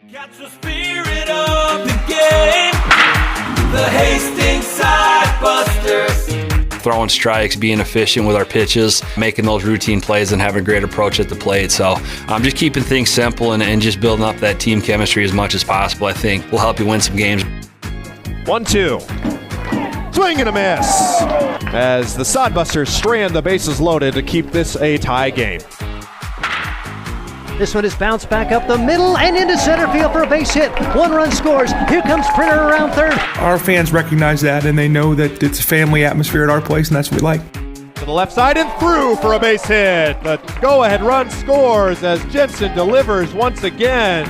Catch the spirit of the game, the Hastings Sodbusters. Throwing strikes, being efficient with our pitches, making those routine plays, and having a great approach at the plate. So just keeping things simple and just building up that team chemistry as much as possible, I think, will help you win some games. 1-2. Swing and a miss as the Sodbusters strand the bases loaded to keep this a tie game. This one is bounced back up the middle and into center field for a base hit. 1 run scores. Here comes Printer around third. Our fans recognize that, and they know that it's a family atmosphere at our place, and that's what we like. To the left side and through for a base hit. The go-ahead run scores as Jensen delivers once again.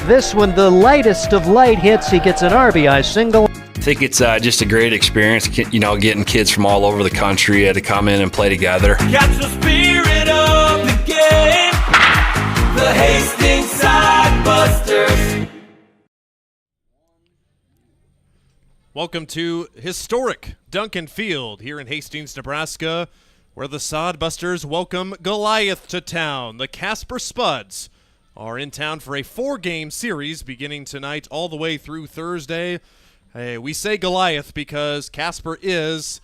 This one, the lightest of light hits. He gets an RBI single. I think it's just a great experience, getting kids from all over the country to come in and play together. Catch the spirit of the game, the Hastings Sodbusters. Welcome to historic Duncan Field here in Hastings, Nebraska, where the Sodbusters welcome Goliath to town. The Casper Spuds are in town for a 4-game series beginning tonight all the way through Thursday. Hey, we say Goliath because Casper is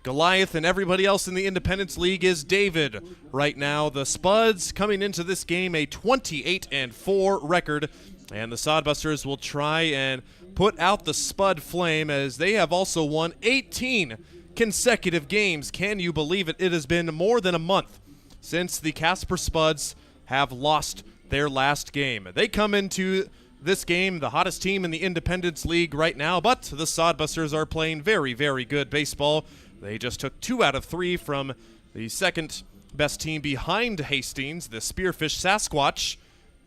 Goliath and everybody else in the Independence League is David. Right now, the Spuds coming into this game a 28-4 record, and the Sodbusters will try and put out the Spud flame as they have also won 18 consecutive games. Can you believe it? It has been more than a month since the Casper Spuds have lost their last game. They come into this game the hottest team in the Independence League right now, but the Sodbusters are playing very, very good baseball. They just took 2 out of 3 from the second best team behind Hastings, the Spearfish Sasquatch,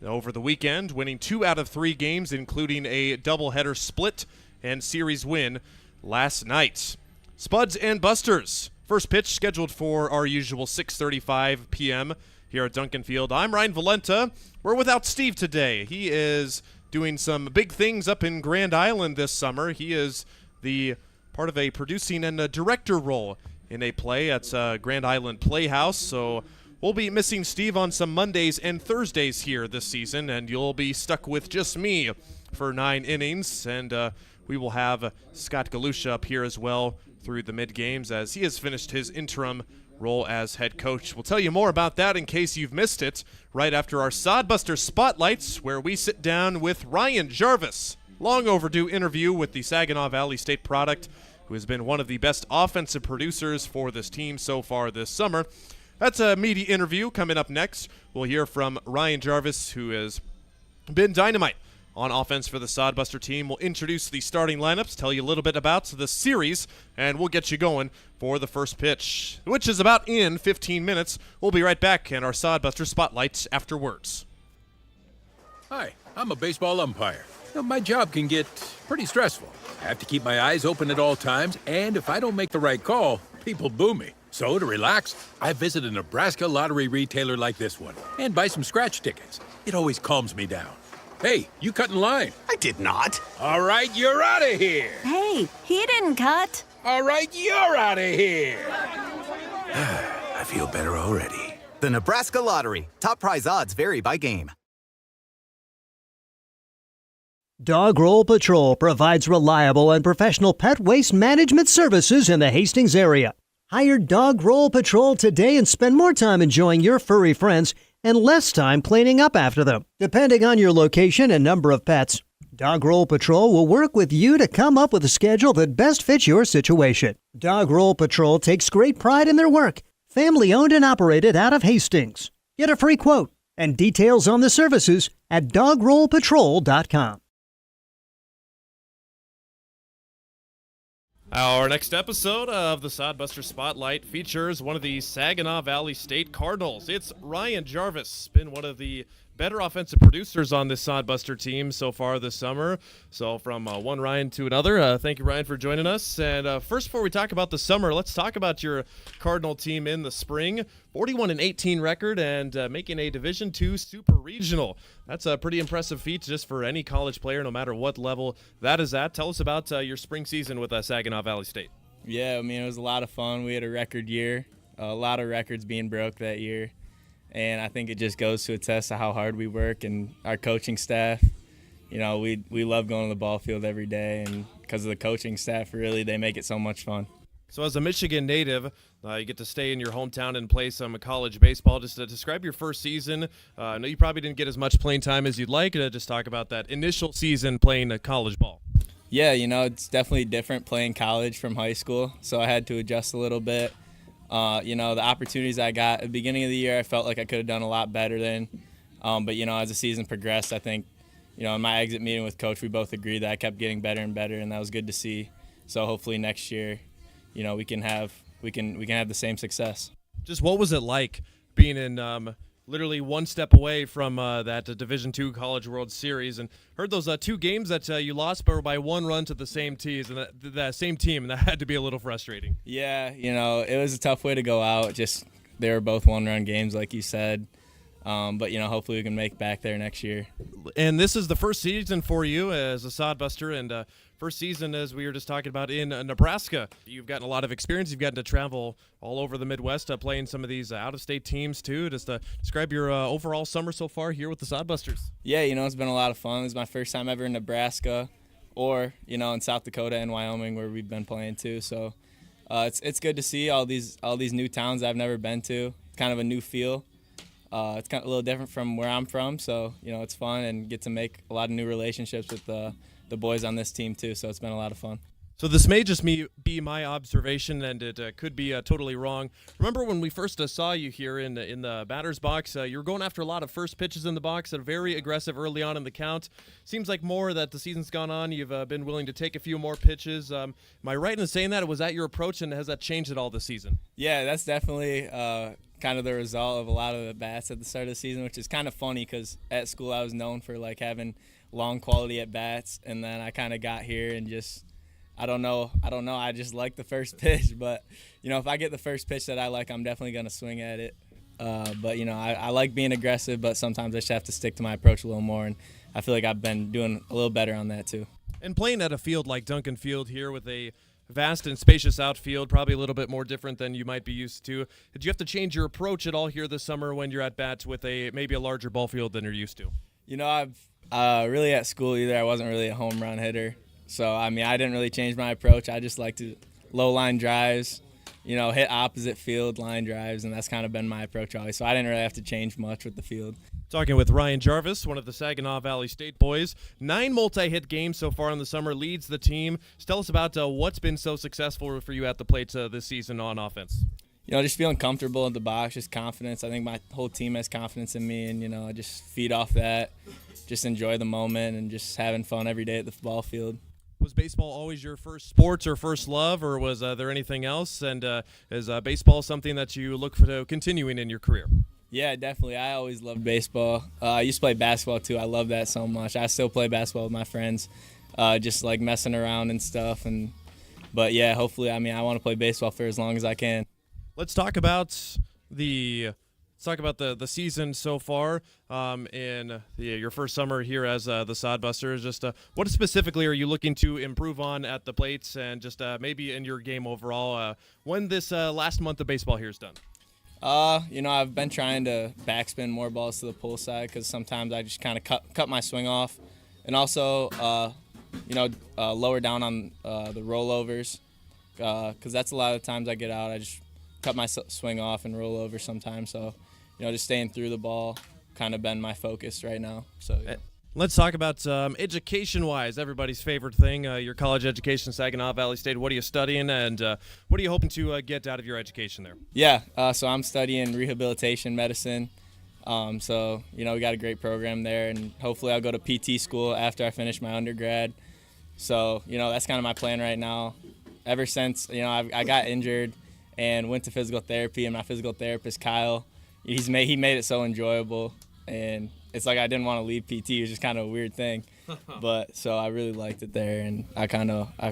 over the weekend, winning 2 out of 3 games, including a doubleheader split and series win last night. Spuds and Busters. First pitch scheduled for our usual 6:35 p.m. here at Duncan Field. I'm Ryan Valenta. We're without Steve today. He is doing some big things up in Grand Island this summer. He is the part of a producing and a director role in a play at Grand Island Playhouse. So we'll be missing Steve on some Mondays and Thursdays here this season, and you'll be stuck with just me for 9 innings. And we will have Scott Galusha up here as well through the mid-games as he has finished his interim role as head coach. We'll tell you more about that in case you've missed it right after our Sodbuster Spotlights, where we sit down with Ryan Jarvis. Long overdue interview with the Saginaw Valley State product, who has been one of the best offensive producers for this team so far this summer. That's a meaty interview coming up next. We'll hear from Ryan Jarvis, who has been dynamite on offense for the Sodbuster team. We'll introduce the starting lineups, tell you a little bit about the series, and we'll get you going for the first pitch, which is about in 15 minutes. We'll be right back in our Sodbuster Spotlights afterwards. Hi, I'm a baseball umpire. My job can get pretty stressful. I have to keep my eyes open at all times, and if I don't make the right call, people boo me. So to relax, I visit a Nebraska Lottery retailer like this one and buy some scratch tickets. It always calms me down. Hey, you cut in line. I did not. All right, you're out of here. Hey, he didn't cut. All right, you're out of here. I feel better already. The Nebraska Lottery. Top prize odds vary by game. Dog Roll Patrol provides reliable and professional pet waste management services in the Hastings area. Hire Dog Roll Patrol today and spend more time enjoying your furry friends and less time cleaning up after them. Depending on your location and number of pets, Dog Roll Patrol will work with you to come up with a schedule that best fits your situation. Dog Roll Patrol takes great pride in their work. Family owned and operated out of Hastings. Get a free quote and details on the services at dogrollpatrol.com. Our next episode of the Sodbuster Spotlight features one of the Saginaw Valley State Cardinals. It's Ryan Jarvis, been one of the better offensive producers on this Sodbuster team so far this summer. So from one Ryan to another, thank you, Ryan, for joining us. And first, before we talk about the summer, let's talk about your Cardinal team in the spring. 41-18 record and making a Division II Super Regional. That's a pretty impressive feat just for any college player, no matter what level that is at. Tell us about your spring season with Saginaw Valley State. Yeah, I mean, it was a lot of fun. We had a record year, a lot of records being broke that year. And I think it just goes to attest to how hard we work and our coaching staff. we love going to the ball field every day, and because of the coaching staff, really, they make it so much fun. So as a Michigan native, you get to stay in your hometown and play some college baseball. Just to describe your first season. I know you probably didn't get as much playing time as you'd like. Just talk about that initial season playing college ball. Yeah, it's definitely different playing college from high school, so I had to adjust a little bit. The opportunities I got at the beginning of the year, I felt like I could have done a lot better than. But as the season progressed, I think, in my exit meeting with Coach, we both agreed that I kept getting better and better, and that was good to see. So hopefully next year, we can have the same success. Just what was it like being in literally one step away from that Division II College World Series, and heard those 2 games that you lost by 1 run to the same teams and that same team, and that had to be a little frustrating. Yeah, it was a tough way to go out. Just they were both 1-run games, like you said. But hopefully we can make back there next year. And this is the first season for you as a Sodbuster, and first season, as we were just talking about, in Nebraska. You've gotten a lot of experience. You've gotten to travel all over the Midwest, playing some of these out-of-state teams too. Just describe your overall summer so far here with the Sodbusters. Yeah, it's been a lot of fun. This is my first time ever in Nebraska, or in South Dakota and Wyoming, where we've been playing too. So it's good to see all these new towns I've never been to. It's kind of a new feel. It's kind of a little different from where I'm from, so it's fun and get to make a lot of new relationships with the boys on this team too. So it's been a lot of fun. So this may just be my observation, and it could be totally wrong. Remember when we first saw you here in the batter's box, you were going after a lot of first pitches in the box, very aggressive early on in the count. Seems like more that the season's gone on, you've been willing to take a few more pitches. Am I right in saying that? Was that your approach, and has that changed at all this season? Yeah, that's definitely kind of the result of a lot of the bats at the start of the season, which is kind of funny because at school I was known for having long quality at bats, and then I kind of got here and just I don't know. I just like the first pitch, but if I get the first pitch that I like, I'm definitely gonna swing at it. But I like being aggressive, but sometimes I just have to stick to my approach a little more, and I feel like I've been doing a little better on that too. And playing at a field like Duncan Field here with a vast and spacious outfield, probably a little bit more different than you might be used to. Did you have to change your approach at all here this summer when you're at bats with maybe a larger ball field than you're used to? I've really at school either I wasn't really a home run hitter. So, I didn't really change my approach. I just like to low line drives, hit opposite field line drives, and that's kind of been my approach always. So I didn't really have to change much with the field. Talking with Ryan Jarvis, one of the Saginaw Valley State boys. 9 multi-hit games so far in the summer, leads the team. Just tell us about what's been so successful for you at the plate this season on offense. Just feeling comfortable in the box, just confidence. I think my whole team has confidence in me, and, I just feed off that, just enjoy the moment, and just having fun every day at the ball field. Was baseball always your first sport or first love, or was there anything else? And is baseball something that you look for continuing in your career? Yeah, definitely. I always loved baseball. I used to play basketball too. I love that so much. I still play basketball with my friends, just messing around and stuff. But yeah, hopefully, I want to play baseball for as long as I can. Let's talk about the season so far in your first summer here as the Sodbusters. Just what specifically are you looking to improve on at the plates, and just maybe in your game overall when this last month of baseball here is done? I've been trying to backspin more balls to the pull side because sometimes I just kind of cut my swing off, and also lower down on the rollovers because that's a lot of times I get out. I just cut my swing off and roll over sometimes. So, just staying through the ball kind of been my focus right now. So, yeah. Let's talk about education-wise, everybody's favorite thing, your college education, Saginaw Valley State. What are you studying, and what are you hoping to get out of your education there? Yeah, so I'm studying rehabilitation medicine. So, we got a great program there, and hopefully I'll go to PT school after I finish my undergrad. So, that's kind of my plan right now. Ever since, I got injured and went to physical therapy, and my physical therapist, Kyle, he made it so enjoyable, and it's like I didn't want to leave PT. It was just kind of a weird thing, but so I really liked it there, and I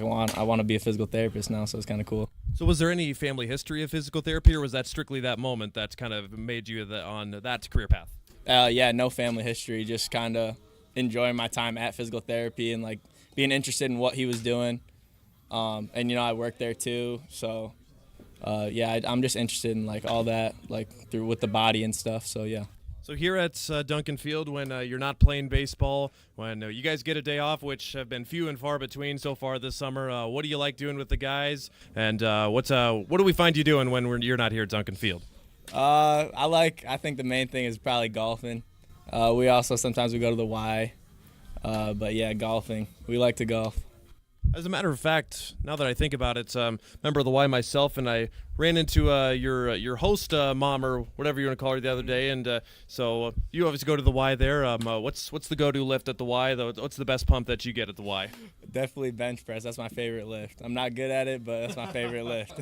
want to be a physical therapist now, so it's kind of cool. So was there any family history of physical therapy, or was that strictly that moment that kind of made you on that career path? Yeah, no family history, just kind of enjoying my time at physical therapy and being interested in what he was doing, and I worked there too, so. I'm just interested in all that, through with the body and stuff. So yeah. So here at Duncan Field, when you're not playing baseball, when you guys get a day off, which have been few and far between so far this summer, what do you like doing with the guys? And what do we find you doing when you're not here at Duncan Field? I think the main thing is probably golfing. We also sometimes we go to the Y, but yeah, golfing. We like to golf. As a matter of fact, now that I think about it, member of the Y myself, and I ran into your host mom or whatever you want to call her the other day, and so you obviously go to the Y there. What's the go-to lift at the Y? What's the best pump that you get at the Y? Definitely bench press. That's my favorite lift. I'm not good at it, but that's my favorite lift.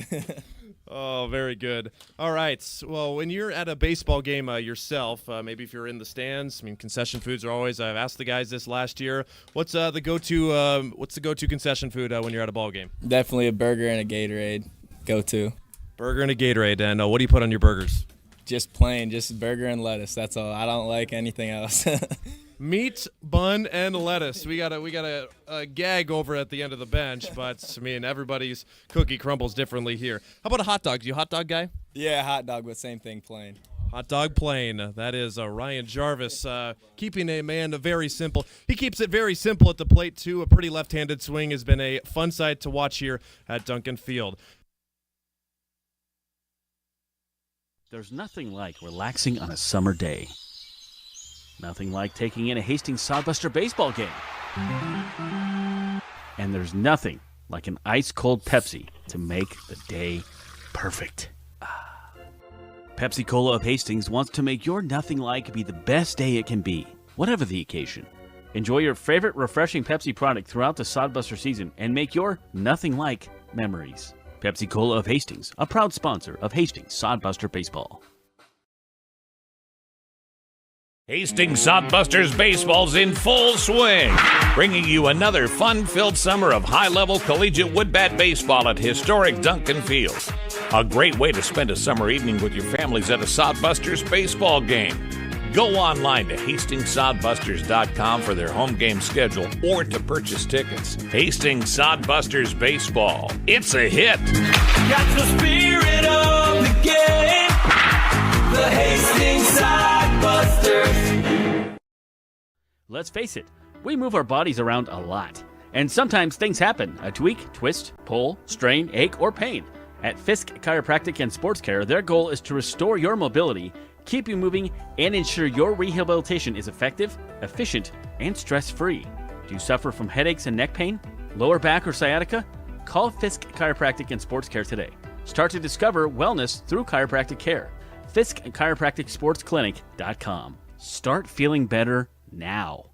Oh, very good. All right. Well, when you're at a baseball game yourself, maybe if you're in the stands, I mean, concession foods are always. I've asked the guys this last year. What's the go-to concession food when you're at a ball game? Definitely a burger and a Gatorade. Go-to. Burger and a Gatorade. And what do you put on your burgers? Just plain, just burger and lettuce. That's all. I don't like anything else. Meat, bun, and lettuce. We got a gag over at the end of the bench, but I mean everybody's cookie crumbles differently here. How about a hot dog? You a hot dog guy? Yeah, hot dog, but same thing, plain. Hot dog plain. That is Ryan Jarvis, keeping a man very simple. He keeps it very simple at the plate too. A pretty left-handed swing has been a fun sight to watch here at Duncan Field. There's nothing like relaxing on a summer day. Nothing like taking in a Hastings Sodbuster baseball game. And there's nothing like an ice-cold Pepsi to make the day perfect. Pepsi Cola of Hastings wants to make your nothing like be the best day it can be, whatever the occasion. Enjoy your favorite refreshing Pepsi product throughout the Sodbuster season and make your nothing like memories. Pepsi Cola of Hastings, a proud sponsor of Hastings Sodbuster Baseball. Hastings Sodbusters baseball's in full swing, bringing you another fun-filled summer of high-level collegiate woodbat baseball at historic Duncan Field. A great way to spend a summer evening with your families at a Sodbusters baseball game. Go online to HastingsSodbusters.com for their home game schedule or to purchase tickets. Hastings Sodbusters baseball. It's a hit. Got the spirit of the game. The Hastings Sodbusters. Let's face it, we move our bodies around a lot. And sometimes things happen. A tweak, twist, pull, strain, ache, or pain. At Fisk Chiropractic and Sports Care, their goal is to restore your mobility, keep you moving, and ensure your rehabilitation is effective, efficient, and stress-free. Do you suffer from headaches and neck pain, lower back or sciatica? Call Fisk Chiropractic and Sports Care today. Start to discover wellness through chiropractic care. Fisk Chiropractic Sports Clinic.com. Start feeling better now.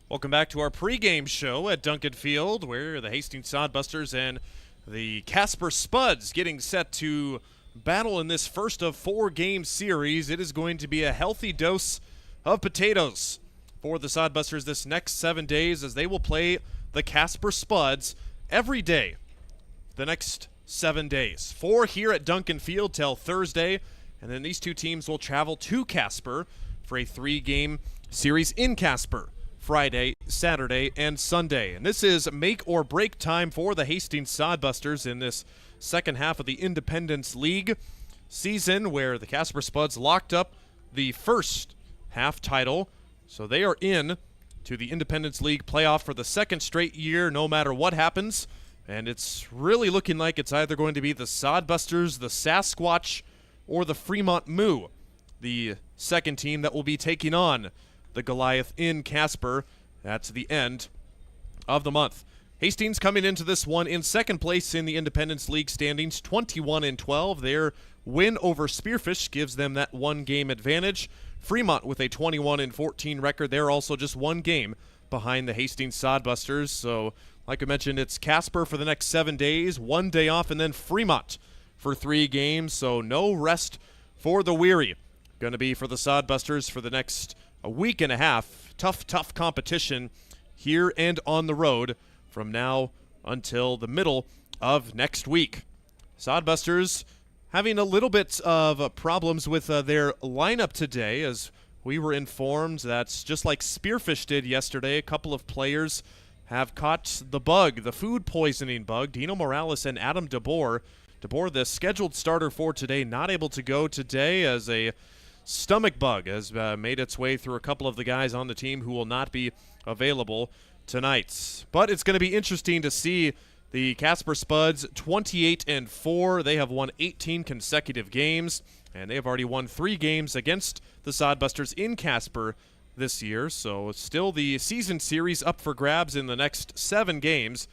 Welcome back to our pregame show at Duncan Field, where the Hastings Sodbusters and the Casper Spuds getting set to battle in this first of 4-game series. It is going to be a healthy dose of potatoes for the Sodbusters this next 7 days, as they will play the Casper Spuds every day the next 7 days. 4 here at Duncan Field till Thursday, and then these two teams will travel to Casper for a 3-game series in Casper Friday, Saturday, and Sunday. And this is make or break time for the Hastings Sodbusters in this second half of the Independence League season, where the Casper Spuds locked up the first half title. So they are in to the Independence League playoff for the second straight year, no matter what happens. And it's really looking like it's either going to be the Sodbusters, the Sasquatch, or the Fremont Moo, the second team that will be taking on the Goliath in Casper at the end of the month. Hastings coming into this one in second place in the Independence League standings, 21-12. Their win over Spearfish gives them that 1-game advantage. Fremont with a 21-14 record. They're also just 1 game behind the Hastings Sodbusters. So, like I mentioned, it's Casper for the next 7 days, 1 day off, and then Fremont for 3 games. So no rest for the weary. Going to be for the Sodbusters for the next a week and a half. Tough competition here and on the road from now until the middle of next week. Sodbusters having a little bit of problems with their lineup today, as we were informed that just like Spearfish did yesterday, a couple of players have caught the bug, the food poisoning bug. Dino Morales and Adam DeBoer DeBoer, the scheduled starter for today, not able to go today as a stomach bug has made its way through a couple of the guys on the team who will not be available tonight. But it's going to be interesting to see the Casper Spuds 28-4. They have won 18 consecutive games, and they have already won 3 games against the Sodbusters in Casper this year. So still the season series up for grabs in the next 7 games.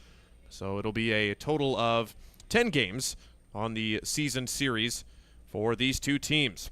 So it'll be a total of 10 games on the season series for these two teams.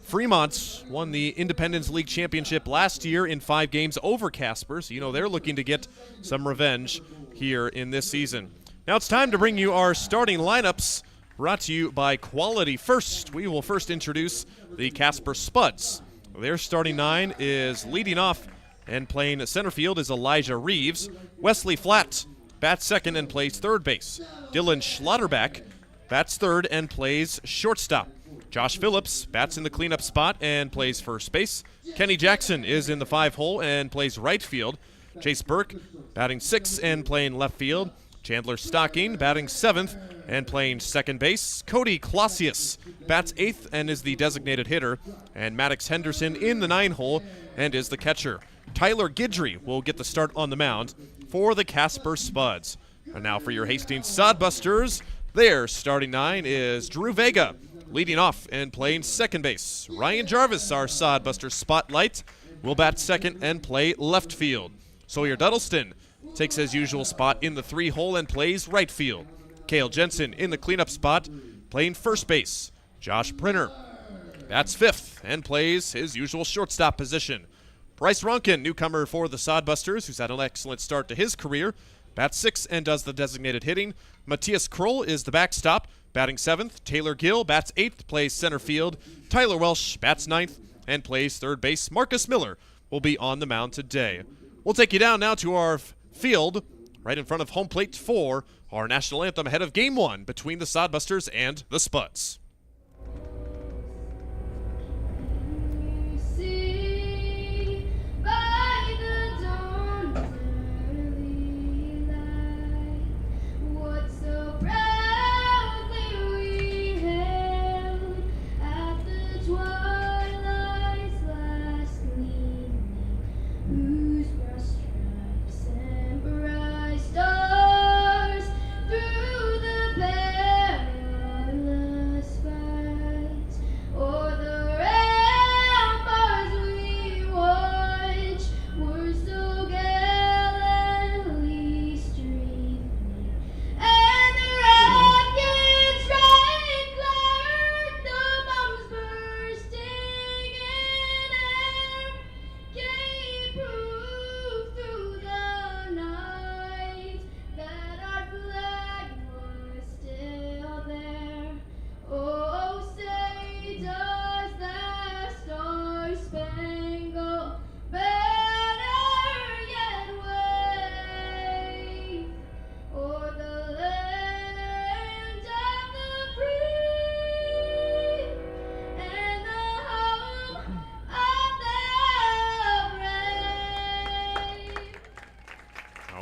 Fremont won the Independence League Championship last year in 5 games over Casper, so they're looking to get some revenge here in this season. Now it's time to bring you our starting lineups, brought to you by Quality First. We will first introduce the Casper Spuds. Their starting 9 is leading off and playing center field is Elijah Reeves. Wesley Flatt bats second and plays third base. Dylan Schlotterbeck bats third and plays shortstop. Josh Phillips bats in the cleanup spot and plays first base. Kenny Jackson is in the 5-hole and plays right field. Chase Burke batting 6th and playing left field. Chandler Stocking batting 7th and playing second base. Cody Clausius bats 8th and is the designated hitter. And Maddox Henderson in the 9-hole and is the catcher. Tyler Guidry will get the start on the mound for the Casper Spuds. And now for your Hastings Sodbusters, their starting 9 is Drew Vega, leading off and playing second base. Ryan Jarvis, our Sodbuster spotlight, will bat second and play left field. Sawyer Dudleston takes his usual spot in the 3-hole and plays right field. Kale Jensen in the cleanup spot, playing first base. Josh Printer bats 5th and plays his usual shortstop position. Bryce Ronan, newcomer for the Sodbusters, who's had an excellent start to his career, bats 6th and does the designated hitting. Matias Kroll is the backstop, batting 7th. Taylor Gill bats 8th, plays center field. Tyler Welsh bats 9th and plays third base. Marcus Miller will be on the mound today. We'll take you down now to our field, right in front of home plate for our national anthem ahead of Game 1 between the Sodbusters and the Spuds.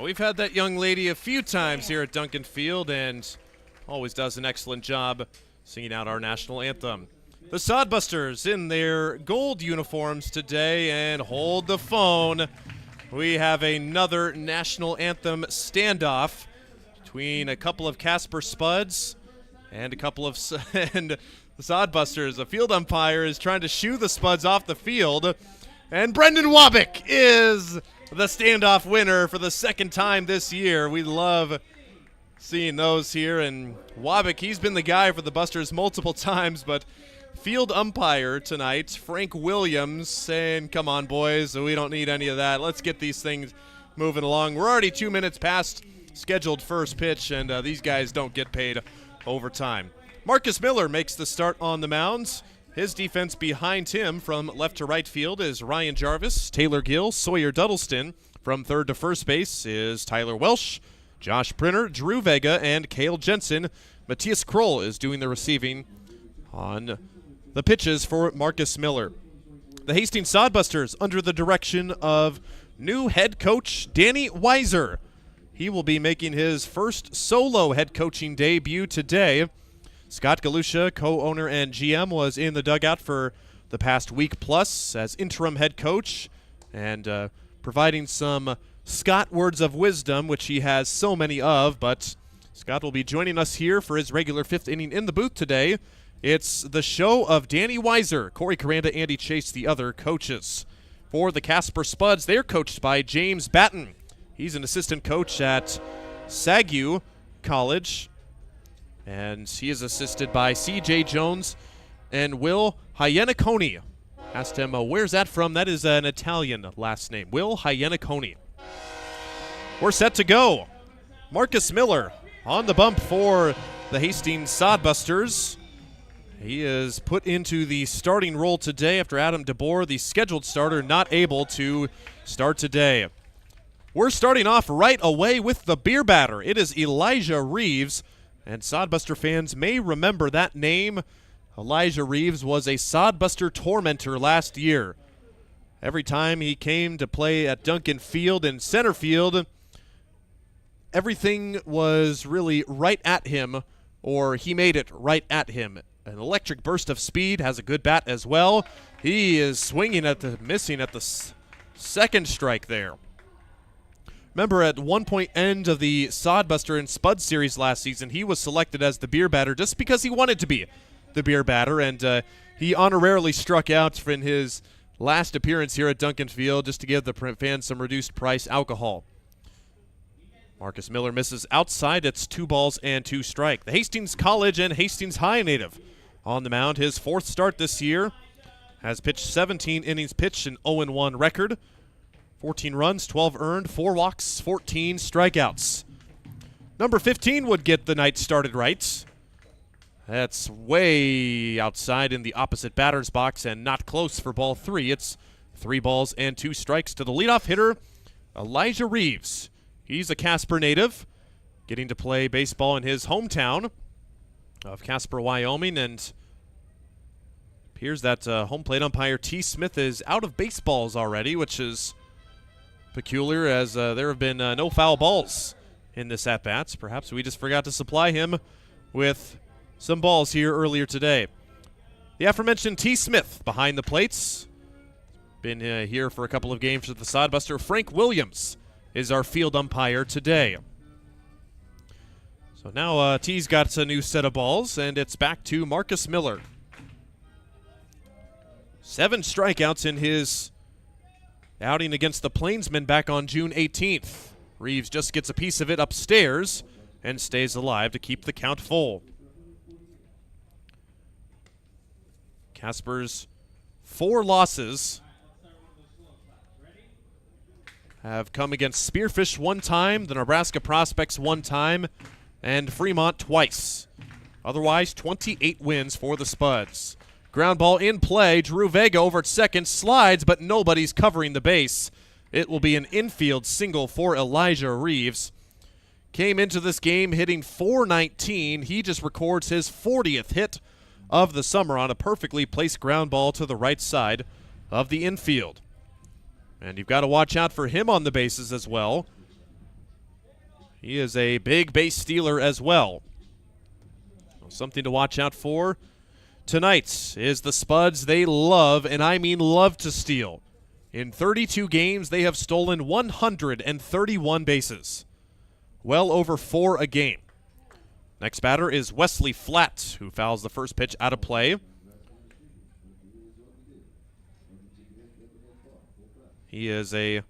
We've had that young lady a few times here at Duncan Field and always does an excellent job singing out our national anthem. The Sodbusters in their gold uniforms today, and hold the phone. We have another national anthem standoff between a couple of Casper Spuds and a couple of the Sodbusters. A field umpire is trying to shoo the Spuds off the field, and Brendan Wabick is the standoff winner for the second time this year. We love seeing those here, and Wabick, he's been the guy for the Busters multiple times, but field umpire tonight, Frank Williams, saying, come on, boys, we don't need any of that. Let's get these things moving along. We're already 2 minutes past scheduled first pitch, and these guys don't get paid overtime. Marcus Miller makes the start on the mound. His defense behind him from left to right field is Ryan Jarvis, Taylor Gill, Sawyer Dudleston. From third to first base is Tyler Welsh, Josh Printer, Drew Vega, and Kale Jensen. Matias Kroll is doing the receiving on the pitches for Marcus Miller. The Hastings Sodbusters under the direction of new head coach Danny Weiser. He will be making his first solo head coaching debut today. Scott Galusha, co-owner and GM, was in the dugout for the past week plus as interim head coach and providing some Scott words of wisdom, which he has so many of, but Scott will be joining us here for his regular fifth inning in the booth today. It's the show of Danny Weiser, Corey Caranda, Andy Chase, the other coaches. For the Casper Spuds, they're coached by James Batten. He's an assistant coach at Sagu College, and he is assisted by C.J. Jones and Will Hyenaconi. Asked him, where's that from? That is an Italian last name, Will Hyenaconi. We're set to go. Marcus Miller on the bump for the Hastings Sodbusters. He is put into the starting role today after Adam DeBoer, the scheduled starter, not able to start today. We're starting off right away with the beer batter. It is Elijah Reeves, and Sodbuster fans may remember that name. Elijah Reeves was a Sodbuster tormentor last year. Every time he came to play at Duncan Field in center field, everything was really right at him, or he made it right at him. An electric burst of speed, has a good bat as well. He is swinging at the, missing at the second strike there. Remember, at one point end of the Sodbuster and Spud series last season, he was selected as the beer batter just because he wanted to be the beer batter, and he honorarily struck out in his last appearance here at Duncan Field just to give the fans some reduced price alcohol. Marcus Miller misses outside. It's 2 balls and 2 strikes. The Hastings College and Hastings High native on the mound. His 4th start this year. Has pitched 17 innings pitched, an 0-1 record. 14 runs, 12 earned, 4 walks, 14 strikeouts. Number 15 would get the night started right. That's way outside in the opposite batter's box and not close for ball 3. It's 3 balls and 2 strikes to the leadoff hitter, Elijah Reeves. He's a Casper native, getting to play baseball in his hometown of Casper, Wyoming, and appears that home plate umpire T. Smith is out of baseballs already, which is peculiar as there have been no foul balls in this at-bats. Perhaps we just forgot to supply him with some balls here earlier today. The aforementioned T. Smith behind the plates. Been here for a couple of games with the Sodbuster. Frank Williams is our field umpire today. So now T's got a new set of balls, and it's back to Marcus Miller. 7 strikeouts in his outing against the Plainsmen back on June 18th. Reeves just gets a piece of it upstairs and stays alive to keep the count full. Casper's 4 losses have come against Spearfish 1 time, the Nebraska Prospects 1 time, and Fremont twice. Otherwise, 28 wins for the Spuds. Ground ball in play. Drew Vega over at second, slides, but nobody's covering the base. It will be an infield single for Elijah Reeves. Came into this game hitting .419. He just records his 40th hit of the summer on a perfectly placed ground ball to the right side of the infield. And you've got to watch out for him on the bases as well. He is a big base stealer as well. So something to watch out for. Tonight is the Spuds. They love, and I mean love, to steal. In 32 games, they have stolen 131 bases. Well over 4 a game. Next batter is Wesley Flatt, who fouls the first pitch out of play. He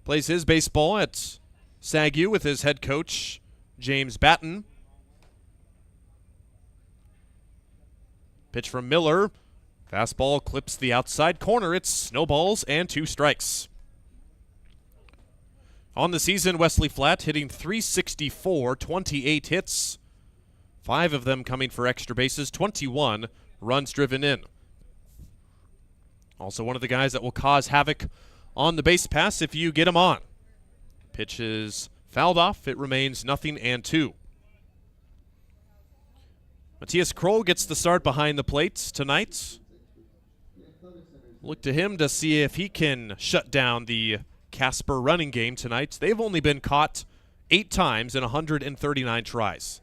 plays his baseball at Sagu with his head coach, James Batten. Pitch from Miller. Fastball clips the outside corner. It's no balls and 2 strikes. On the season, Wesley Flatt hitting .364, 28 hits, 5 of them coming for extra bases, 21 runs driven in. Also one of the guys that will cause havoc on the base pass if you get him on. Pitch is fouled off. It remains 0-2. Matias Kroll gets the start behind the plate tonight. Look to him to see if he can shut down the Casper running game tonight. They've only been caught 8 times in 139 tries.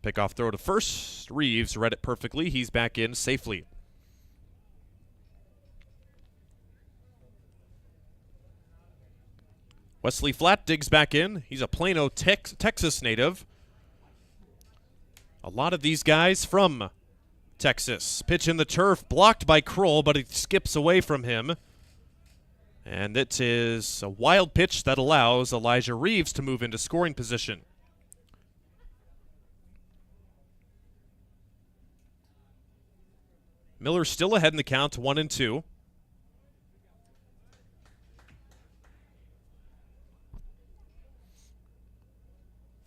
Pickoff throw to first. Reeves read it perfectly. He's back in safely. Wesley Flatt digs back in. He's a Plano, Texas native. A lot of these guys from Texas. Pitch in the turf, blocked by Kroll, but it skips away from him. And it is a wild pitch that allows Elijah Reeves to move into scoring position. Miller still ahead in the count, 1-2.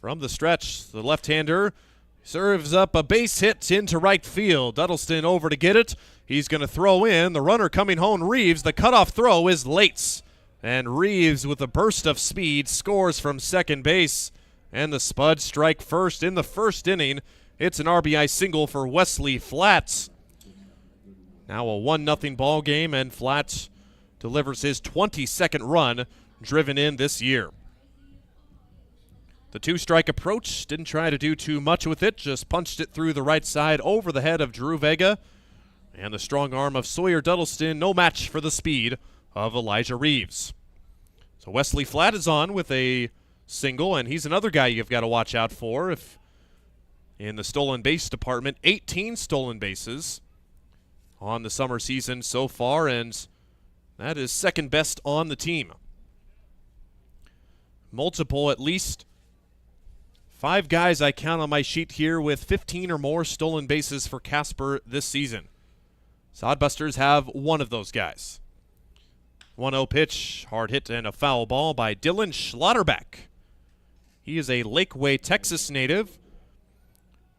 From the stretch, the left-hander serves up a base hit into right field. Dudleston over to get it. He's going to throw in. The runner coming home, Reeves. The cutoff throw is late. And Reeves, with a burst of speed, scores from second base. And the Spuds strike first in the first inning. It's an RBI single for Wesley Flatt. Now a 1-0 ball game, and Flatt delivers his 22nd run driven in this year. The 2-strike approach, didn't try to do too much with it, just punched it through the right side over the head of Drew Vega. And the strong arm of Sawyer Dudleston, no match for the speed of Elijah Reeves. So Wesley Flatt is on with a single, and he's another guy you've got to watch out for. If in the stolen base department, 18 stolen bases on the summer season so far, and that is second best on the team. Multiple, at least 5 guys I count on my sheet here with 15 or more stolen bases for Casper this season. Sodbusters have one of those guys. 1-0 pitch, hard hit and a foul ball by Dylan Schlotterbeck. He is a Lakeway, Texas native.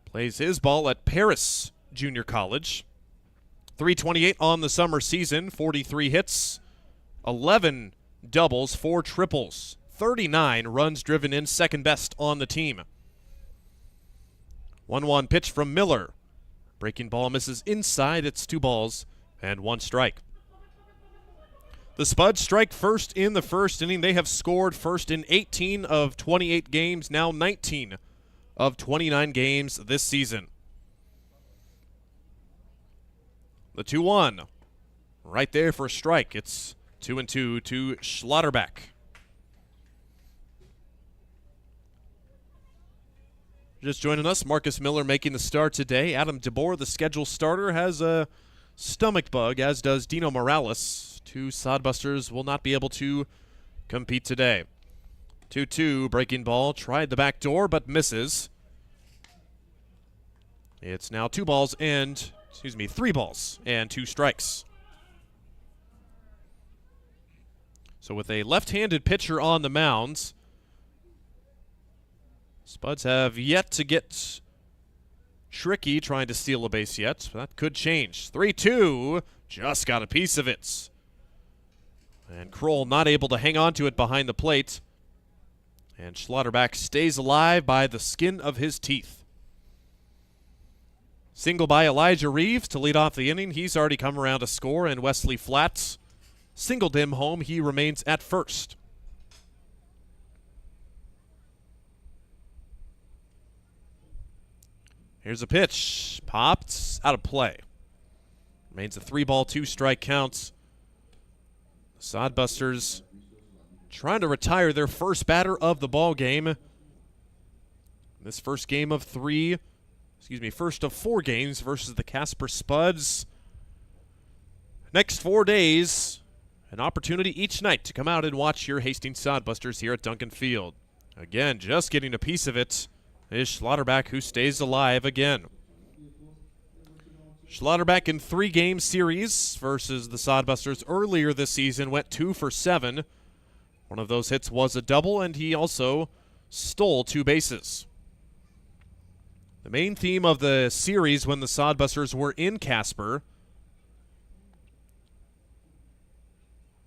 Plays his ball at Paris Junior College. 328 on the summer season, 43 hits, 11 doubles, 4 triples, 39 runs driven in, second best on the team. 1-1 pitch from Miller. Breaking ball misses inside. It's 2 balls and 1 strike. The Spuds strike first in the first inning. They have scored first in 18 of 28 games, now 19 of 29 games this season. The 2-1, right there for a strike. It's 2-2 to Schlotterbeck. Just joining us, Marcus Miller making the start today. Adam DeBoer, the scheduled starter, has a stomach bug, as does Dino Morales. 2 Sodbusters will not be able to compete today. 2-2, breaking ball, tried the back door, but misses. It's now 3 balls and 2 strikes. So with a left-handed pitcher on the mound, Spuds have yet to get tricky trying to steal a base yet. That could change. 3-2, just got a piece of it. And Kroll not able to hang on to it behind the plate. And Schlotterbeck stays alive by the skin of his teeth. Single by Elijah Reeves to lead off the inning. He's already come around to score, and Wesley Flatt singled him home. He remains at first. Here's a pitch. Popped. Out of play. Remains a 3-ball, 2-strike count. The Sodbusters trying to retire their first batter of the ball game. This first of 4 games versus the Casper Spuds. Next 4 days, an opportunity each night to come out and watch your Hastings Sodbusters here at Duncan Field. Again, just getting a piece of it is Schlotterbeck, who stays alive again. Schlotterbeck in 3-game series versus the Sodbusters earlier this season went 2 for 7. One of those hits was a double, and he also stole 2 bases. The main theme of the series when the Sodbusters were in Casper,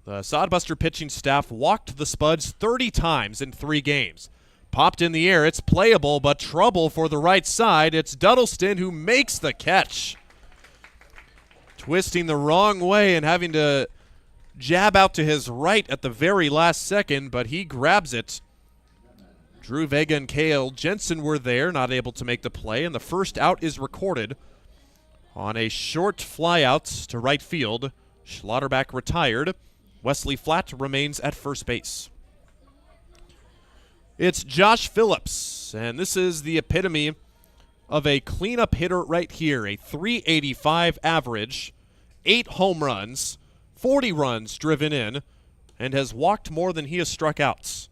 the Sodbuster pitching staff walked the Spuds 30 times in 3 games. Popped in the air. It's playable, but trouble for the right side. It's Dudleston who makes the catch. Twisting the wrong way and having to jab out to his right at the very last second, but he grabs it. Drew Vega and Kale Jensen were there, not able to make the play, and the first out is recorded on a short flyout to right field. Schlotterback retired. Wesley Flatt remains at first base. It's Josh Phillips, and this is the epitome of a cleanup hitter right here. A .385 average, 8 home runs, 40 runs driven in, and has walked more than he has struck outs.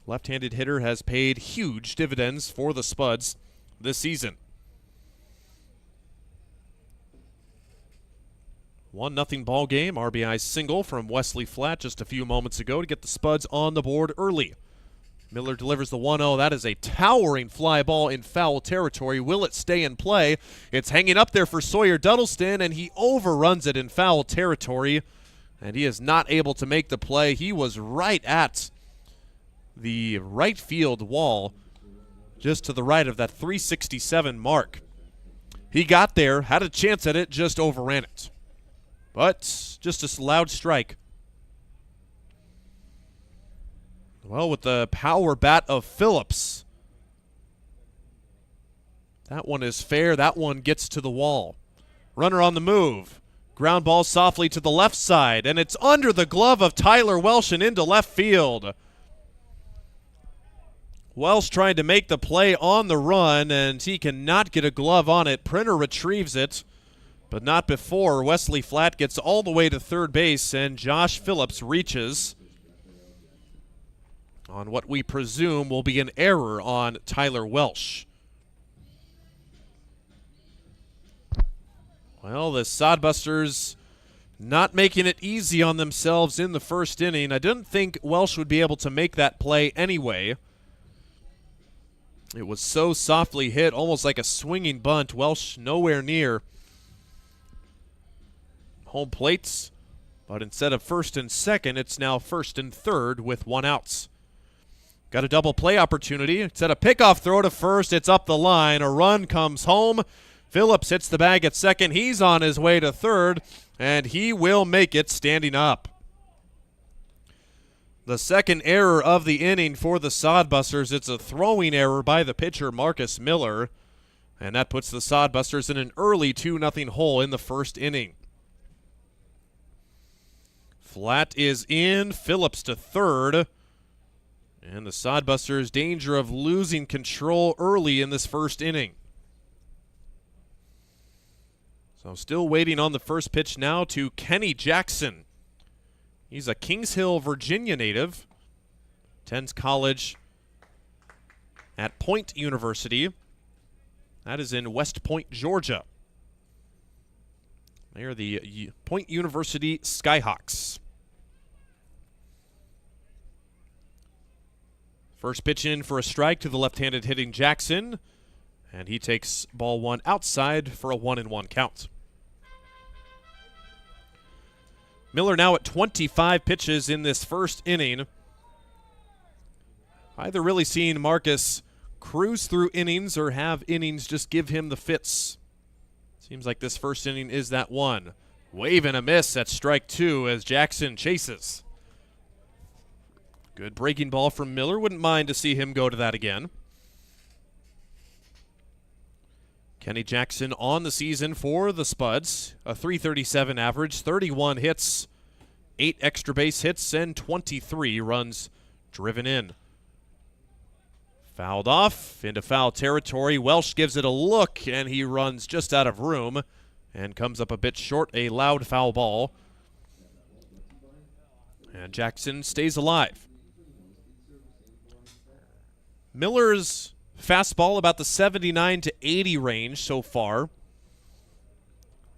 Left-handed hitter has paid huge dividends for the Spuds this season. 1-0 ball game. RBI single from Wesley Flatt just a few moments ago to get the Spuds on the board early. Miller delivers the 1-0. That is a towering fly ball in foul territory. Will it stay in play? It's hanging up there for Sawyer Dudleston, and he overruns it in foul territory, and he is not able to make the play. He was right at the right field wall, just to the right of that 367 mark. He got there, had a chance at it, just overran it. But just a loud strike. Well, with the power bat of Phillips, that one is fair. That one gets to the wall. Runner on the move. Ground ball softly to the left side, and it's under the glove of Tyler Welsh and into left field. Welsh trying to make the play on the run, and he cannot get a glove on it. Printer retrieves it, but not before. Wesley Flatt gets all the way to third base, and Josh Phillips reaches on what we presume will be an error on Tyler Welsh. Well, the Sodbusters not making it easy on themselves in the first inning. I didn't think Welsh would be able to make that play anyway. It was so softly hit, almost like a swinging bunt. Welsh nowhere near home plates, but instead of first and second, it's now first and third with 1 out. Got a double play opportunity. Instead of pickoff throw to first, it's up the line. A run comes home. Phillips hits the bag at second. He's on his way to third, and he will make it standing up. The second error of the inning for the Sodbusters. It's a throwing error by the pitcher, Marcus Miller, and that puts the Sodbusters in an early 2-0 hole in the first inning. Flatt is in, Phillips to third, and the Sodbusters danger of losing control early in this first inning. So still waiting on the first pitch now to Kenny Jackson. He's a Kings Hill, Virginia native, attends college at Point University. That is in West Point, Georgia. They are the Point University Skyhawks. First pitch in for a strike to the left-handed hitting Jackson, and he takes ball one outside for a 1-1 count. Miller now at 25 pitches in this first inning. Either really seeing Marcus cruise through innings or have innings just give him the fits. Seems like this first inning is that one. Wave and a miss at strike 2 as Jackson chases. Good breaking ball from Miller. Wouldn't mind to see him go to that again. Kenny Jackson on the season for the Spuds. A .337 average, 31 hits, 8 extra base hits, and 23 runs driven in. Fouled off into foul territory. Welsh gives it a look, and he runs just out of room and comes up a bit short. A loud foul ball. And Jackson stays alive. Miller's fastball about the 79 to 80 range so far.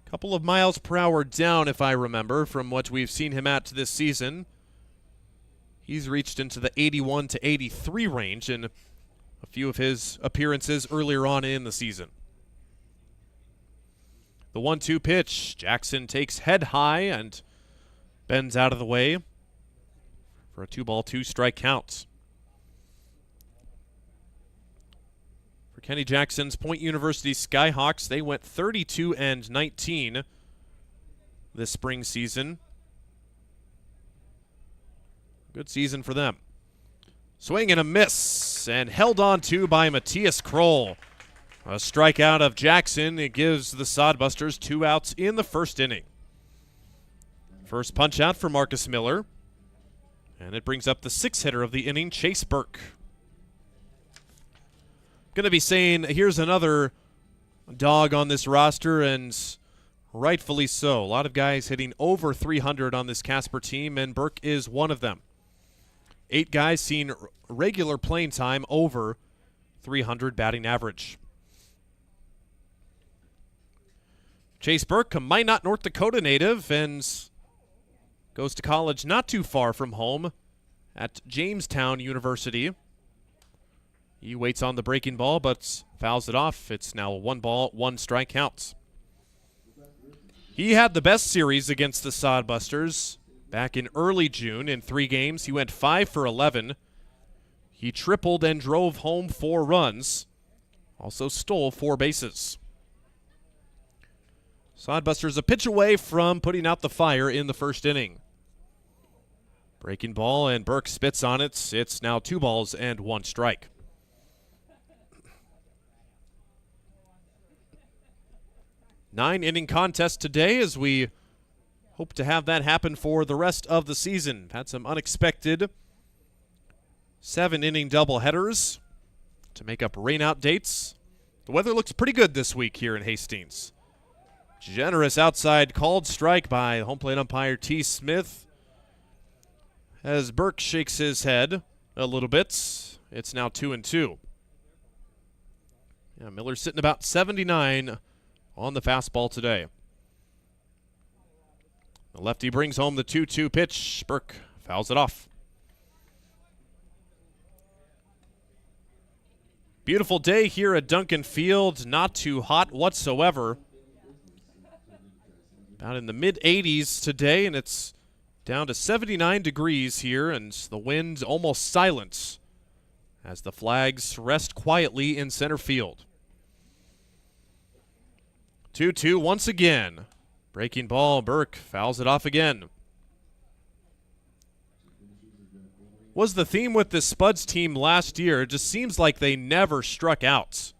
Couple of miles per hour down, if I remember, from what we've seen him at this season. He's reached into the 81 to 83 range in a few of his appearances earlier on in the season. The 1-2 pitch. Jackson takes head high and bends out of the way for a 2-ball, 2-strike count. For Kenny Jackson's Point University Skyhawks, they went 32-19 this spring season. Good season for them. Swing and a miss, and held on to by Matias Kroll. A strikeout of Jackson. It gives the Sodbusters 2 outs in the first inning. First punch out for Marcus Miller. And it brings up the 6th hitter of the inning, Chase Burke. Going to be saying, here's another dog on this roster, and rightfully so. A lot of guys hitting over 300 on this Casper team, and Burke is one of them. 8 guys seeing regular playing time over 300 batting average. Chase Burke, a Minot, North Dakota native, and goes to college not too far from home at Jamestown University. He waits on the breaking ball, but fouls it off. It's now 1 ball, 1 strike counts. He had the best series against the Sodbusters back in early June. In 3 games, he went 5 for 11. He tripled and drove home 4 runs. Also stole 4 bases. Sodbusters a pitch away from putting out the fire in the first inning. Breaking ball, and Burke spits on it. It's now 2 balls and 1 strike. Nine-inning contest today, as we hope to have that happen for the rest of the season. Had some unexpected 7-inning doubleheaders to make up rainout dates. The weather looks pretty good this week here in Hastings. Generous outside called strike by home plate umpire T. Smith. As Burke shakes his head a little bit, it's now 2-2. Yeah, Miller's sitting about 79 on the fastball today. The lefty brings home the 2-2 pitch. Burke fouls it off. Beautiful day here at Duncan Field. Not too hot whatsoever. About in the mid-80s today, and it's down to 79 degrees here, and the wind almost silent as the flags rest quietly in center field. 2-2 once again. Breaking ball, Burke fouls it off again. Was the theme with this Spuds team last year. It just seems like they never struck out,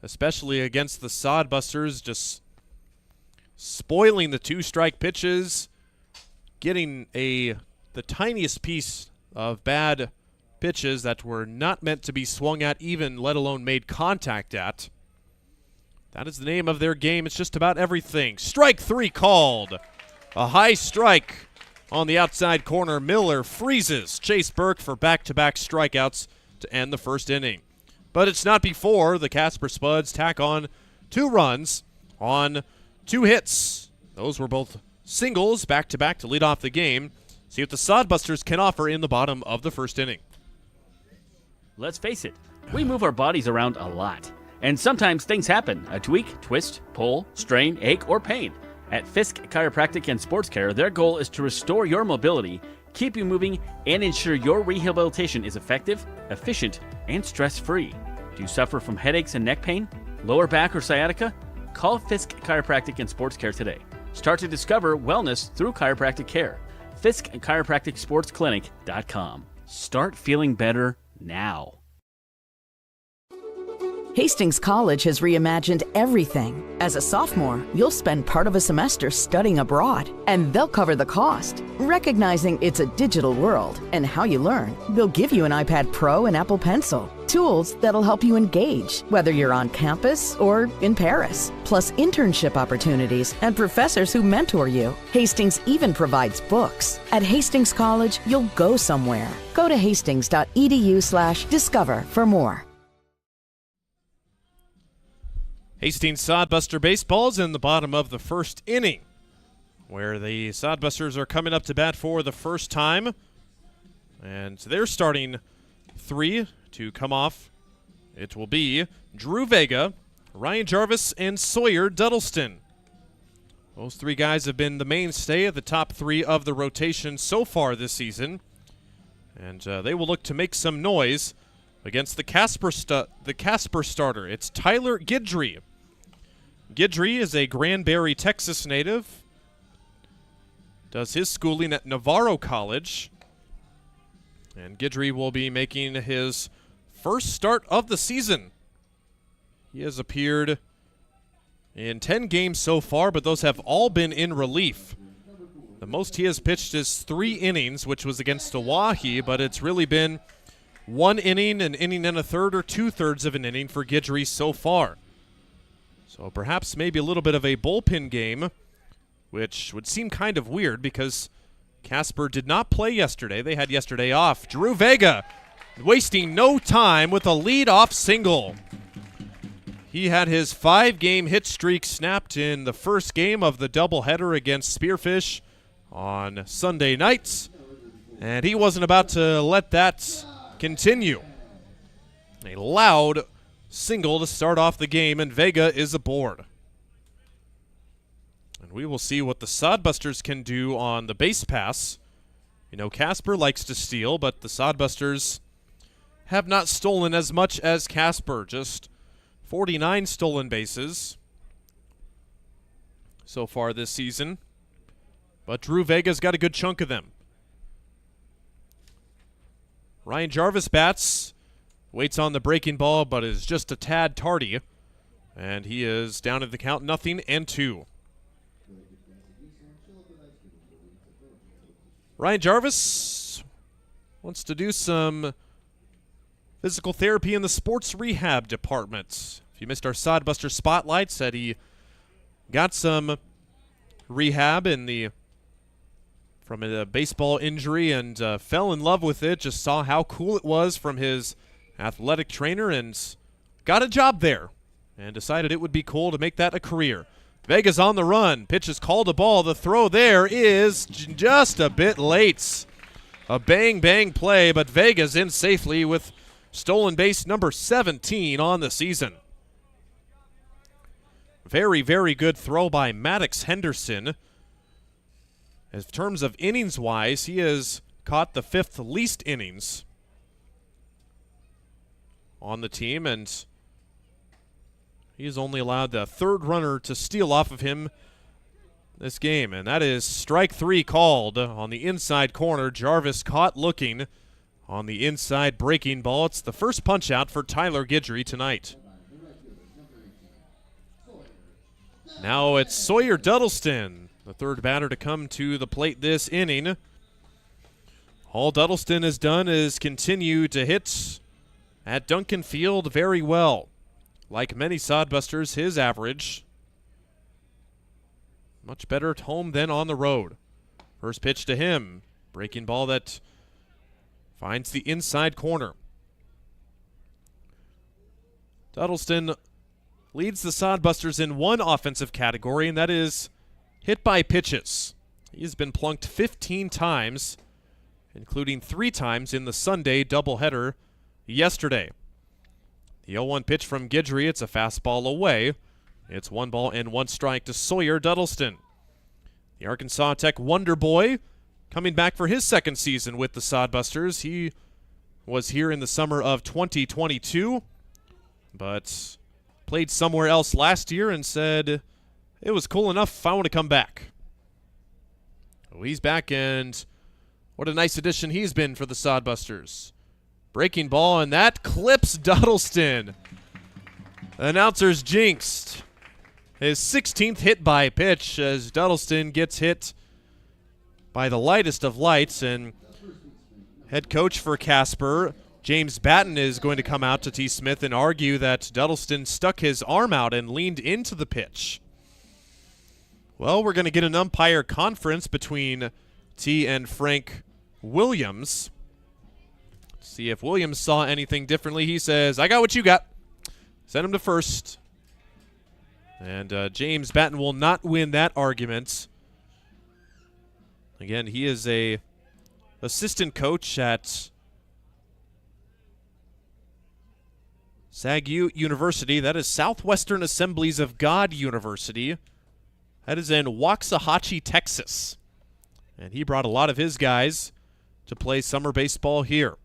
especially against the Sodbusters, just spoiling the 2-strike pitches, getting the tiniest piece of bad pitches that were not meant to be swung at, even let alone made contact at. That is the name of their game. It's just about everything. Strike 3 called. A high strike on the outside corner. Miller freezes Chase Burke for back-to-back strikeouts to end the first inning. But it's not before the Casper Spuds tack on 2 runs on 2 hits. Those were both singles back-to-back to lead off the game. See what the Sodbusters can offer in the bottom of the first inning. Let's face it, we move our bodies around a lot. And sometimes things happen. A tweak, twist, pull, strain, ache, or pain. At Fisk Chiropractic and Sports Care, their goal is to restore your mobility, keep you moving, and ensure your rehabilitation is effective, efficient, and stress-free. Do you suffer from headaches and neck pain, lower back, or sciatica? Call Fisk Chiropractic and Sports Care today. Start to discover wellness through chiropractic care. Fisk Chiropractic Sports Clinic.com. Start feeling better now. Hastings College has reimagined everything. As a sophomore, you'll spend part of a semester studying abroad, and they'll cover the cost. Recognizing it's a digital world and how you learn, they'll give you an iPad Pro and Apple Pencil, tools that'll help you engage, whether you're on campus or in Paris, plus internship opportunities and professors who mentor you. Hastings even provides books. At Hastings College, you'll go somewhere. Go to hastings.edu/discover for more. Hastings Sodbuster baseball's in the bottom of the first inning, where the Sodbusters are coming up to bat for the first time. And they're starting 3 to come off. It will be Drew Vega, Ryan Jarvis, and Sawyer Dudleston. Those 3 guys have been the mainstay of the top 3 of the rotation so far this season. And they will look to make some noise against the Casper starter. It's Tyler Guidry. Guidry is a Granbury, Texas native. Does his schooling at Navarro College. And Guidry will be making his first start of the season. He has appeared in 10 games so far, but those have all been in relief. The most he has pitched is 3 innings, which was against Oahe, but it's really been 1 inning, an inning and a third, or 2/3 of an inning for Guidry so far. So perhaps maybe a little bit of a bullpen game, which would seem kind of weird because Casper did not play yesterday. They had yesterday off. Drew Vega wasting no time with a lead-off single. He had his 5-game hit streak snapped in the first game of the doubleheader against Spearfish on Sunday nights, and he wasn't about to let that continue. A loud single to start off the game, and Vega is aboard. And we will see what the Sodbusters can do on the base pass. You know, Casper likes to steal, but the Sodbusters have not stolen as much as Casper. Just 49 stolen bases so far this season. But Drew Vega's got a good chunk of them. Ryan Jarvis bats, waits on the breaking ball, but is just a tad tardy. And he is down at the count, 0-2. Ryan Jarvis wants to do some physical therapy in the sports rehab department. If you missed our Sodbuster Spotlight, said he got some rehab from a baseball injury and fell in love with it, just saw how cool it was from his athletic trainer and got a job there and decided it would be cool to make that a career. Vega's on the run. Pitch is called a ball. The throw there is just a bit late. A bang-bang play, but Vega's in safely with stolen base number 17 on the season. Very, very good throw by Maddox Henderson. In terms of innings-wise, he has caught the 5th least innings on the team, and he's only allowed the 3rd runner to steal off of him this game, and that is strike 3 called on the inside corner. Jarvis caught looking on the inside breaking ball. It's the first punch-out for Tyler Guidry tonight. Now it's Sawyer Dudleston, the 3rd batter to come to the plate this inning. All Dudleston has done is continue to hit at Duncan Field very well. Like many Sodbusters, his average much better at home than on the road. First pitch to him. Breaking ball that finds the inside corner. Dudleston leads the Sodbusters in one offensive category, and that is hit by pitches. He's been plunked 15 times, including 3 times in the Sunday doubleheader yesterday. The 0-1 pitch from Guidry, it's a fastball away. It's 1 ball and 1 strike to Sawyer Dudleston. The Arkansas Tech Wonder Boy coming back for his 2nd season with the Sodbusters. He was here in the summer of 2022, but played somewhere else last year and said it was cool enough if I want to come back. Well, he's back, and what a nice addition he's been for the Sodbusters. Breaking ball, and that clips Dudleston. Announcers jinxed. His 16th hit by pitch as Dudleston gets hit by the lightest of lights, and head coach for Casper, James Batten, is going to come out to T. Smith and argue that Dudleston stuck his arm out and leaned into the pitch. Well, we're going to get an umpire conference between T and Frank Williams. See if Williams saw anything differently. He says, I got what you got. Send him to first. And James Batten will not win that argument. Again, he is a assistant coach at SAGU University. That is Southwestern Assemblies of God University. That is in Waxahachie, Texas. And he brought a lot of his guys to play summer baseball here.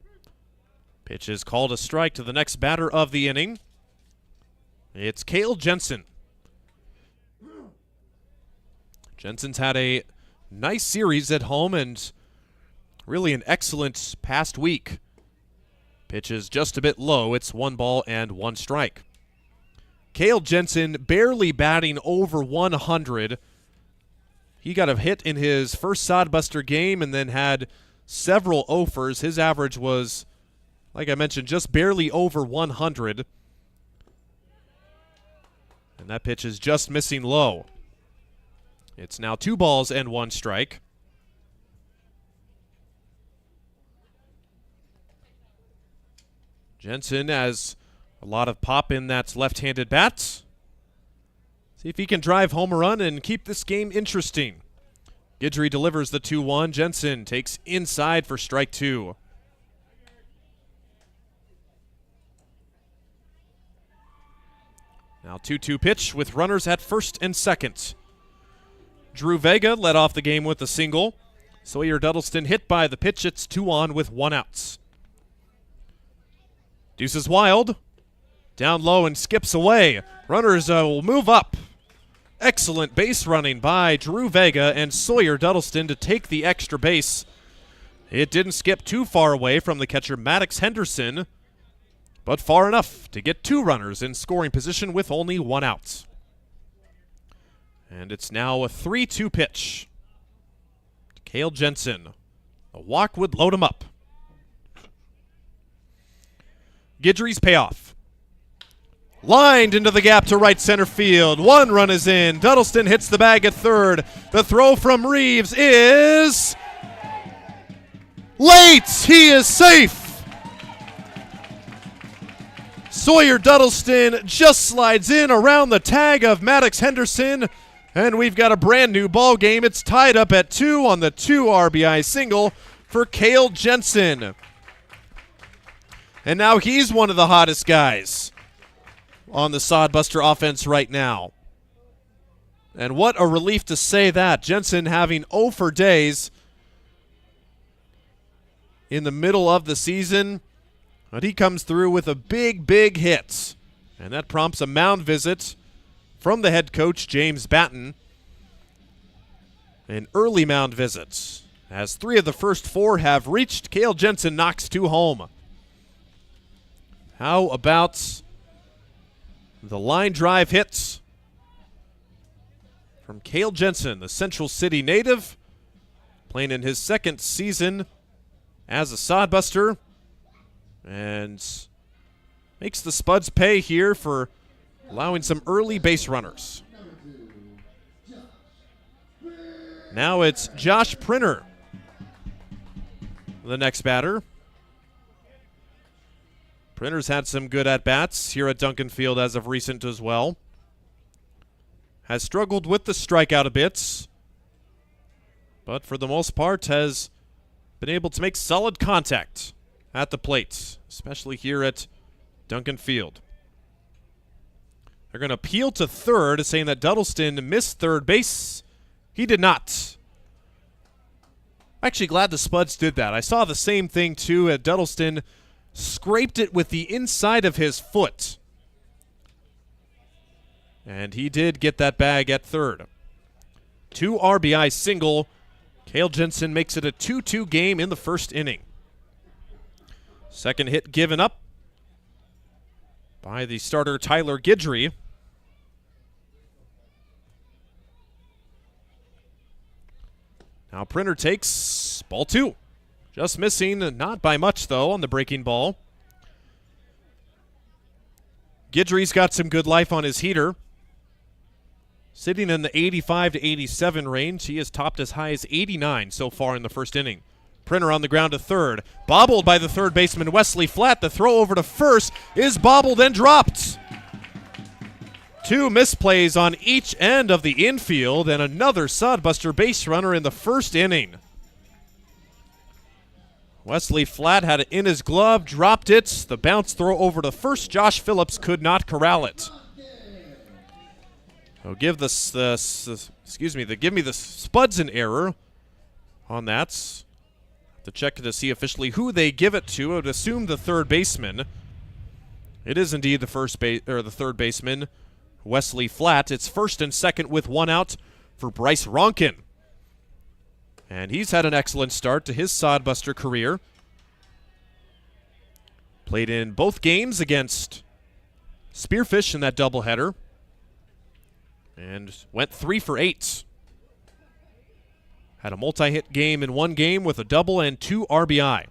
Pitch is called a strike to the next batter of the inning. It's Kale Jensen. Jensen's had a nice series at home and really an excellent past week. Pitch is just a bit low. It's 1 ball and 1 strike. Kale Jensen barely batting over 100. He got a hit in his first Sodbuster game and then had several offers. His average was, like I mentioned, just barely over 100. And that pitch is just missing low. It's now 2 balls and 1 strike. Jensen has a lot of pop in that left-handed bat. See if he can drive home a run and keep this game interesting. Guidry delivers the 2-1. Jensen takes inside for strike 2. Now 2-2 pitch with runners at first and second. Drew Vega led off the game with a single. Sawyer Dudleston hit by the pitch. It's 2 on with 1 out. Deuces wild. Down low and skips away. Runners will move up. Excellent base running by Drew Vega and Sawyer Dudleston to take the extra base. It didn't skip too far away from the catcher Matias Henderson, but far enough to get 2 runners in scoring position with only 1 out. And it's now a 3-2 pitch. Kale Jensen. A walk would load him up. Guidry's payoff. Lined into the gap to right center field. 1 run is in. Dudleston hits the bag at third. The throw from Reeves is late. He is safe. Sawyer Dudleston just slides in around the tag of Matias Henderson, and we've got a brand new ball game. It's tied up at 2 on the 2 RBI single for Kale Jensen. And now he's one of the hottest guys on the Sodbuster offense right now. And what a relief to say that. Jensen having 0 for days in the middle of the season. But he comes through with a big, big hit. And that prompts a mound visit from the head coach, James Batten. An early mound visit, as 3 of the first 4 have reached. Kale Jensen knocks 2 home. How about the line drive hits from Kale Jensen, the Central City native, playing in his 2nd season as a Sodbuster, and makes the Spuds pay here for allowing some early base runners. Now it's Josh Printer, the next batter. Printer's had some good at-bats here at Duncan Field as of recent as well. Has struggled with the strikeout a bit, but for the most part has been able to make solid contact at the plate, especially here at Duncan Field. They're going to appeal to third, saying that Dudleston missed third base. He did not. I'm actually glad the Spuds did that. I saw the same thing, too, at Dudleston. Scraped it with the inside of his foot. And he did get that bag at third. 2 RBI single. Kale Jensen makes it a 2-2 game in the first inning. Second hit given up by the starter Tyler Guidry. Now Printer takes ball 2. Just missing, not by much, though, on the breaking ball. Guidry's got some good life on his heater. Sitting in the 85 to 87 range. He has topped as high as 89 so far in the first inning. Printer on the ground to third. Bobbled by the third baseman, Wesley Flatt. The throw over to first is bobbled and dropped. 2 misplays on each end of the infield, and another Sodbuster base runner in the first inning. Wesley Flatt had it in his glove, dropped it. The bounce throw over to first. Josh Phillips could not corral it. So give me the Spuds an error on that. Have to check to see officially who they give it to. I would assume the third baseman. It is indeed the third baseman, Wesley Flatt. It's first and second with 1 out for Bryce Ronan. And he's had an excellent start to his Sodbuster career. Played in both games against Spearfish in that doubleheader. And went 3 for 8. Had a multi-hit game in one game with a double and 2 RBI.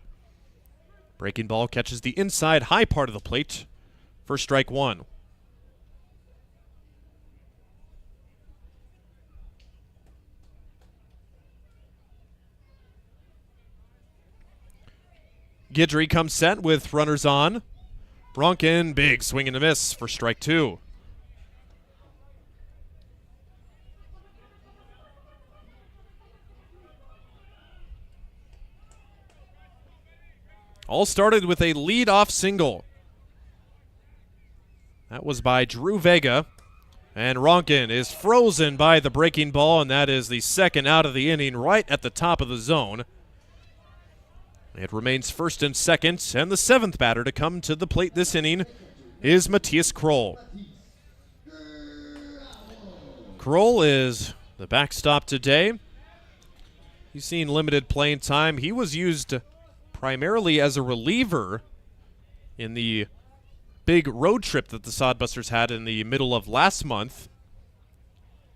Breaking ball catches the inside high part of the plate for strike 1. Guidry comes set with runners on. Bronkin, big swing and a miss for strike 2. All started with a lead-off single. That was by Drew Vega. And Ronkin is frozen by the breaking ball, and that is the second out of the inning right at the top of the zone. It remains first and second, and the 7th batter to come to the plate this inning is Matias Kroll. Kroll is the backstop today. He's seen limited playing time. He was used primarily as a reliever in the big road trip that the Sodbusters had in the middle of last month,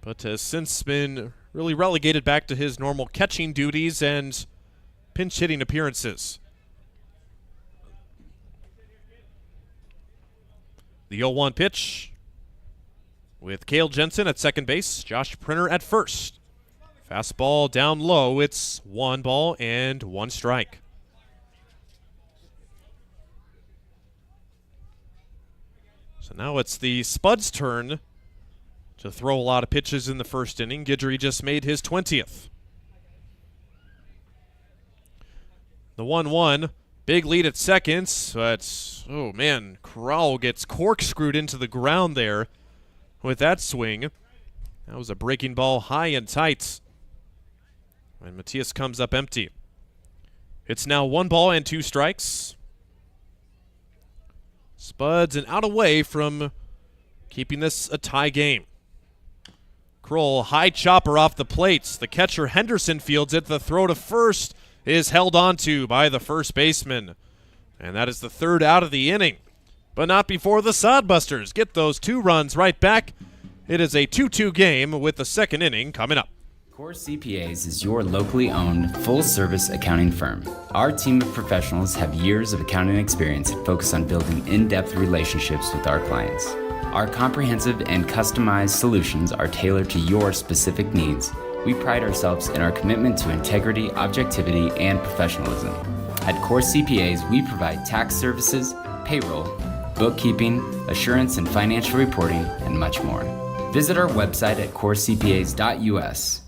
but has since been really relegated back to his normal catching duties and pinch hitting appearances. The 0-1 pitch with Kale Jensen at second base, Josh Printer at first. Fastball down low, it's 1 ball and 1 strike. So now it's the Spuds' turn to throw a lot of pitches in the first inning. Guidry just made his 20th. The 1-1, big lead at second, but, oh man, Kroll gets corkscrewed into the ground there with that swing. That was a breaking ball high and tight. And Matias comes up empty. It's now 1 ball and 2 strikes. Spuds and out away from keeping this a tie game. Kroll, high chopper off the plates. The catcher Henderson fields it. The throw to first is held onto by the first baseman. And that is the 3rd out of the inning. But not before the Sodbusters get those 2 runs right back. It is a 2-2 game with the 2nd inning coming up. Cor CPAs is your locally owned, full-service accounting firm. Our team of professionals have years of accounting experience and focus on building in-depth relationships with our clients. Our comprehensive and customized solutions are tailored to your specific needs. We pride ourselves in our commitment to integrity, objectivity, and professionalism. At Cor CPAs, we provide tax services, payroll, bookkeeping, assurance and financial reporting, and much more. Visit our website at corcpas.us.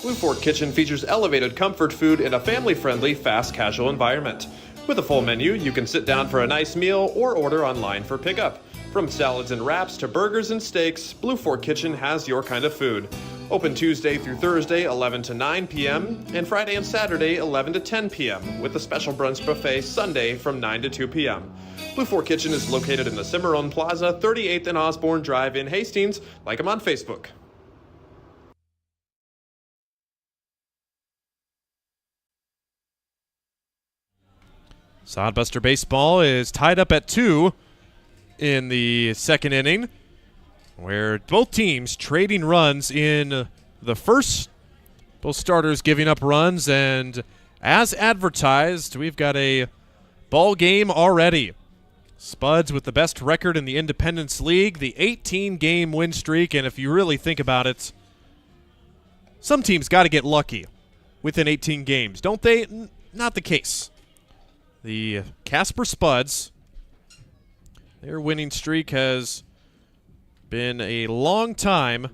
Blue Fork Kitchen features elevated comfort food in a family-friendly, fast casual environment. With a full menu, you can sit down for a nice meal or order online for pickup. From salads and wraps to burgers and steaks, Blue Fork Kitchen has your kind of food. Open Tuesday through Thursday, 11 to 9 p.m., and Friday and Saturday, 11 to 10 p.m., with a special brunch buffet Sunday from 9 to 2 p.m. Blue Fork Kitchen is located in the Cimarron Plaza, 38th and Osborne Drive in Hastings. Like them on Facebook. Sodbuster baseball is tied up at 2 in the 2nd inning, where both teams trading runs in the first. Both starters giving up runs, and as advertised, we've got a ball game already. Spuds with the best record in the Independence League, the 18-game win streak, and if you really think about it, some teams got to get lucky within 18 games, don't they? Not the case. The Casper Spuds, their winning streak has been a long time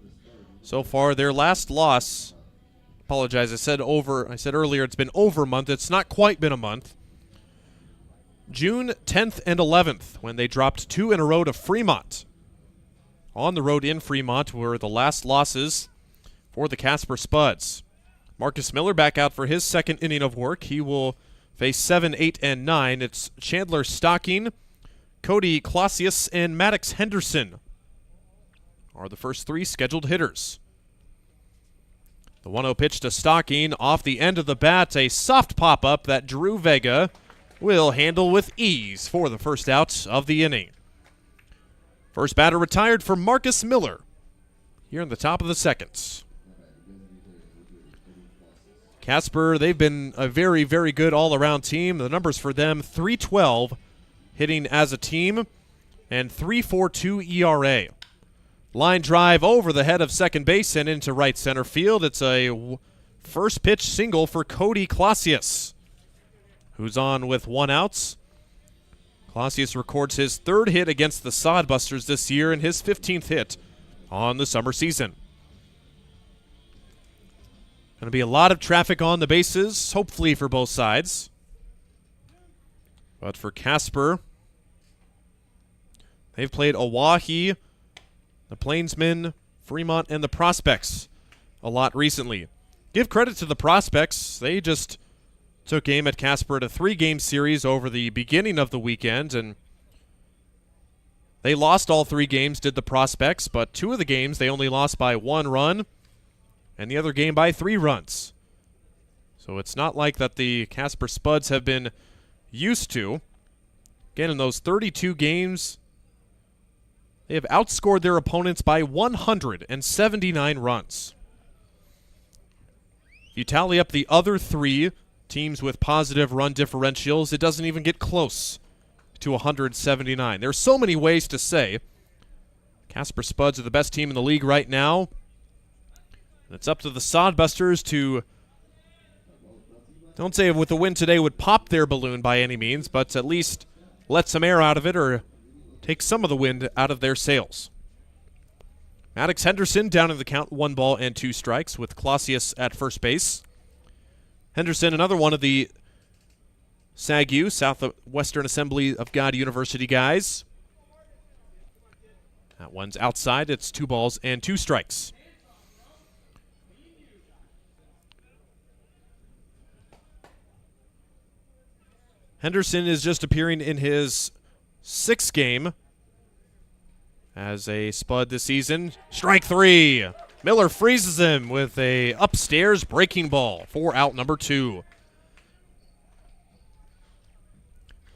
so far. Their last loss, apologize, I said earlier it's been over a month. It's not quite been a month. June 10th and 11th, when they dropped 2 in a row to Fremont. On the road in Fremont were the last losses for the Casper Spuds. Marcus Miller back out for his 2nd inning of work. He will face 7, 8, and 9. It's Chandler Stocking, Cody Clausius, and Maddox Henderson are the first 3 scheduled hitters. The 1-0 pitch to Stocking off the end of the bat, a soft pop-up that Drew Vega will handle with ease for the first out of the inning. First batter retired for Marcus Miller here in the top of the second. Casper, they've been a very, very good all-around team. The numbers for them, .312 hitting as a team and .342 ERA. Line drive over the head of second base and into right center field. It's a first pitch single for Cody Clausius, who's on with 1 out. Clausius records his 3rd hit against the Sodbusters this year and his 15th hit on the summer season. Going to be a lot of traffic on the bases, hopefully for both sides. But for Casper, they've played Oahe, the Plainsmen, Fremont, and the Prospects a lot recently. Give credit to the Prospects. They just took aim at Casper at a 3-game series over the beginning of the weekend, and they lost all 3 games, did the Prospects, but 2 of the games they only lost by 1 run, and the other game by 3 runs. So it's not like that the Casper Spuds have been used to. Again, in those 32 games, they have outscored their opponents by 179 runs. If you tally up the other 3 teams with positive run differentials, it doesn't even get close to 179. There's so many ways to say Casper Spuds are the best team in the league right now. And it's up to the Sodbusters to, don't say with the win today would pop their balloon by any means, but at least let some air out of it or take some of the wind out of their sails. Maddox Henderson down in the count, 1 ball and 2 strikes with Clausius at first base. Henderson, another one of the SAGU, Southwestern Assembly of God University guys. That one's outside. It's 2 balls and 2 strikes. Henderson is just appearing in his 6th game as a Spud this season. Strike 3. Miller freezes him with a upstairs breaking ball for out number 2.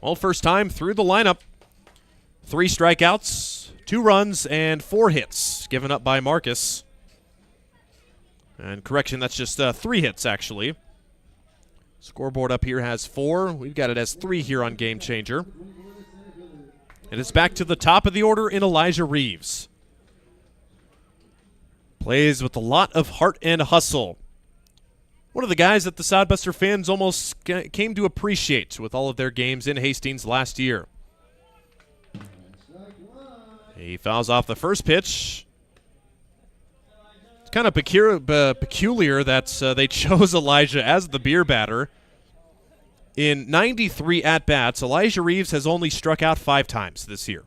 Well, first time through the lineup. 3 strikeouts, 2 runs, and 4 hits given up by Marcus. And correction, that's just 3 hits, actually. Scoreboard up here has 4. We've got it as 3 here on Game Changer. And it's back to the top of the order in Elijah Reeves. Plays with a lot of heart and hustle. One of the guys that the Sodbuster fans almost came to appreciate with all of their games in Hastings last year. He fouls off the first pitch. It's kind of peculiar that they chose Elijah as the beer batter. In 93 at-bats, Elijah Reeves has only struck out 5 times this year.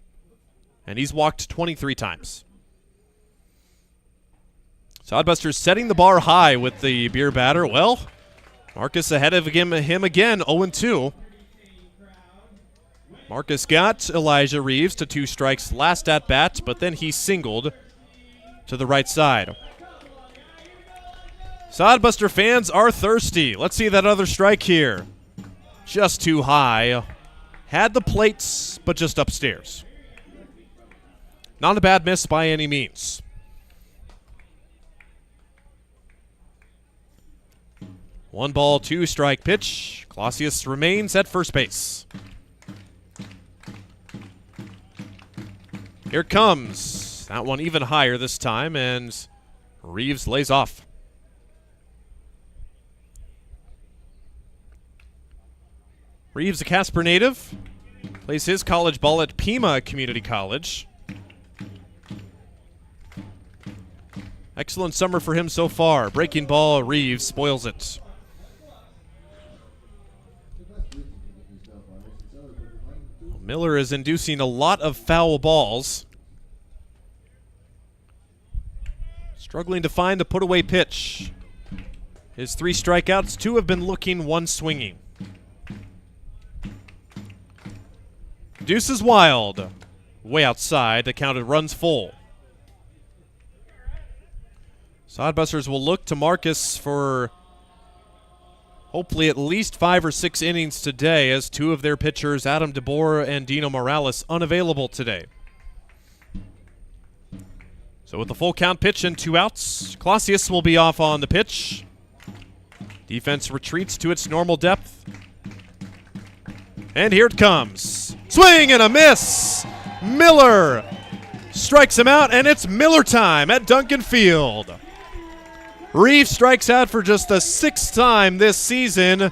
And he's walked 23 times. Sodbusters setting the bar high with the beer batter. Well, Marcus ahead of him again, 0-2. Marcus got Elijah Reeves to 2 strikes last at-bat, but then he singled to the right side. Sodbuster fans are thirsty. Let's see that other strike here. Just too high. Had the plates, but just upstairs. Not a bad miss by any means. One ball, 2 strike pitch. Clausius remains at first base. Here it comes. That one even higher this time, and Reeves lays off. Reeves, a Casper native, plays his college ball at Pima Community College. Excellent summer for him so far. Breaking ball, Reeves spoils it. Miller is inducing a lot of foul balls. Struggling to find the put-away pitch. His 3 strikeouts, 2 have been looking, 1 swinging. Deuce is wild. Way outside. The count runs full. Sodbusters will look to Marcus for hopefully at least 5 or 6 innings today, as 2 of their pitchers, Adam DeBoer and Dino Morales, unavailable today. So with the full count pitch and 2 outs, Clausius will be off on the pitch. Defense retreats to its normal depth. And here it comes. Swing and a miss. Miller strikes him out, and it's Miller time at Duncan Field. Reeve strikes out for just the 6th time this season,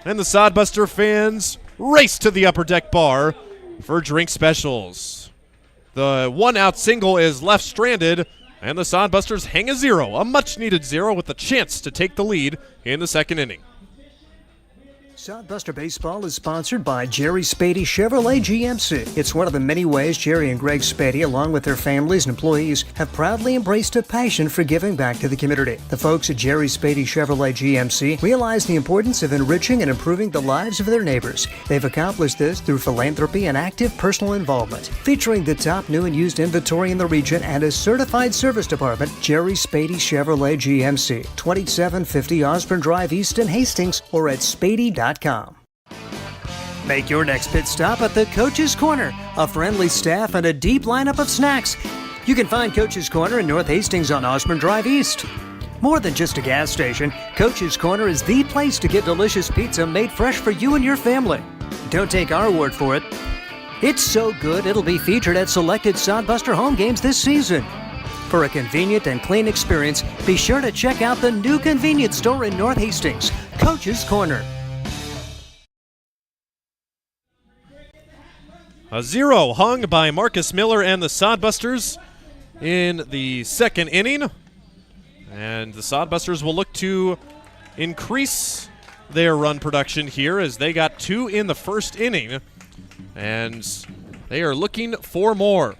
and the Sodbuster fans race to the upper deck bar for drink specials. The 1-out single is left stranded, and the Sodbusters hang a 0, a much-needed 0, with a chance to take the lead in the 2nd inning. Sodbuster Baseball is sponsored by Jerry Spady Chevrolet GMC. It's one of the many ways Jerry and Greg Spady, along with their families and employees, have proudly embraced a passion for giving back to the community. The folks at Jerry Spady Chevrolet GMC realize the importance of enriching and improving the lives of their neighbors. They've accomplished this through philanthropy and active personal involvement. Featuring the top new and used inventory in the region and a certified service department, Jerry Spady Chevrolet GMC, 2750 Osborne Drive East in Hastings, or at spady.com. Make your next pit stop at the Coach's Corner, a friendly staff and a deep lineup of snacks. You can find Coach's Corner in North Hastings on Osborne Drive East. More than just a gas station, Coach's Corner is the place to get delicious pizza made fresh for you and your family. Don't take our word for it. It's so good it'll be featured at selected Sodbuster home games this season. For a convenient and clean experience, be sure to check out the new convenience store in North Hastings, Coach's Corner. A 0 hung by Marcus Miller and the Sodbusters in the 2nd inning. And the Sodbusters will look to increase their run production here, as they got 2 in the 1st inning. And they are looking for more.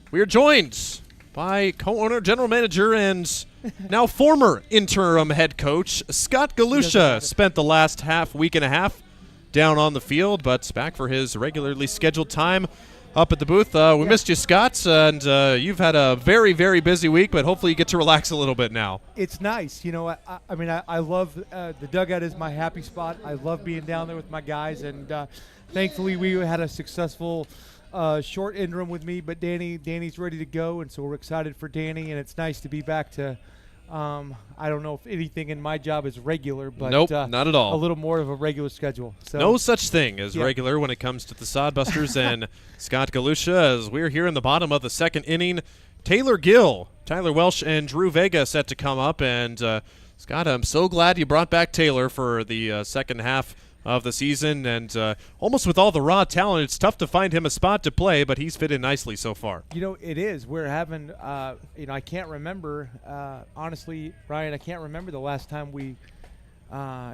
We are joined by co-owner, general manager, and now former interim head coach, Scott Galusha. Spent the last week and a half down on the field, but back for his regularly scheduled time up at the booth. We missed you, Scott, and you've had a very, very busy week, but hopefully you get to relax a little bit now. It's nice. You know, I love the dugout is my happy spot. I love being down there with my guys, and thankfully we had a successful short interim with me, but Danny's ready to go, and so we're excited for Danny, and it's nice to be back to I don't know if anything in my job is regular, but nope, not at all. A little more of a regular schedule. So, no such thing as regular when it comes to the Sodbusters and Scott Galusha, as we're here in the bottom of the 2nd inning. Taylor Gill, Tyler Welsh, and Drew Vega set to come up. And Scott, I'm so glad you brought back Taylor for the second half of the season, and almost with all the raw talent, it's tough to find him a spot to play, but he's fit in nicely so far. You know, it is. We're having, I can't remember, honestly, Ryan, I can't remember the last time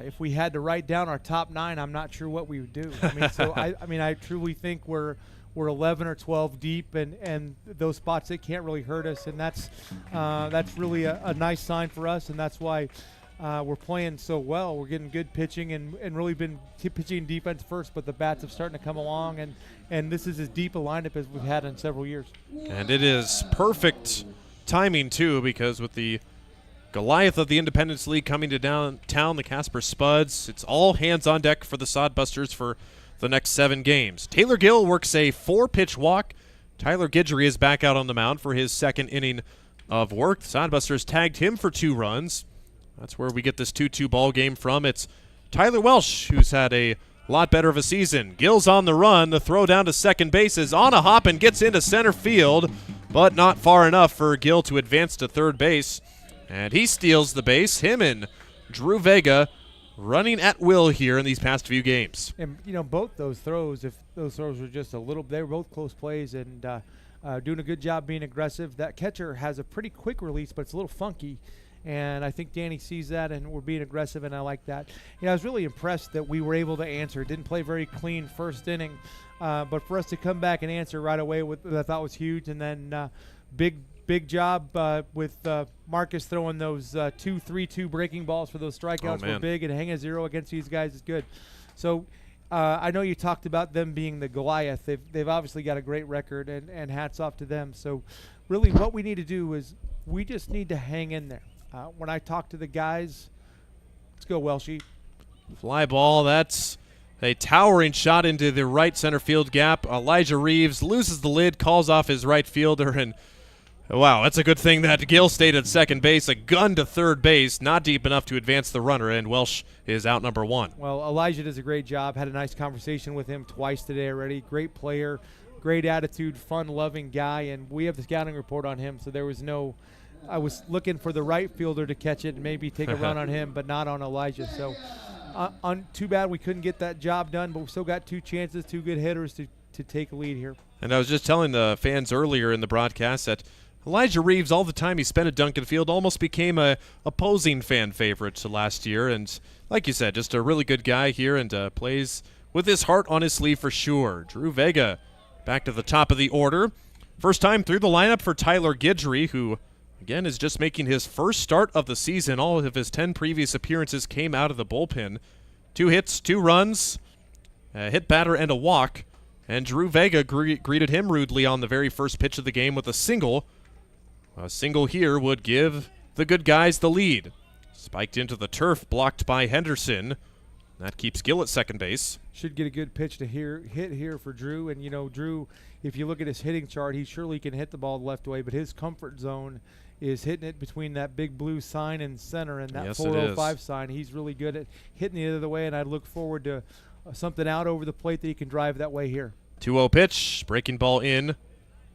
if we had to write down our top 9, I'm not sure what we would do. I mean, so I truly think we're 11 or 12 deep, and those spots, they can't really hurt us, and that's really a nice sign for us, and that's why we're playing so well. We're getting good pitching and really been pitching defense first, but the bats have starting to come along, and this is as deep a lineup as we've had in several years. And it is perfect timing, too, because with the Goliath of the Independence League coming to downtown, the Casper Spuds, it's all hands on deck for the Sodbusters for the next 7 games. Taylor Gill works a 4-pitch walk. Tyler Guidry is back out on the mound for his 2nd inning of work. The Sodbusters tagged him for 2 runs. That's where we get this 2-2 ball game from. It's Tyler Welsh, who's had a lot better of a season. Gill's on the run. The throw down to second base is on a hop and gets into center field, but not far enough for Gill to advance to third base. And he steals the base. Him and Drew Vega running at will here in these past few games. And, you know, both those throws, if those throws were just a little, they were both close plays and doing a good job being aggressive. That catcher has a pretty quick release, but it's a little funky. And I think Danny sees that, and we're being aggressive, and I like that. You know, I was really impressed that we were able to answer. Didn't play very clean first inning, but for us to come back and answer right away, I thought was huge. And then big job with Marcus throwing those 2-3-2 breaking balls for those strikeouts were big, and hang a 0 against these guys is good. So I know you talked about them being the Goliath. They've obviously got a great record, and hats off to them. So really what we need to do is we just need to hang in there. When I talk to the guys, let's go, Welshie. Fly ball, that's a towering shot into the right center field gap. Elijah Reeves loses the lid, calls off his right fielder, and wow, that's a good thing that Gill stayed at second base. A gun to third base, not deep enough to advance the runner, and Welsh is out number 1. Well, Elijah does a great job. Had a nice conversation with him twice today already. Great player, great attitude, fun-loving guy, and we have the scouting report on him, so there was no – I was looking for the right fielder to catch it and maybe take a run on him, but not on Elijah. So too bad we couldn't get that job done, but we still got 2 chances, 2 good hitters to take a lead here. And I was just telling the fans earlier in the broadcast that Elijah Reeves, all the time he spent at Duncan Field, almost became a opposing fan favorite last year. And like you said, just a really good guy here and plays with his heart on his sleeve for sure. Drew Vega back to the top of the order. First time through the lineup for Tyler Guidry, who again is just making his first start of the season. All of his 10 previous appearances came out of the bullpen. 2 hits, 2 runs, a hit batter, and a walk. And Drew Vega greeted him rudely on the very first pitch of the game with a single. A single here would give the good guys the lead. Spiked into the turf, blocked by Henderson. That keeps Gill at second base. Should get a good pitch to hit here for Drew. And, you know, Drew, if you look at his hitting chart, he surely can hit the ball the left way, but his comfort zone is hitting it between that big blue sign in center and that 405 sign. He's really good at hitting the other way, and I look forward to something out over the plate that he can drive that way here. 2-0 pitch, breaking ball in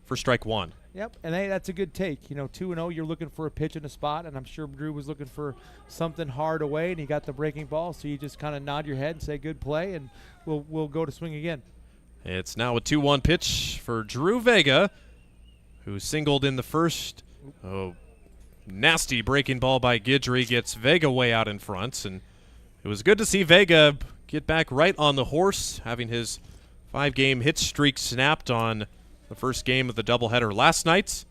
for strike 1. Yep, and hey, that's a good take. You know, 2-0, you're looking for a pitch in a spot, and I'm sure Drew was looking for something hard away, and he got the breaking ball, so you just kind of nod your head and say good play, and we'll go to swing again. It's now a 2-1 pitch for Drew Vega, who singled in the first. Oh, nasty breaking ball by Guidry gets Vega way out in front, and it was good to see Vega get back right on the horse, having his 5-game hit streak snapped on the first game of the doubleheader last night.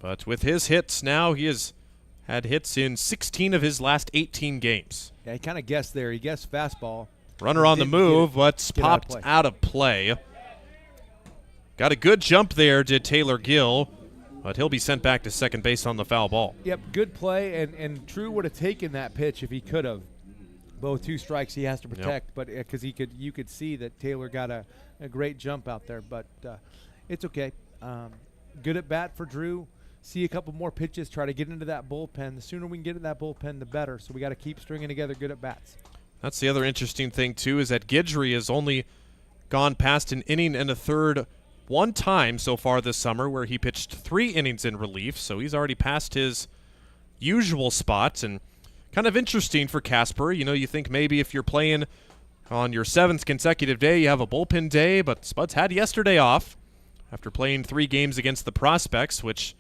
But with his hits now, he has had hits in 16 of his last 18 games. Yeah, he kind of guessed there. He guessed fastball. Runner on the move, but popped out of play. Got a good jump there, did Taylor Gill, but he'll be sent back to second base on the foul ball. Yep, good play, and Drew would have taken that pitch if he could have. Both 2 strikes he has to protect, but because you could see that Taylor got a great jump out there, but it's okay. Good at bat for Drew. See a couple more pitches, try to get into that bullpen. The sooner we can get in that bullpen, the better. So we got to keep stringing together good at bats. That's the other interesting thing, too, is that Guidry has only gone past an inning and a third one time so far this summer, where he pitched 3 innings in relief. So he's already passed his usual spot. And kind of interesting for Casper. You know, you think maybe if you're playing on your 7th consecutive day, you have a bullpen day, but Spuds had yesterday off after playing 3 games against the Prospects, which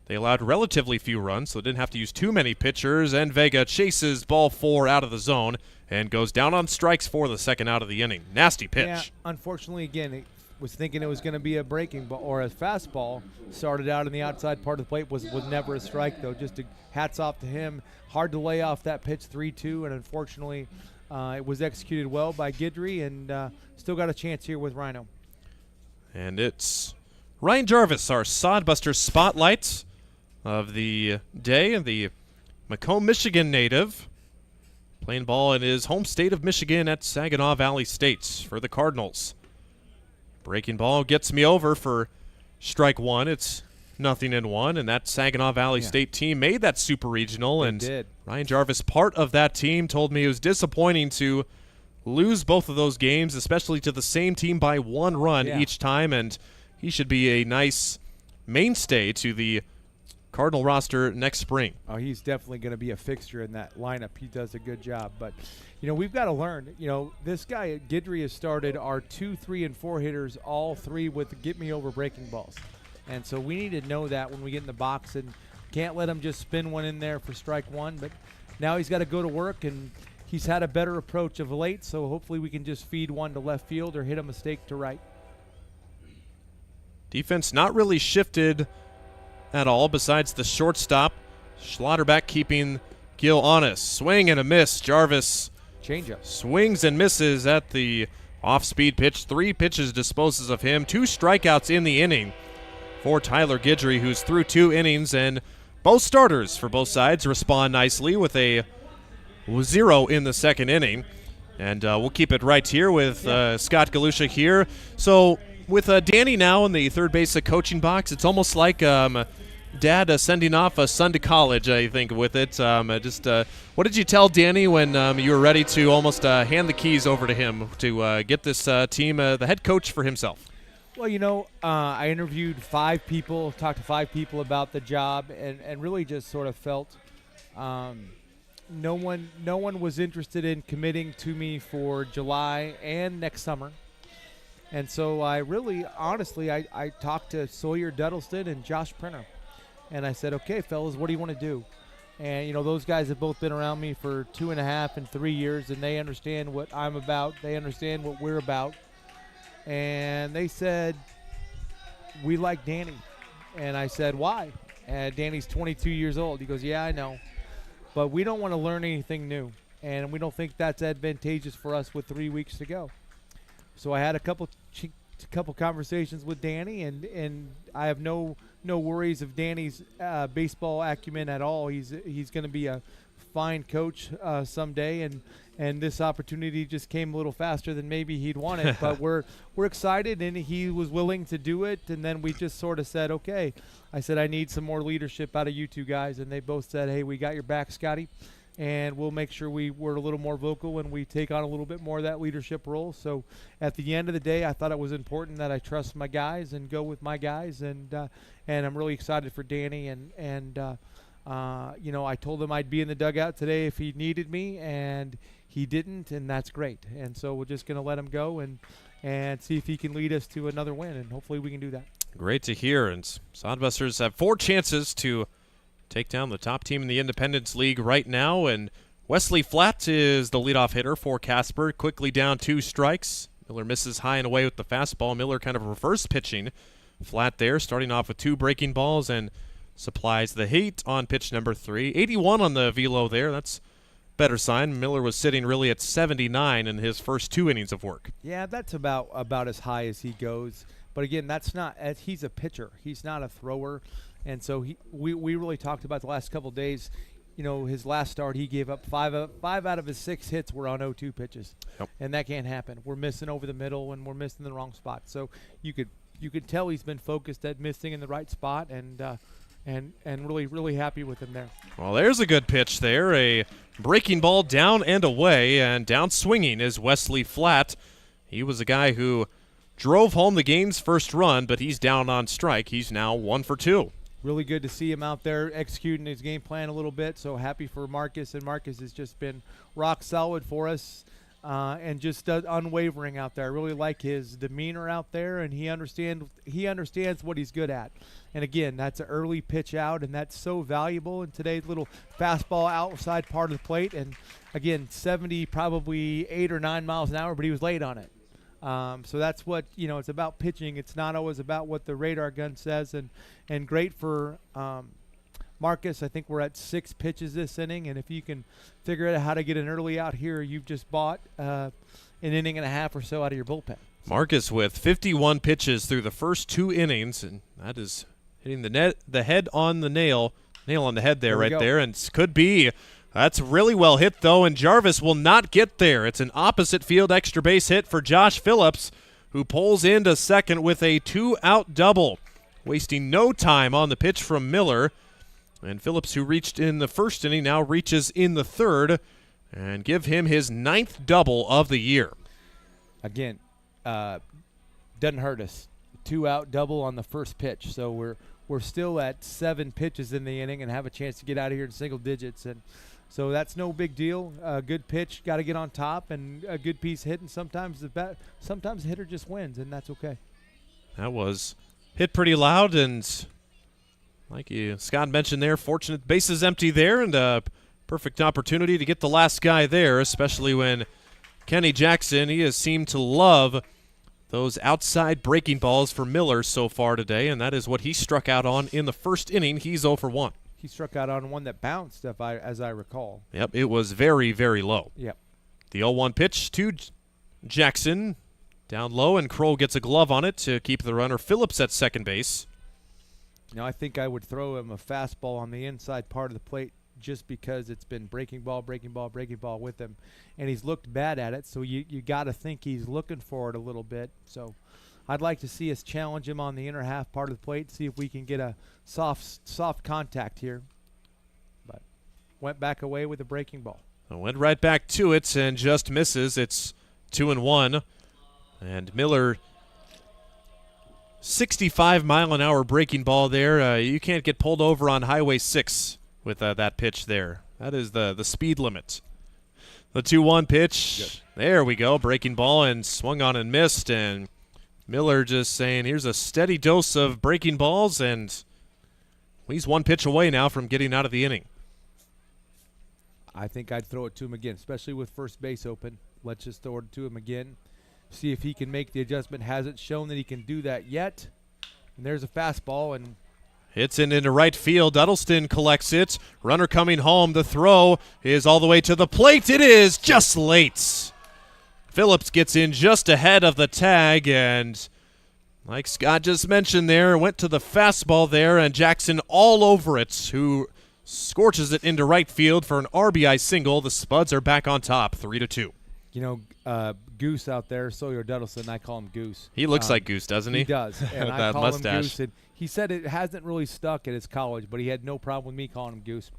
they allowed relatively few runs, so they didn't have to use too many pitchers, and Vega chases ball 4 out of the zone and goes down on strikes for the second out of the inning. Nasty pitch. Yeah, unfortunately, again, he was thinking it was going to be a breaking ball or a fastball. Started out in the outside part of the plate, was never a strike, though. Just hats off to him. Hard to lay off that pitch 3-2, and unfortunately it was executed well by Guidry, and still got a chance here with Rhino. And it's Ryan Jarvis, our Sodbusters spotlight of the day, the Macomb, Michigan native, playing ball in his home state of Michigan at Saginaw Valley State for the Cardinals. Breaking ball gets me over for strike 1. It's 0-1, and that Saginaw Valley State team made that super regional, and Ryan Jarvis, part of that team, told me it was disappointing to lose both of those games, especially to the same team by 1 run each time, and he should be a nice mainstay to the Cardinal roster next spring. Oh, he's definitely going to be a fixture in that lineup. He does a good job. But, you know, we've got to learn. You know, this guy, Guidry, has started our 2, 3, and 4 hitters, all 3 with get-me-over breaking balls. And so we need to know that when we get in the box, and can't let him just spin one in there for strike 1. But now he's got to go to work, and he's had a better approach of late, so hopefully we can just feed one to left field or hit a mistake to right. Defense not really shifted at all besides the shortstop. Schlotterbeck keeping Gill honest. Swing and a miss. Jarvis changeup swings and misses at the off-speed pitch. 3 pitches disposes of him. 2 strikeouts in the inning for Tyler Guidry, who's through 2 innings, and Both starters for both sides respond nicely with a 0 in the second inning. And we'll keep it right here with Scott Galusha here. So with Danny now in the third base coaching box, it's almost like Dad sending off a son to college, I think, with it. What did you tell Danny when you were ready to almost hand the keys over to him to get this team the head coach for himself? Well, I interviewed 5 people, talked to 5 people about the job, and really just sort of felt no one was interested in committing to me for July and next summer. And so I really, honestly, I talked to Sawyer Dudleston and Josh Printer. And I said, okay, fellas, what do you want to do? And, those guys have both been around me for 2.5 and 3 years, and they understand what I'm about. They understand what we're about. And they said, we like Danny. And I said, why? And Danny's 22 years old. He goes, yeah, I know. But we don't want to learn anything new. And we don't think that's advantageous for us with 3 weeks to go. So I had a couple conversations with Danny, and I have no worries of Danny's baseball acumen at all. He's going to be a fine coach someday, and this opportunity just came a little faster than maybe he'd wanted. But we're excited, and he was willing to do it. And then we just sort of said, okay. I said, I need some more leadership out of you two guys, and they both said, hey, we got your back, Scotty. And we'll make sure we're a little more vocal when we take on a little bit more of that leadership role. So at the end of the day, I thought it was important that I trust my guys and go with my guys. And I'm really excited for Danny. And I told him I'd be in the dugout today if he needed me, and he didn't, and that's great. And so we're just going to let him go and see if he can lead us to another win, and hopefully we can do that. Great to hear. And Sodbusters have 4 chances to take down the top team in the Independence League right now, and Wesley Flatt is the leadoff hitter for Casper, quickly down 2 strikes. Miller misses high and away with the fastball. Miller kind of reverse pitching. Flatt there, starting off with 2 breaking balls, and supplies the heat on pitch number 3. 81 on the velo there. That's better sign. Miller was sitting really at 79 in his first 2 innings of work. Yeah, that's about as high as he goes. But again, that's not – he's a pitcher. He's not a thrower. And so we really talked about the last couple of days. His last start, he gave up 5 out of his 6 hits were on 0-2 pitches. Yep. And that can't happen. We're missing over the middle, and we're missing the wrong spot. So you could tell he's been focused at missing in the right spot, and really, really happy with him there. Well, there's a good pitch there. A breaking ball down and away, and down swinging is Wesley Flatt. He was a guy who drove home the game's first run, but he's down on strike. He's now 1 for 2. Really good to see him out there executing his game plan a little bit. So happy for Marcus, and Marcus has just been rock solid for us and just unwavering out there. I really like his demeanor out there, and he understands what he's good at. And again, that's an early pitch out, and that's so valuable in today's little fastball outside part of the plate. And again, 70, probably 8 or 9 miles an hour, but he was late on it. So that's what, it's about pitching. It's not always about what the radar gun says, and great for Marcus. I think we're at 6 pitches this inning, and if you can figure out how to get an early out here, you've just bought an inning and a half or so out of your bullpen. Marcus with 51 pitches through the first 2 innings, and that is hitting the head on the nail on the head there there, and could be. That's really well hit, though, and Jarvis will not get there. It's an opposite field extra base hit for Josh Phillips, who pulls into second with a 2-out double, wasting no time on the pitch from Miller. And Phillips, who reached in the first inning, now reaches in the third, and give him his 9th double of the year. Again, doesn't hurt us. 2-out double on the first pitch, so we're still at 7 pitches in the inning and have a chance to get out of here in single digits. And so that's no big deal. A good pitch, got to get on top, and a good piece hit. And sometimes the hitter just wins, and that's okay. That was hit pretty loud, and like Scott mentioned there, fortunate bases empty there, and a perfect opportunity to get the last guy there, especially when Kenny Jackson, he has seemed to love those outside breaking balls for Miller so far today, and that is what he struck out on in the first inning. He's 0 for 1. He struck out on one that bounced, as I recall. Yep, it was very, very low. Yep. The 0-1 pitch to Jackson, down low, and Kroll gets a glove on it to keep the runner Phillips at second base. I think I would throw him a fastball on the inside part of the plate just because it's been breaking ball with him, and he's looked bad at it. So you got to think he's looking for it a little bit. So I'd like to see us challenge him on the inner half part of the plate, see if we can get a soft contact here. But went back away with a breaking ball. Went right back to it and just misses. It's 2-1. And Miller, 65-mile-an-hour breaking ball there. You can't get pulled over on Highway 6 with that pitch there. That is the speed limit. The 2-1 pitch. Yep. There we go. Breaking ball and swung on and missed. And Miller just saying, here's a steady dose of breaking balls. And he's one pitch away now from getting out of the inning. I think I'd throw it to him again, especially with first base open. Let's just throw it to him again. See if he can make the adjustment. Hasn't shown that he can do that yet. And there's a fastball, and hits it into right field. Dudleston collects it. Runner coming home. The throw is all the way to the plate. It is just late. Phillips gets in just ahead of the tag, and like Scott just mentioned there, went to the fastball there, and Jackson all over it, who scorches it into right field for an RBI single. The Spuds are back on top, 3-2. Goose out there, Sawyer Dudleston, I call him Goose. He looks like Goose, doesn't he? He does. And I that call mustache. him Goose. And he said it hasn't really stuck at his college, but he had no problem with me calling him Goose.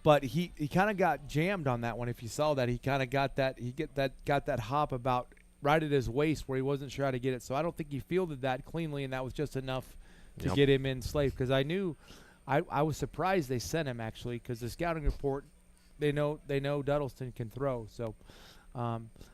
But he kind of got jammed on that one. If you saw that, he kind of got that hop about right at his waist where he wasn't sure how to get it. So I don't think he fielded that cleanly, and that was just enough to get him in slave. Because I knew, I was surprised they sent him actually, because the scouting report, they know Dudleston can throw. So.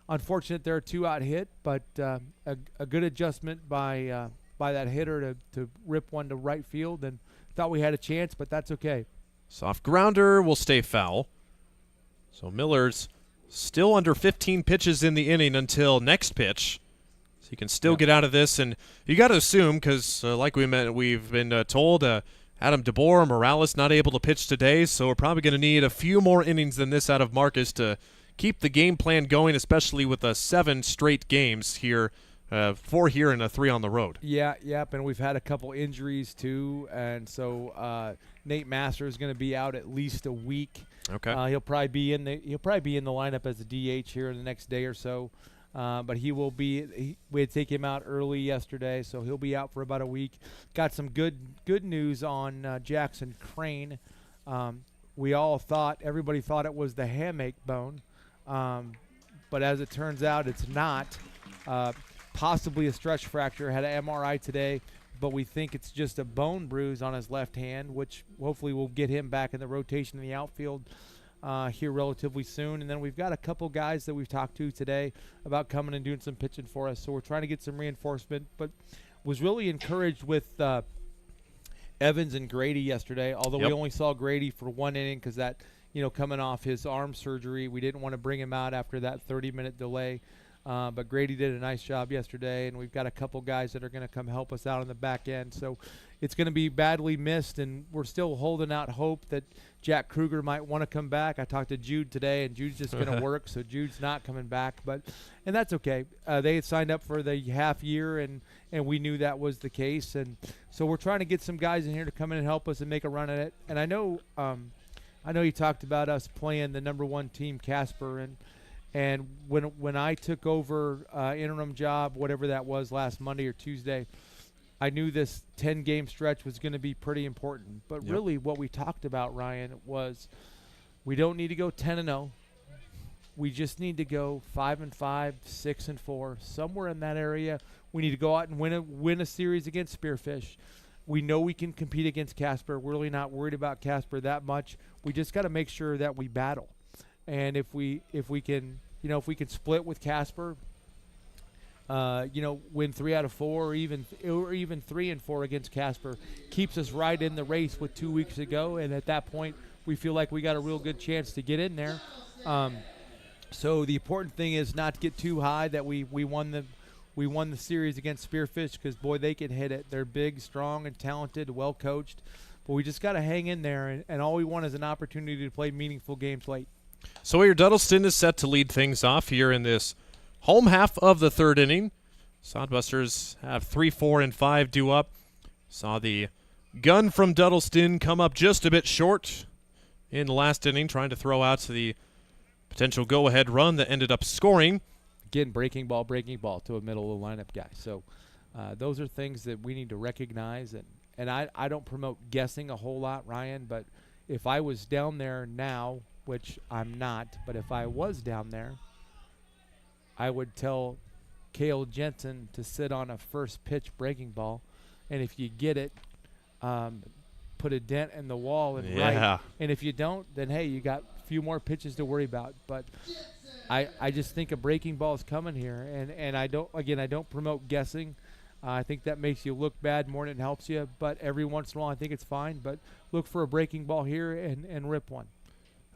Unfortunate there are 2 out hit, but a good adjustment by that hitter to rip one to right field, and thought we had a chance, but that's okay. Soft grounder will stay foul. So Miller's still under 15 pitches in the inning until next pitch. So he can still get out of this, and you got to assume, because like we've been told, Adam DeBoer, Morales not able to pitch today, so we're probably going to need a few more innings than this out of Marcus to keep the game plan going, especially with 7 straight games here, 4 here and 3 on the road. Yep, and we've had a couple injuries too, and so Nate Master is going to be out at least a week. Okay. He'll probably be in the lineup as a DH here in the next day or so, but he will be. We had to take him out early yesterday, so he'll be out for about a week. Got some good news on Jackson Crane. Everybody thought it was the hamate bone. But as it turns out, it's not. Possibly a stretch fracture. Had an MRI today, but we think it's just a bone bruise on his left hand, which hopefully will get him back in the rotation in the outfield here relatively soon. And then we've got a couple guys that we've talked to today about coming and doing some pitching for us. So we're trying to get some reinforcement, but was really encouraged with Evans and Grady yesterday, although we only saw Grady for 1 inning because that – coming off his arm surgery, we didn't want to bring him out after that 30-minute delay. But Grady did a nice job yesterday, and we've got a couple guys that are going to come help us out on the back end. So it's going to be badly missed, and we're still holding out hope that Jack Kruger might want to come back. I talked to Jude today, and Jude's just going to work, so Jude's not coming back. And that's okay. They had signed up for the half year, and we knew that was the case. And so we're trying to get some guys in here to come in and help us and make a run at it. And I know you talked about us playing the number 1 team, Casper, and when I took over interim job, whatever that was last Monday or Tuesday, I knew this 10-game stretch was going to be pretty important. But really what we talked about, Ryan, was we don't need to go 10-0. We just need to go 5-5, 6-4, somewhere in that area. We need to go out and win a series against Spearfish. We know we can compete against Casper. We're really not worried about Casper that much. We just got to make sure that we battle. And if we can split with Casper, win 3 out of 4 or even 3-4 against Casper, keeps us right in the race with 2 weeks to go. And at that point, we feel like we got a real good chance to get in there. So the important thing is not to get too high that we won the series against Spearfish, because, boy, they can hit it. They're big, strong, and talented, well-coached. But we just got to hang in there, and all we want is an opportunity to play meaningful games late. Sawyer Dudleston is set to lead things off here in this home half of the 3rd inning. Sodbusters have 3, 4, and 5 due up. Saw the gun from Dudleston come up just a bit short in the last inning, trying to throw out the potential go-ahead run that ended up scoring. Again, breaking ball to a middle of the lineup guy. So those are things that we need to recognize. And I don't promote guessing a whole lot, Ryan, but if I was down there now, which I'm not, but if I was down there, I would tell Kale Jensen to sit on a first pitch breaking ball. And if you get it, put a dent in the wall and right. And if you don't, then, hey, you got a few more pitches to worry about. But I just think a breaking ball is coming here. And I don't promote guessing. I think that makes you look bad more than it helps you. But every once in a while, I think it's fine. But look for a breaking ball here and rip one.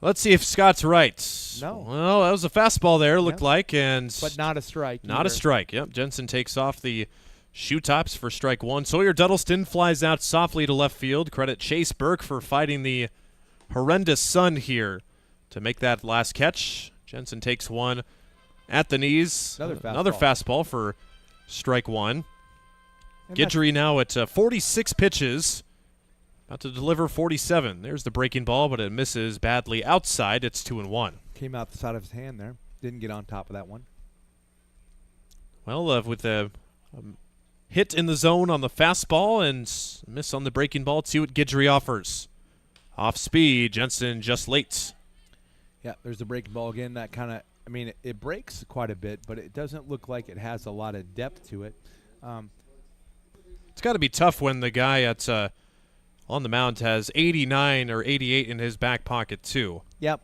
Let's see if Scott's right. No. Well, that was a fastball there, looked like. But not a strike. Not a strike, yep. Jensen takes off the shoe tops for strike one. Sawyer Dudleston flies out softly to left field. Credit Chase Burke for fighting the horrendous sun here to make that last catch. Jensen takes one at the knees. Another fastball for strike one. Guidry now at 46 pitches. About to deliver 47. There's the breaking ball, but it misses badly outside. It's 2-1. Came out the side of his hand there. Didn't get on top of that one. Well, with a hit in the zone on the fastball and miss on the breaking ball, let's see what Guidry offers. Off speed, Jensen just late. Yeah, there's the breaking ball again. That kind of, it breaks quite a bit, but it doesn't look like it has a lot of depth to it. It's got to be tough when the guy at on the mound has 89 or 88 in his back pocket too. Yep.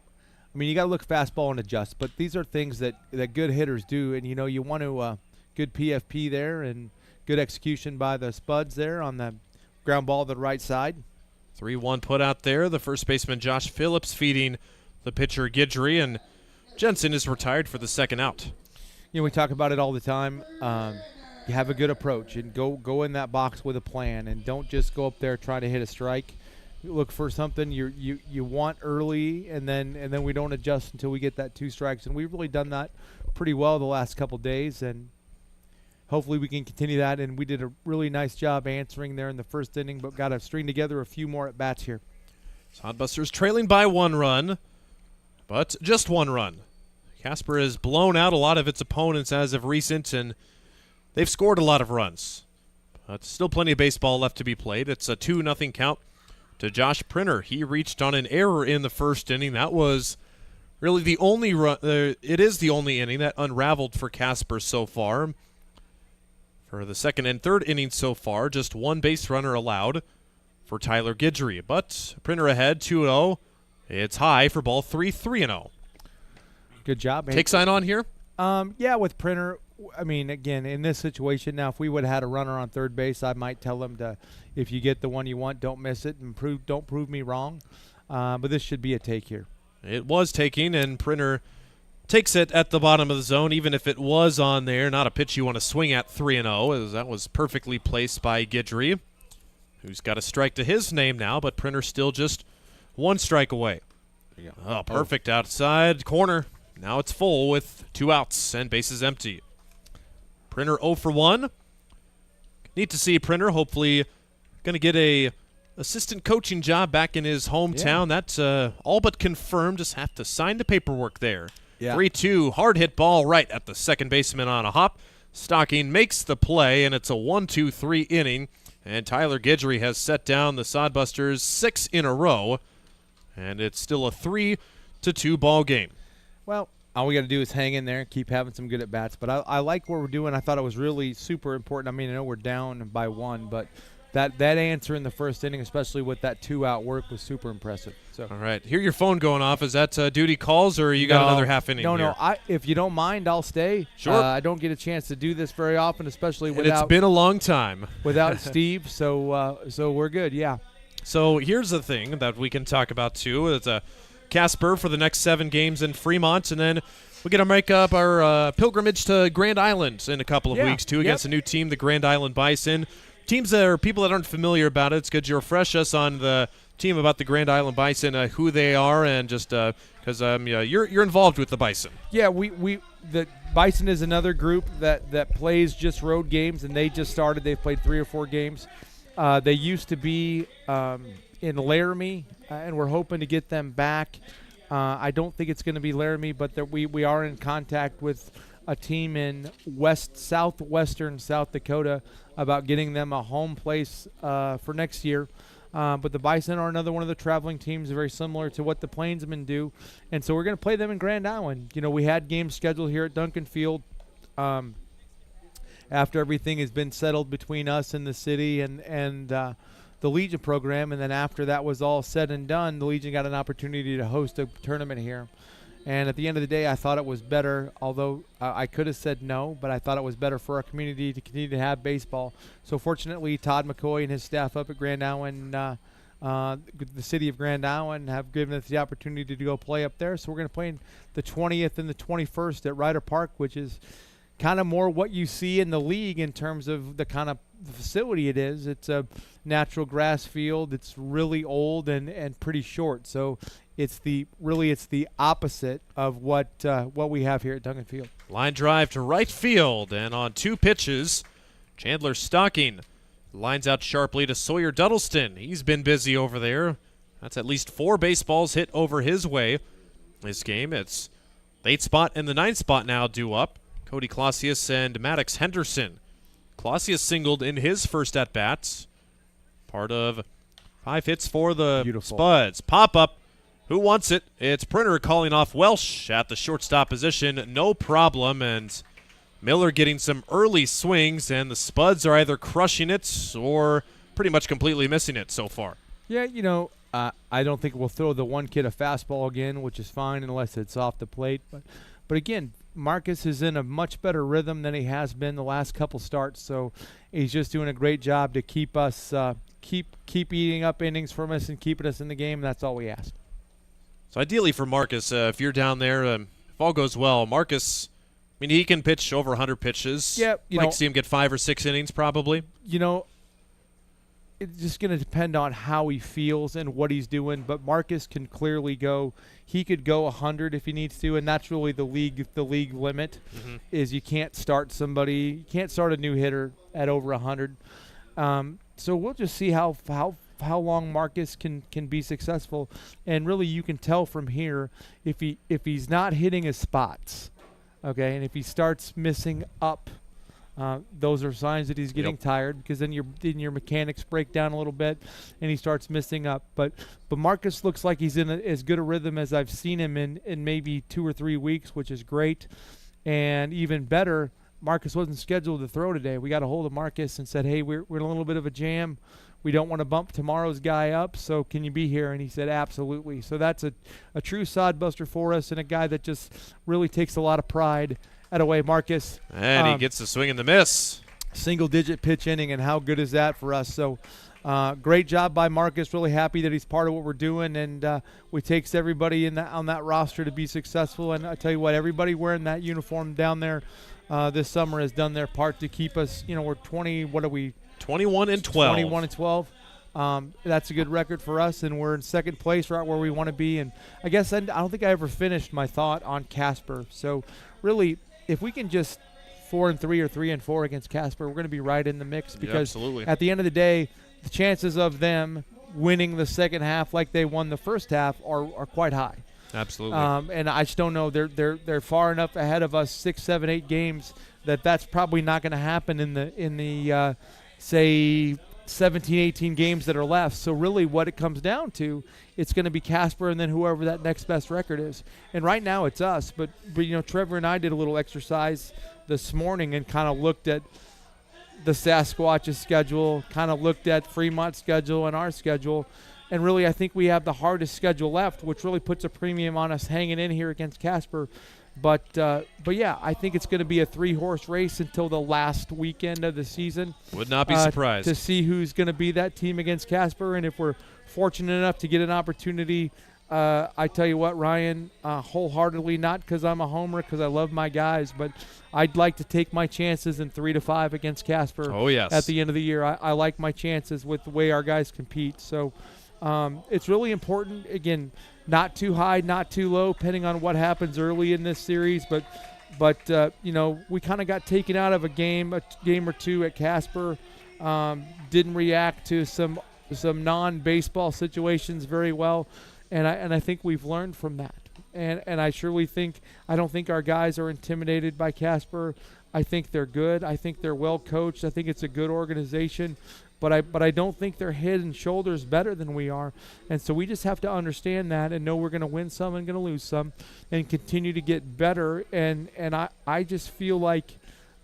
You got to look fastball and adjust, but these are things that good hitters do, and you want to good PFP there and good execution by the Spuds there on the ground ball to the right side. 3-1 put out there. The first baseman Josh Phillips feeding the pitcher Guidry, and Jensen is retired for the second out. We talk about it all the time. You have a good approach and go in that box with a plan, and don't just go up there trying to hit a strike. Look for something you want early, and then we don't adjust until we get that 2 strikes. And we've really done that pretty well the last couple days, and hopefully we can continue that. And we did a really nice job answering there in the first inning, but got to string together a few more at bats here. Sodbusters trailing by 1 run, but just 1 run. Casper has blown out a lot of its opponents as of recent, and they've scored a lot of runs. But still plenty of baseball left to be played. It's a 2-0 count to Josh Printer. He reached on an error in the first inning. That was really the only run. It is the only inning that unraveled for Casper so far. For the second and third innings so far, just 1 base runner allowed for Tyler Guidry. But Printer ahead, 2-0. It's high for ball 3, 3-0. Good job. Take sign on here? Yeah, with Printer. Again, in this situation now, if we would have had a runner on third base, I might tell him to, if you get the one you want, don't miss it, and don't prove me wrong. But this should be a take here. It was taking, and Printer takes it at the bottom of the zone, even if it was on there. Not a pitch you want to swing at 3-0, as that was perfectly placed by Guidry, who's got a strike to his name now, but Printer still just 1 strike away. Oh, perfect outside corner. Now it's full with 2 outs and bases empty. Printer 0 for 1. Neat to see Printer hopefully going to get a assistant coaching job back in his hometown. Yeah. That's all but confirmed. Just have to sign the paperwork there. Yeah. 3-2, hard hit ball right at the second baseman on a hop. Stocking makes the play, and it's a 1-2-3 inning. And Tyler Guidry has set down the Sodbusters 6 in a row, and it's still a 3-2 ball game. Well, all we got to do is hang in there, keep having some good at-bats. But I like what we're doing. I thought it was really super important. I know we're down by 1, but that answer in the first inning, especially with that 2-out work, was super impressive. So. All right. Hear your phone going off. Is that duty calls, or you got another half inning here? No. If you don't mind, I'll stay. Sure. I don't get a chance to do this very often, especially without. It's been a long time. Without Steve, so we're good, yeah. So here's the thing that we can talk about, too. It's Casper for the next 7 games in Fremont, and then we're going to make up our pilgrimage to Grand Island in a couple of weeks, too, against a new team, the Grand Island Bison. Teams that are people that aren't familiar about it, it's good you refresh us on the team about the Grand Island Bison, who they are, and just because you're involved with the Bison. Yeah, the Bison is another group that plays just road games, and they just started. They've played 3 or 4 games. They used to be in Laramie, and we're hoping to get them back. I don't think it's going to be Laramie, but we are in contact with a team in southwestern South Dakota about getting them a home place for next year. But the Bison are another one of the traveling teams, very similar to what the Plainsmen do. And so we're going to play them in Grand Island. You know, we had games scheduled here at Duncan Field after everything has been settled between us and the city and the Legion program. And then after that was all said and done, the Legion got an opportunity to host a tournament here. And at the end of the day, I thought it was better, although I could have said no, but I thought it was better for our community to continue to have baseball. So fortunately, Todd McCoy and his staff up at Grand Island, the city of Grand Island, have given us the opportunity to go play up there. So we're going to play in the 20th and the 21st at Ryder Park, which is kind of more what you see in the league in terms of the kind of facility it is. It's a natural grass field. It's really old and pretty short. So it's the opposite of what we have here at Duncan Field. Line drive to right field, and on 2 pitches, Chandler Stocking lines out sharply to Sawyer Dudleston. He's been busy over there. That's at least 4 baseballs hit over his way this game. It's the 8th spot and the 9th spot now due up. Cody Clausius and Maddox Henderson. Clausius singled in his first at-bats. Part of 5 hits for the Spuds. Pop-up. Who wants it? It's Printer calling off Welsh at the shortstop position. No problem. And Miller getting some early swings, and the Spuds are either crushing it or pretty much completely missing it so far. Yeah, you know, I don't think we'll throw the one kid a fastball again, which is fine unless it's off the plate. But again, Marcus is in a much better rhythm than he has been the last couple starts, so he's just doing a great job to keep us keep eating up innings from us and keeping us in the game. That's all we ask. So ideally for Marcus, if you're down there, if all goes well, Marcus, I mean, he can pitch over 100 pitches. Yeah, to see him get 5 or 6 innings probably. You know, it's just going to depend on how he feels and what he's doing. But Marcus can clearly go. He could go 100 if he needs to, and that's really the league limit. Mm-hmm. Is you can't start a new hitter at over 100. So we'll just see how long Marcus can be successful, and really you can tell from here if he's not hitting his spots, okay, and if he starts missing up. Those are signs that he's getting tired, because then your mechanics break down a little bit and he starts missing up. But Marcus looks like he's in as good a rhythm as I've seen him in maybe 2 or 3 weeks, which is great. And even better, Marcus wasn't scheduled to throw today. We got a hold of Marcus and said, hey, we're in a little bit of a jam. We don't want to bump tomorrow's guy up, so can you be here? And he said, absolutely. So that's a true sodbuster for us, and a guy that just really takes a lot of pride. Away, Marcus. And he gets the swing and the miss. Single-digit pitch inning, and how good is that for us? So great job by Marcus. Really happy that he's part of what we're doing, and we takes everybody on that roster to be successful. And I tell you what, everybody wearing that uniform down there this summer has done their part to keep us, we're 20, what are we? 21 and 12. 21 and 12. That's a good record for us, and we're in second place right where we want to be. And I guess I don't think I ever finished my thought on Casper. So really, if we can just 4-3 or 3-4 against Casper, we're going to be right in the mix, because at the end of the day, the chances of them winning the second half like they won the first half are quite high. Absolutely. And I just don't know. They're far enough ahead of us, 6, 7, 8 games, that's probably not going to happen in the say 17, 18 games that are left. So really what it comes down to, it's going to be Casper and then whoever that next best record is. And right now it's us. But Trevor and I did a little exercise this morning and kind of looked at the Sasquatch's schedule, kind of looked at Fremont's schedule and our schedule. And really I think we have the hardest schedule left, which really puts a premium on us hanging in here against Casper. But yeah, I think it's going to be a 3-horse race until the last weekend of the season. Would not be surprised to see who's going to be that team against Casper. And if we're fortunate enough to get an opportunity, I tell you what, Ryan, wholeheartedly, not because I'm a homer, because I love my guys, but I'd like to take my chances in 3-5 against Casper. Oh, yes. At the end of the year, I like my chances with the way our guys compete. So it's really important, again, not too high, not too low, depending on what happens early in this series. But we kind of got taken out of a game or two at Casper. didn't react to some non-baseball situations very well, and I think we've learned from that. And I surely think I don't think our guys are intimidated by Casper. I think they're good. I think they're well coached. I think it's a good organization. But I don't think they're head and shoulders better than we are. And so we just have to understand that and know we're going to win some and going to lose some and continue to get better. And I just feel like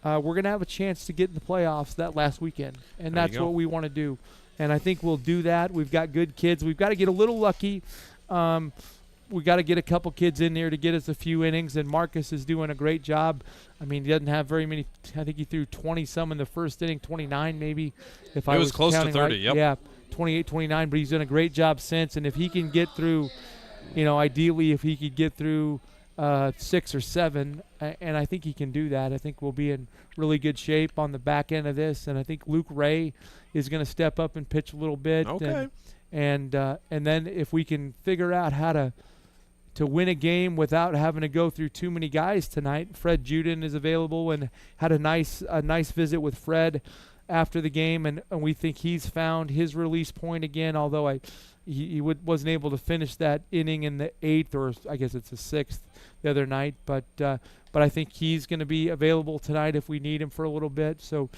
we're going to have a chance to get in the playoffs that last weekend. And that's what we want to do. And I think we'll do that. We've got good kids. We've got to get a little lucky. We got to get a couple kids in there to get us a few innings, and Marcus is doing a great job. I mean, he doesn't have very many. I think he threw 20-some in the first inning, 29 maybe. If I was close to 30, right. yep. Yeah, 28, 29, but he's done a great job since. And if he can get through, ideally if he could get through 6 or 7, and I think he can do that, I think we'll be in really good shape on the back end of this. And I think Luke Ray is going to step up and pitch a little bit. Okay. And then if we can figure out how to win a game without having to go through too many guys tonight. Fred Juden is available and had a nice visit with Fred after the game, and we think he's found his release point again, although he wasn't able to finish that inning in the 8th, or I guess it's the 6th the other night, but I think he's going to be available tonight if we need him for a little bit. So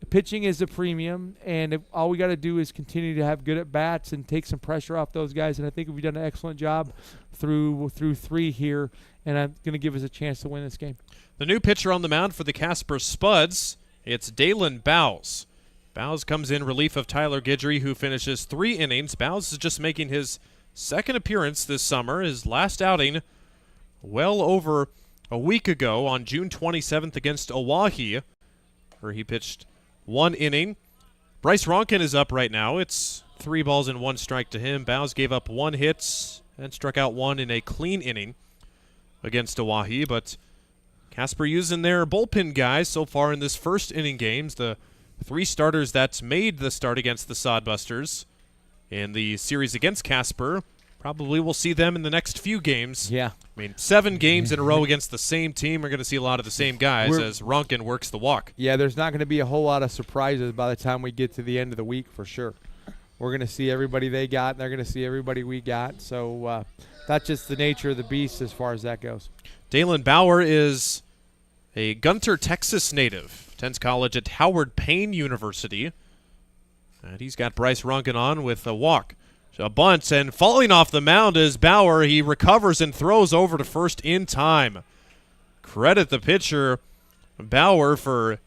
pitching is a premium, and all we got to do is continue to have good at-bats and take some pressure off those guys, and I think we've done an excellent job through 3 here, and I'm going to give us a chance to win this game. The new pitcher on the mound for the Casper Spuds, it's Dalen Bowes. Bowes comes in relief of Tyler Guidry, who finishes 3 innings. Bowes is just making his second appearance this summer, his last outing well over a week ago on June 27th against Oahe, where he pitched 1 inning. Bryce Ronan is up right now. It's 3 balls and 1 strike to him. Bowes gave up 1 hit and struck out 1 in a clean inning against Oahe, but Casper using their bullpen guys so far in this first inning games. The 3 starters that's made the start against the Sodbusters in the series against Casper. Probably we'll see them in the next few games. Yeah. I mean, 7 games in a row against the same team. We're going to see a lot of the same guys as Ronan works the walk. Yeah, there's not going to be a whole lot of surprises by the time we get to the end of the week for sure. We're going to see everybody they got, and they're going to see everybody we got. So that's just the nature of the beast as far as that goes. Dalen Bauer is a Gunter, Texas native. Attends college at Howard Payne University. And he's got Bryce Ronan on with a walk. So a bunt, and falling off the mound is Bauer. He recovers and throws over to first in time. Credit the pitcher, Bauer, for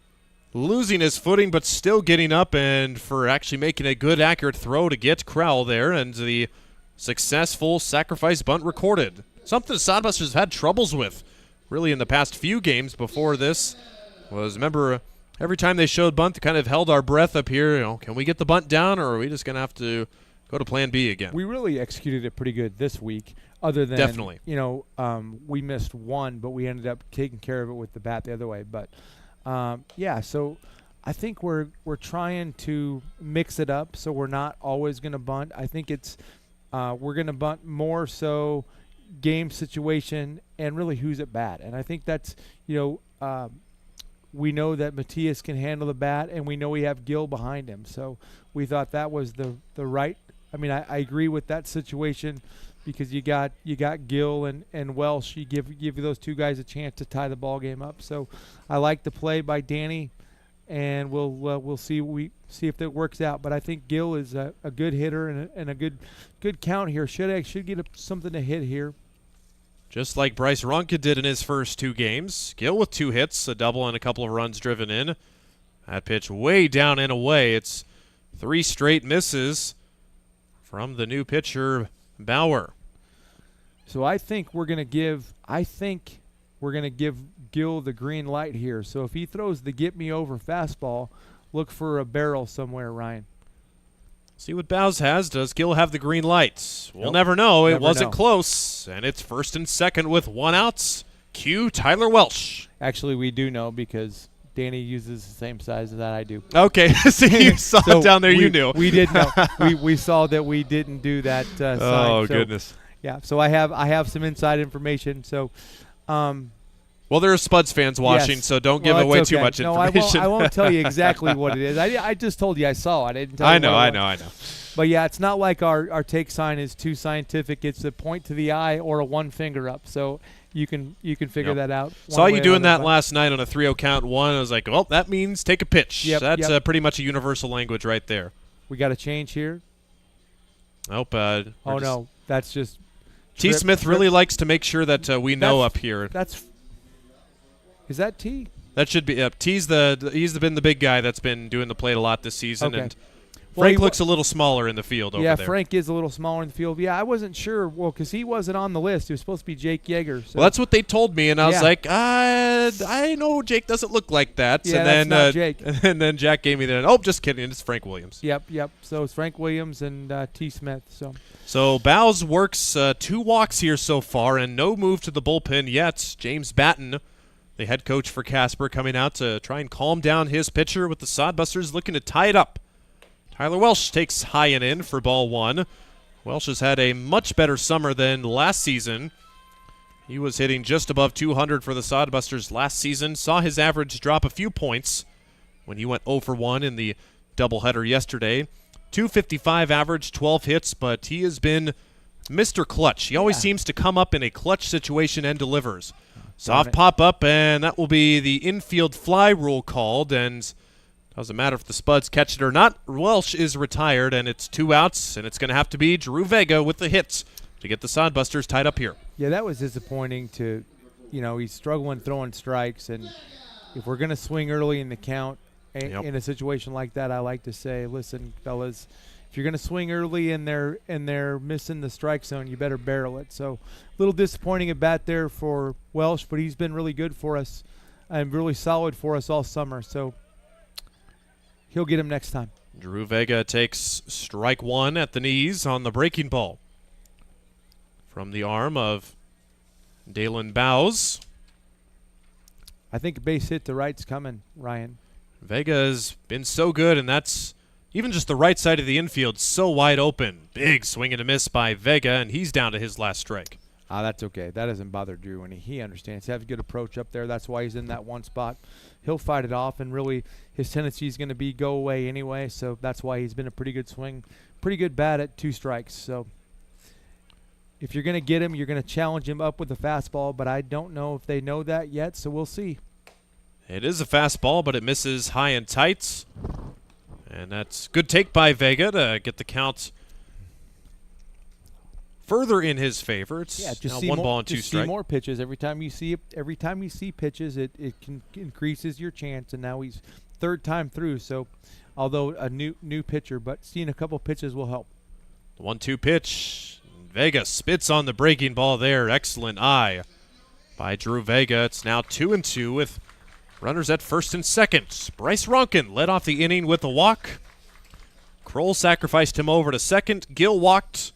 losing his footing but still getting up and for actually making a good, accurate throw to get Kroll there, and the successful sacrifice bunt recorded. Something the Sodbusters have had troubles with really in the past few games before this. Remember, every time they showed bunt, they kind of held our breath up here. Can we get the bunt down, or are we just going to have to go to plan B again? We really executed it pretty good this week, other than, definitely, we missed 1, but we ended up taking care of it with the bat the other way. But, so I think we're trying to mix it up so we're not always going to bunt. I think it's we're going to bunt more so game situation and really who's at bat. And I think that's, we know that Matias can handle the bat, and we know we have Gil behind him. So we thought that was the right. I mean, I agree with that situation because you got Gil and Welsh. You give those 2 guys a chance to tie the ball game up. So I like the play by Danny, and we'll see if that works out. But I think Gil is a good hitter and a good count here. Should get something to hit here. Just like Bryce Ronan did in his first 2 games. Gil with 2 hits, a double, and a couple of runs driven in. That pitch way down and away. It's 3 straight misses from the new pitcher, Bauer. So I think we're going to give Gil the green light here. So if he throws the get-me-over fastball, look for a barrel somewhere, Ryan. See what Bowes has. Does Gil have the green light? We'll never know. It wasn't close. And it's 1st and 2nd with 1 out. Cue Tyler Welsh. Actually, we do know because Danny uses the same size that I do. Okay. So you saw it down there. You knew. We did know. we saw that we didn't do that sign. Oh, so, goodness. Yeah. So I have some inside information. So Well, there are Spuds fans watching, so don't give away too much information. No, I won't tell you exactly what it is. I just told you I saw it. I didn't tell you. I know. But yeah, it's not like our take sign is too scientific. It's a point to the eye or a one finger up. So you can figure that out. Saw you doing that last night on a 3-0 count one. I was like, well, that means take a pitch. That's pretty much a universal language right there. We got a change here. Nope. No, that's just. T. Smith really likes to make sure that we know up here. Is that T? That should be. T's he's been the big guy that's been doing the plate a lot this season, Okay. and Frank looks a little smaller in the field over there. Yeah, Frank is a little smaller in the field. Yeah, I wasn't sure. Well, because he wasn't on the list. He was supposed to be Jake Yeager. So. Well, that's what they told me, and I was like, I know Jake doesn't look like that. Yeah, and then, that's not Jake. And then Jack gave me that. Oh, just kidding. It's Frank Williams. Yep. So it's Frank Williams and T. Smith. So Bowes works 2 walks here so far, and no move to the bullpen yet. James Batten, the head coach for Casper, coming out to try and calm down his pitcher with the Sodbusters looking to tie it up. Tyler Welsh takes high and in for ball 1. Welsh has had a much better summer than last season. He was hitting just above 200 for the Sodbusters last season. Saw his average drop a few points when he went 0 for 1 in the doubleheader yesterday. 255 average, 12 hits, but he has been Mr. Clutch. He always seems to come up in a clutch situation and delivers. Soft pop-up, and that will be the infield fly rule called, and doesn't matter if the Spuds catch it or not. Welsh is retired, and it's 2 outs, and it's going to have to be Drew Vega with the hits to get the Sodbusters tied up here. Yeah, that was disappointing he's struggling throwing strikes, and if we're going to swing early in the count in a situation like that, I like to say, listen, fellas, if you're going to swing early and they're missing the strike zone, you better barrel it. So a little disappointing at bat there for Welsh, but he's been really good for us and really solid for us all summer. So he'll get him next time. Drew Vega takes strike 1 at the knees on the breaking ball. From the arm of Dalen Bowes. I think a base hit to right's coming, Ryan. Vega has been so good, and that's even just the right side of the infield so wide open. Big swing and a miss by Vega, and he's down to his last strike. That's okay. That doesn't bother Drew, and he understands. He has a good approach up there. That's why he's in that one spot. He'll fight it off, and really his tendency is going to be go away anyway, so that's why he's been a pretty good swing, pretty good bat at 2 strikes. So if you're going to get him, you're going to challenge him up with a fastball, but I don't know if they know that yet, so we'll see. It is a fastball, but it misses high and tight. And that's good take by Vega to get the count further in his favor. It's now 1 ball and 2 strikes. See more pitches. Every time you see pitches, it increases your chance. And now he's 3rd time through. So, although a new pitcher, but seeing a couple pitches will help. The 1-2 pitch. Vega spits on the breaking ball there. Excellent eye by Drew Vega. It's now 2-2 with runners at 1st and 2nd. Bryce Ronan led off the inning with a walk. Kroll sacrificed him over to 2nd. Gill walked.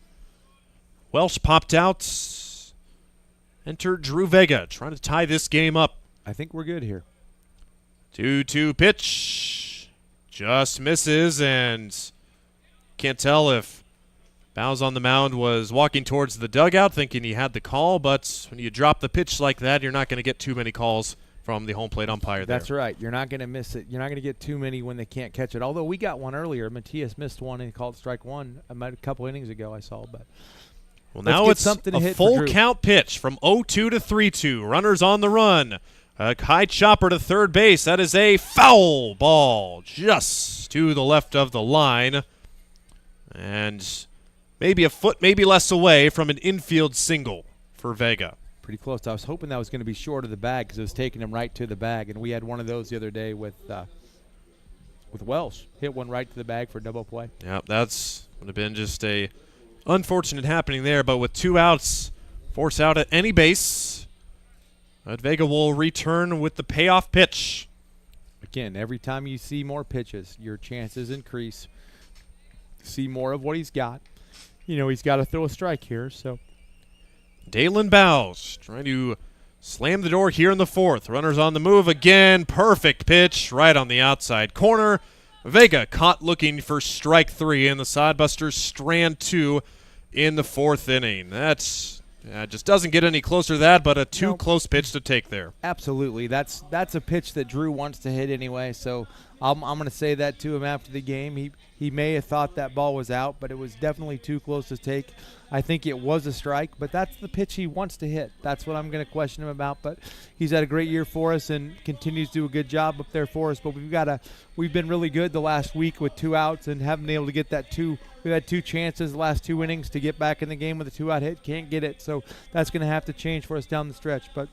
Welsh popped out. Entered Drew Vega, trying to tie this game up. I think we're good here. 2-2 pitch. Just misses, and can't tell if Bowes on the mound was walking towards the dugout thinking he had the call, but when you drop the pitch like that, you're not going to get too many calls from the home plate umpire there. That's right. You're not going to miss it. You're not going to get too many when they can't catch it. Although we got one earlier. Matias missed one and he called strike 1 a couple innings ago, I saw. But well, now it's a full count pitch from 0-2 to 3-2. Runners on the run. A high chopper to 3rd base. That is a foul ball just to the left of the line. And maybe a foot, maybe less away from an infield single for Vega. Pretty close. I was hoping that was going to be short of the bag because it was taking him right to the bag. And we had one of those the other day with Welsh. Hit one right to the bag for a double play. Yeah, that's would have been just a unfortunate happening there. But with 2 outs, force out at any base. But Vega will return with the payoff pitch. Again, every time you see more pitches, your chances increase. See more of what he's got. He's got to throw a strike here, so. Dalen Bowes trying to slam the door here in the 4th. Runners on the move again. Perfect pitch right on the outside corner. Vega caught looking for strike 3, and the Sodbusters strand 2 in the 4th inning. That's Yeah, just doesn't get any closer to that, but a too close pitch to take there. Absolutely. That's a pitch that Drew wants to hit anyway, so I'm going to say that to him after the game. He may have thought that ball was out, but it was definitely too close to take. I think it was a strike, but that's the pitch he wants to hit. That's what I'm going to question him about, but he's had a great year for us and continues to do a good job up there for us, but we've been really good the last week with 2 outs and haven't been able to get that 2. We've had 2 chances the last 2 innings to get back in the game with a 2-out hit. Can't get it, so that's going to have to change for us down the stretch. But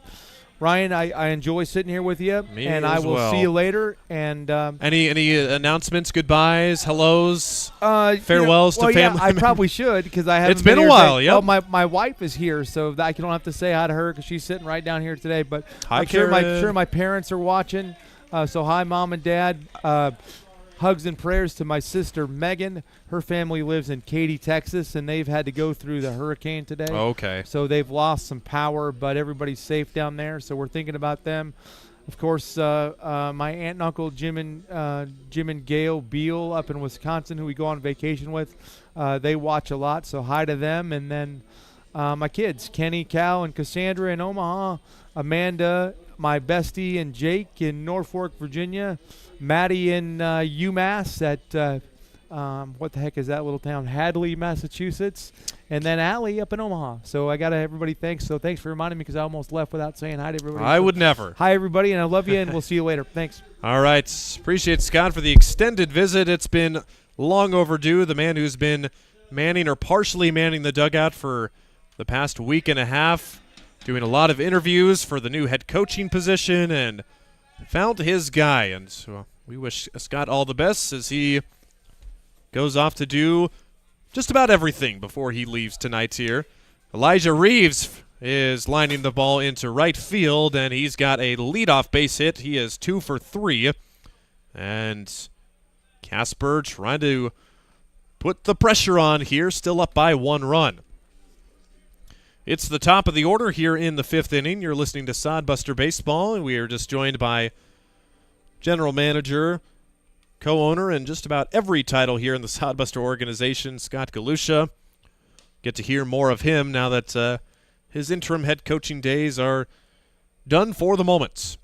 Ryan, I enjoy sitting here with you, and I will see you later. And any announcements, goodbyes, hellos, farewells to family? Yeah, I probably should because I haven't. It's been a while. Yeah. Well, my wife is here, so I don't have to say hi to her because she's sitting right down here today. But hi, I'm sure my parents are watching. So hi, Mom and Dad. Hugs and prayers to my sister Megan. Her family lives in Katy, Texas, and they've had to go through the hurricane today. Okay. So they've lost some power, but everybody's safe down there, so we're thinking about them. Of course, my aunt and uncle Jim and Gail Beal up in Wisconsin, who we go on vacation with, they watch a lot, so hi to them. And then my kids, Kenny, Cal, and Cassandra in Omaha, Amanda, my bestie, and Jake in Norfolk, Virginia, Maddie in UMass at what the heck is that little town? Hadley, Massachusetts, and then Allie up in Omaha. So I got everybody thanks. So thanks for reminding me because I almost left without saying hi to everybody. I would never. Hi, everybody, and I love you, and we'll see you later. Thanks. All right. Appreciate Scott for the extended visit. It's been long overdue. The man who's been manning or partially manning the dugout for the past week and a half, doing a lot of interviews for the new head coaching position, and found his guy. And so we wish Scott all the best as he goes off to do just about everything before he leaves tonight here. Elijah Reeves is lining the ball into right field, and he's got a leadoff base hit. He is 2 for 3. And Casper trying to put the pressure on here, still up by 1 run. It's the top of the order here in the 5th inning. You're listening to Sodbuster Baseball, and we are just joined by general manager, co-owner, and just about every title here in the Sodbuster organization, Scott Galusha. Get to hear more of him now that his interim head coaching days are done for the moment.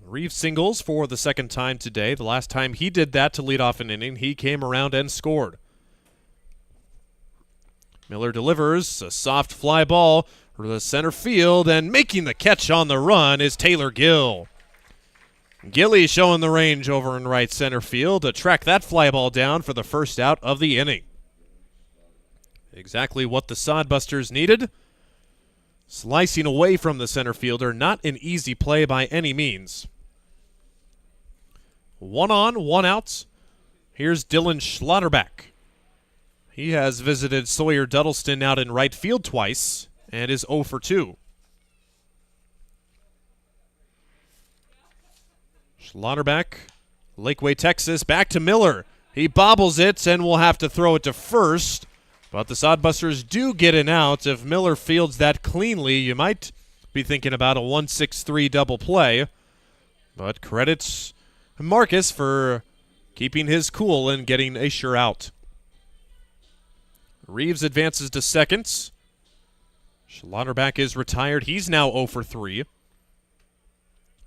Reeves singles for the 2nd time today. The last time he did that to lead off an inning, he came around and scored. Miller delivers a soft fly ball for the center field, and making the catch on the run is Taylor Gill. Gilly showing the range over in right center field to track that fly ball down for the first out of the inning. Exactly what the Sodbusters needed. Slicing away from the center fielder, not an easy play by any means. 1 on, 1 out. Here's Dylan Schlotterbeck. He has visited Sawyer Dudleston out in right field twice and is 0 for 2. Schlotterbeck, Lakeway, Texas, back to Miller. He bobbles it and will have to throw it to first, but the Sodbusters do get an out. If Miller fields that cleanly, you might be thinking about a 1-6-3 double play, but credits Marcus for keeping his cool and getting a sure out. Reeves advances to second. Schlotterbeck is retired. He's now 0 for 3.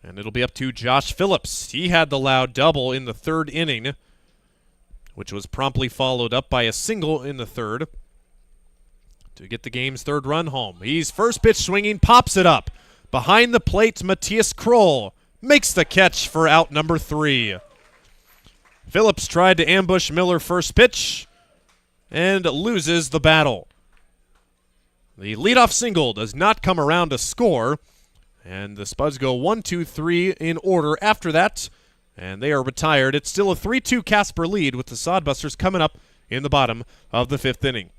And it'll be up to Josh Phillips. He had the loud double in the 3rd inning, which was promptly followed up by a single in the 3rd to get the game's 3rd run home. He's first pitch swinging, pops it up. Behind the plate, Matias Kroll makes the catch for out number 3. Phillips tried to ambush Miller first pitch and loses the battle. The leadoff single does not come around to score, and the Spuds go 1-2-3 in order after that, and they are retired. It's still a 3-2 Casper lead with the Sodbusters coming up in the bottom of the 5th inning.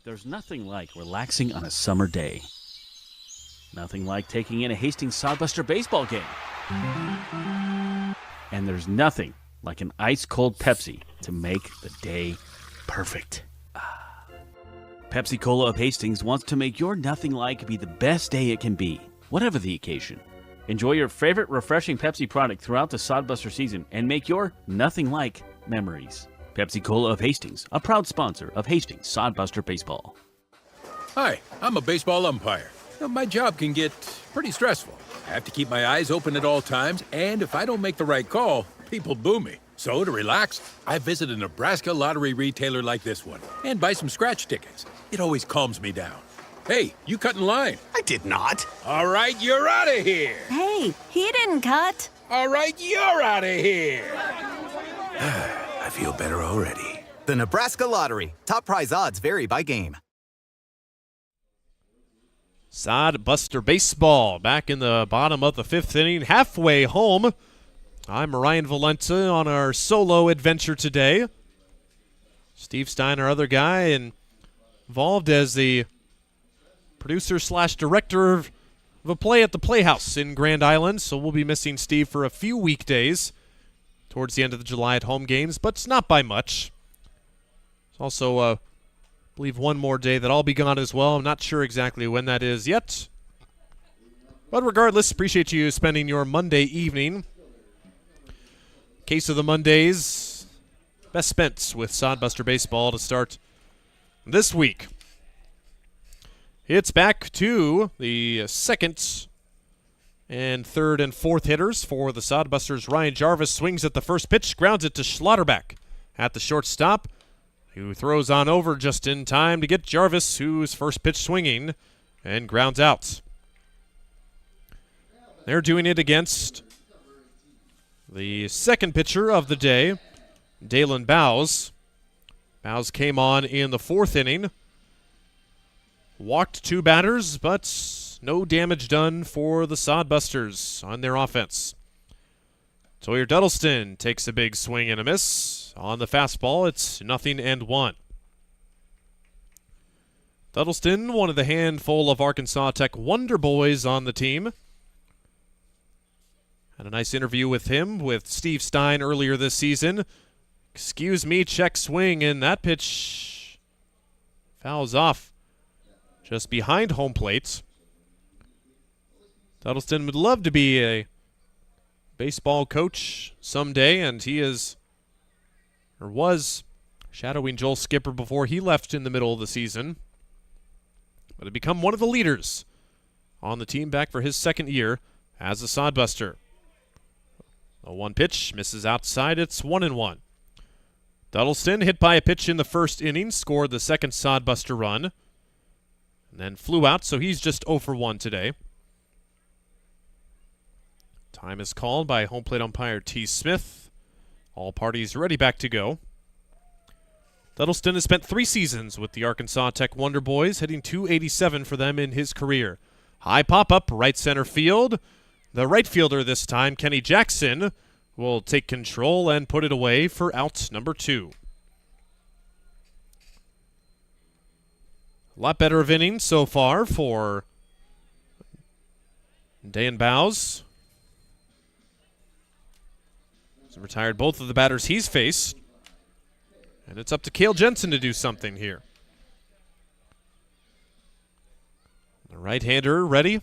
There's nothing like relaxing on a summer day. Nothing like taking in a Hastings Sodbuster baseball game. And there's nothing like an ice-cold Pepsi to make the day perfect. Pepsi Cola of Hastings wants to make your nothing like be the best day it can be, whatever the occasion. Enjoy your favorite refreshing Pepsi product throughout the Sodbuster season and make your nothing like memories. Pepsi Cola of Hastings, a proud sponsor of Hastings Sodbuster Baseball. Hi, I'm a baseball umpire. My job can get pretty stressful. I have to keep my eyes open at all times, and if I don't make the right call, people boo me. So to relax, I visit a Nebraska Lottery retailer like this one and buy some scratch tickets. It always calms me down. Hey, you cut in line. I did not. All right, you're out of here. Hey, he didn't cut. All right, you're out of here. I feel better already. The Nebraska Lottery. Top prize odds vary by game. Sodbuster baseball back in the bottom of the 5th inning, halfway home. I'm Ryan Valenta on our solo adventure today. Steve Stein, our other guy, and involved as the producer/director of a play at the Playhouse in Grand Island, so we'll be missing Steve for a few weekdays towards the end of the July at home games, but it's not by much. It's also, I believe, one more day that I'll be gone as well. I'm not sure exactly when that is yet. But regardless, appreciate you spending your Monday evening. Case of the Mondays, best spent with Sodbuster Baseball to start this week. It's back to the second and third and fourth hitters for the Sodbusters. Ryan Jarvis swings at the first pitch, grounds it to Schlotterbeck at the shortstop, who throws on over just in time to get Jarvis, who's first pitch swinging, and grounds out. They're doing it against the second pitcher of the day, Dalen Bowes. Bowes came on in the 4th inning. Walked 2 batters, but no damage done for the Sodbusters on their offense. Sawyer Dudleston takes a big swing and a miss. On the fastball, it's 0-1. Dudleston, one of the handful of Arkansas Tech Wonder Boys on the team. Had a nice interview with him with Steve Stein earlier this season. Excuse me, check swing, and that pitch fouls off just behind home plate. Dudleston would love to be a baseball coach someday, and he is, or was, shadowing Joel Skipper before he left in the middle of the season. But to become one of the leaders on the team back for his second year as a Sodbuster. A 1 pitch, misses outside, it's 1-1. Dudleston, hit by a pitch in the first inning, scored the second Sodbuster run, and then flew out, so he's just 0 for 1 today. Time is called by home plate umpire T. Smith. All parties ready, back to go. Dudleston has spent 3 seasons with the Arkansas Tech Wonder Boys, hitting .287 for them in his career. High pop-up, right center field. The right fielder this time, Kenny Jackson, will take control and put it away for out number 2. A lot better of innings so far for Dan Bowes. He's retired both of the batters he's faced. And it's up to Kale Jensen to do something here. The right-hander ready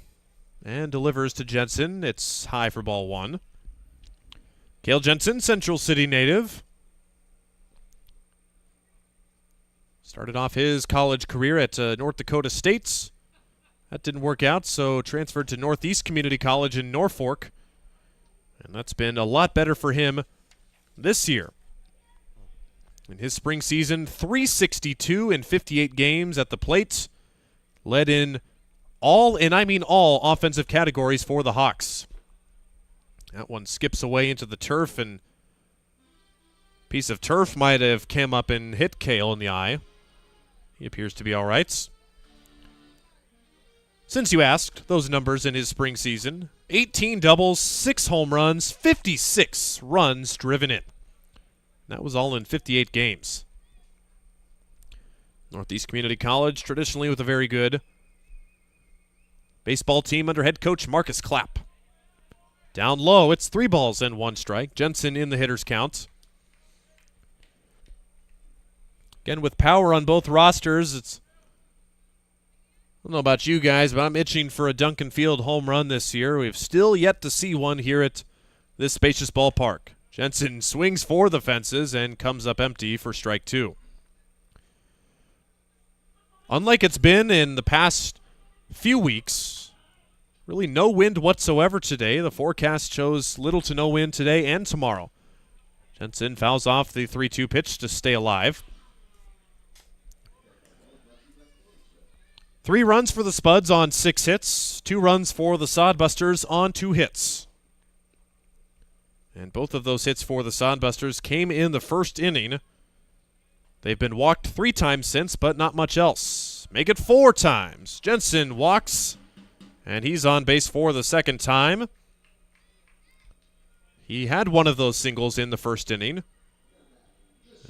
and delivers to Jensen. It's high for ball 1. Kale Jensen, Central City native. Started off his college career at North Dakota State. That didn't work out, so transferred to Northeast Community College in Norfolk. And that's been a lot better for him this year. In his spring season, .362 in 58 games at the plate. Led in all, and I mean all, offensive categories for the Hawks. That one skips away into the turf, and a piece of turf might have come up and hit Kale in the eye. He appears to be all right. Since you asked, those numbers in his spring season: 18 doubles, 6 home runs, 56 runs driven in. That was all in 58 games. Northeast Community College, traditionally with a very good baseball team under head coach Marcus Clapp. Down low, it's 3 balls and 1 strike. Jensen in the hitter's count. Again, with power on both rosters, it's, I don't know about you guys, but I'm itching for a Duncan Field home run this year. We've still yet to see one here at this spacious ballpark. Jensen swings for the fences and comes up empty for strike 2. Unlike it's been in the past few weeks, really no wind whatsoever today. The forecast shows little to no wind today and tomorrow. Jensen fouls off the 3-2 pitch to stay alive. 3 runs for the Spuds on 6 hits. 2 runs for the Sodbusters on 2 hits. And both of those hits for the Sodbusters came in the first inning. They've been walked 3 times since, but not much else. Make it 4 times. Jensen walks, and he's on base for the second time. He had one of those singles in the first inning.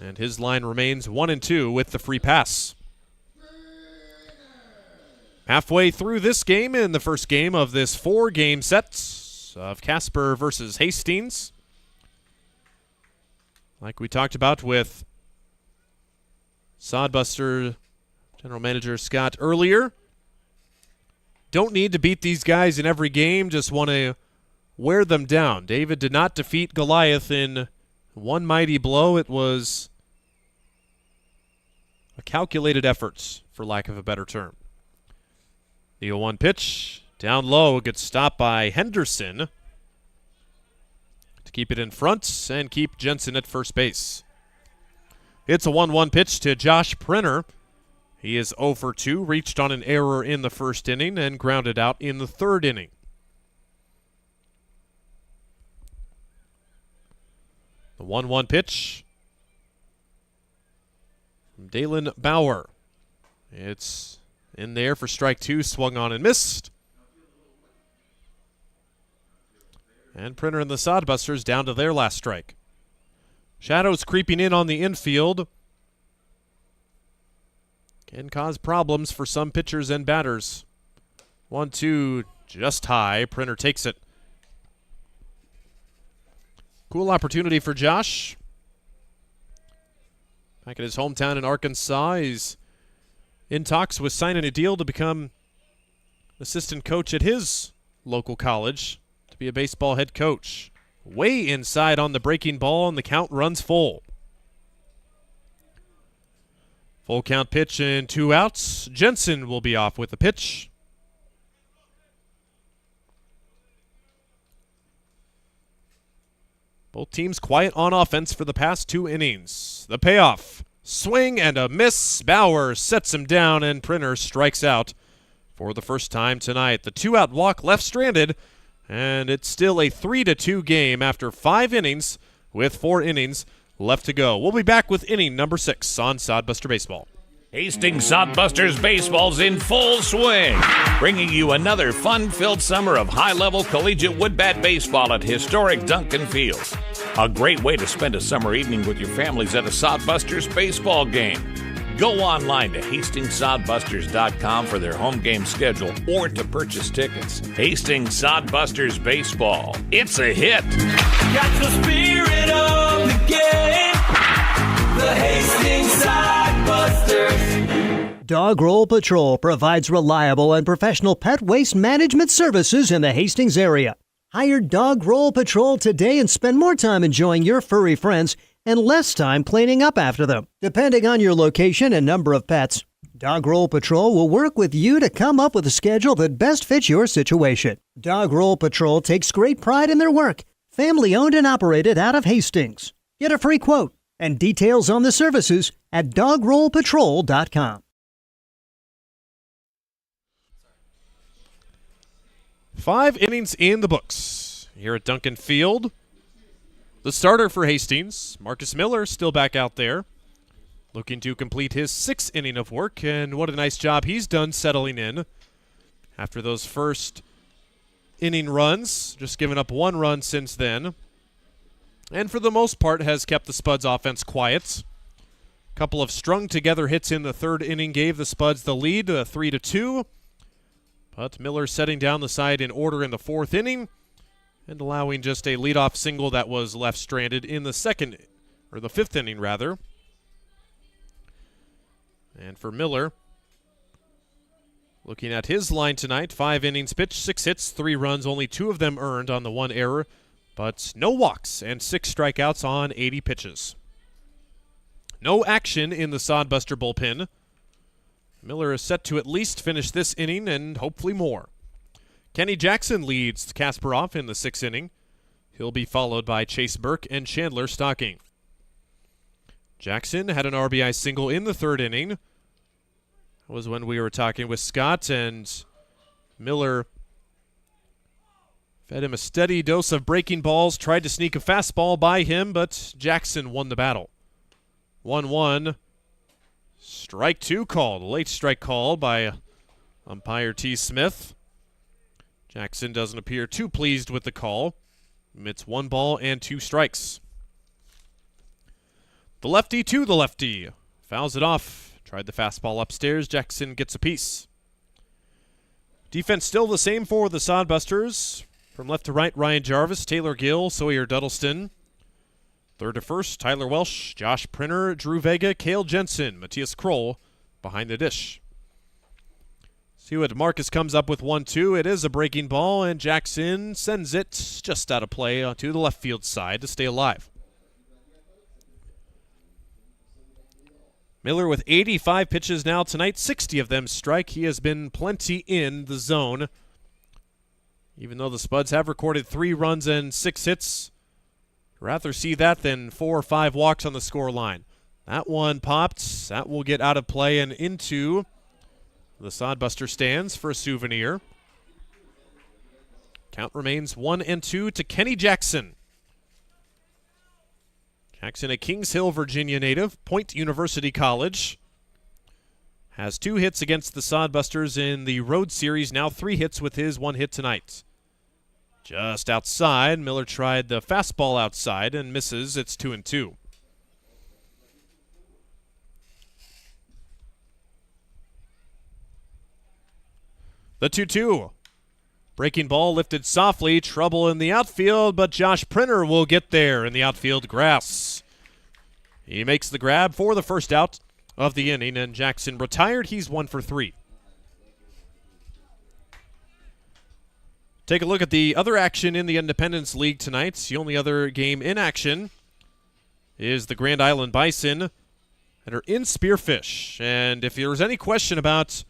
And his line remains 1-2 with the free pass. Halfway through this game, in the first game of this 4-game set of Casper versus Hastings. Like we talked about with Sodbuster General Manager Scott earlier. Don't need to beat these guys in every game, just want to wear them down. David did not defeat Goliath in one mighty blow. It was a calculated effort, for lack of a better term. The 0-1 pitch, down low, a good stop by Henderson to keep it in front and keep Jensen at first base. It's a 1-1 pitch to Josh Prinner. He is 0 for 2, reached on an error in the first inning and grounded out in the third inning. The 1-1 pitch from Dalen Bauer. It's in there for strike 2, swung on and missed. And Prinner and the Sodbusters down to their last strike. Shadows creeping in on the infield can cause problems for some pitchers and batters. 1-2, just high. Prinner takes it. Cool opportunity for Josh. Back at his hometown in Arkansas, he's in talks with signing a deal to become assistant coach at his local college, to be a baseball head coach. Way inside on the breaking ball, and the count runs full. Full count pitch and 2 outs. Jensen will be off with the pitch. Both teams quiet on offense for the past 2 innings. The payoff. Swing and a miss. Bauer sets him down, and Prinner strikes out for the first time tonight. The 2-out walk left stranded, and it's still a 3-2 game after 5 innings with 4 innings left to go. We'll be back with inning number 6 on Sodbuster Baseball. Hastings Sodbusters baseball's in full swing, bringing you another fun-filled summer of high-level collegiate woodbat baseball at historic Duncan Field. A great way to spend a summer evening with your families at a Sodbusters baseball game. Go online to HastingsSodbusters.com for their home game schedule or to purchase tickets. Hastings Sodbusters Baseball. It's a hit. Got the spirit of the game. The Hastings Sodbusters. Dog Roll Patrol provides reliable and professional pet waste management services in the Hastings area. Hire Dog Roll Patrol today and spend more time enjoying your furry friends and less time cleaning up after them. Depending on your location and number of pets, Dog Roll Patrol will work with you to come up with a schedule that best fits your situation. Dog Roll Patrol takes great pride in their work. Family owned and operated out of Hastings. Get a free quote and details on the services at dogrollpatrol.com. 5 innings in the books here at Duncan Field. The starter for Hastings, Marcus Miller, still back out there, looking to complete his 6th inning of work, and what a nice job he's done settling in after those first inning runs, just giving up 1 run since then, and for the most part has kept the Spuds offense quiet. A couple of strung-together hits in the 3rd inning gave the Spuds the lead, 3-2, but Miller setting down the side in order in the 4th inning, and allowing just a leadoff single that was left stranded in the 5th inning rather. And for Miller, looking at his line tonight, 5 innings pitched, 6 hits, 3 runs, only 2 of them earned on the 1 error, but no walks and 6 strikeouts on 80 pitches. No action in the Sodbuster bullpen. Miller is set to at least finish this inning and hopefully more. Kenny Jackson leads Casper off in the 6th inning. He'll be followed by Chase Burke and Chandler Stocking. Jackson had an RBI single in the 3rd inning. That was when we were talking with Scott, and Miller fed him a steady dose of breaking balls, tried to sneak a fastball by him, but Jackson won the battle. 1-1. Strike 2 called. A late strike call by umpire T. Smith. Jackson doesn't appear too pleased with the call. It's 1 ball and 2 strikes. The lefty to the lefty. Fouls it off. Tried the fastball upstairs. Jackson gets a piece. Defense still the same for the Sodbusters. From left to right, Ryan Jarvis, Taylor Gill, Sawyer Dudleston. Third to first, Tyler Welsh, Josh Printer, Drew Vega, Kale Jensen, Matias Kroll behind the dish. See what Marcus comes up with 1-2. It is a breaking ball, and Jackson sends it just out of play to the left field side to stay alive. Miller with 85 pitches now tonight, 60 of them strike. He has been plenty in the zone. Even though the Spuds have recorded 3 runs and 6 hits, rather see that than 4 or 5 walks on the score line. That one popped. That will get out of play and into the Sodbuster stands for a souvenir. Count remains 1-2 to Kenny Jackson. Jackson, a Kings Hill, Virginia native, Point University College. Has 2 hits against the Sodbusters in the road series, now 3 hits with his 1 hit tonight. Just outside, Miller tried the fastball outside and misses. It's 2-2. The 2-2. Breaking ball lifted softly. Trouble in the outfield, but Josh Printer will get there in the outfield grass. He makes the grab for the first out of the inning, and Jackson retired. He's 1 for 3. Take a look at the other action in the Independence League tonight. The only other game in action is the Grand Island Bison that are in Spearfish. And if there was any question about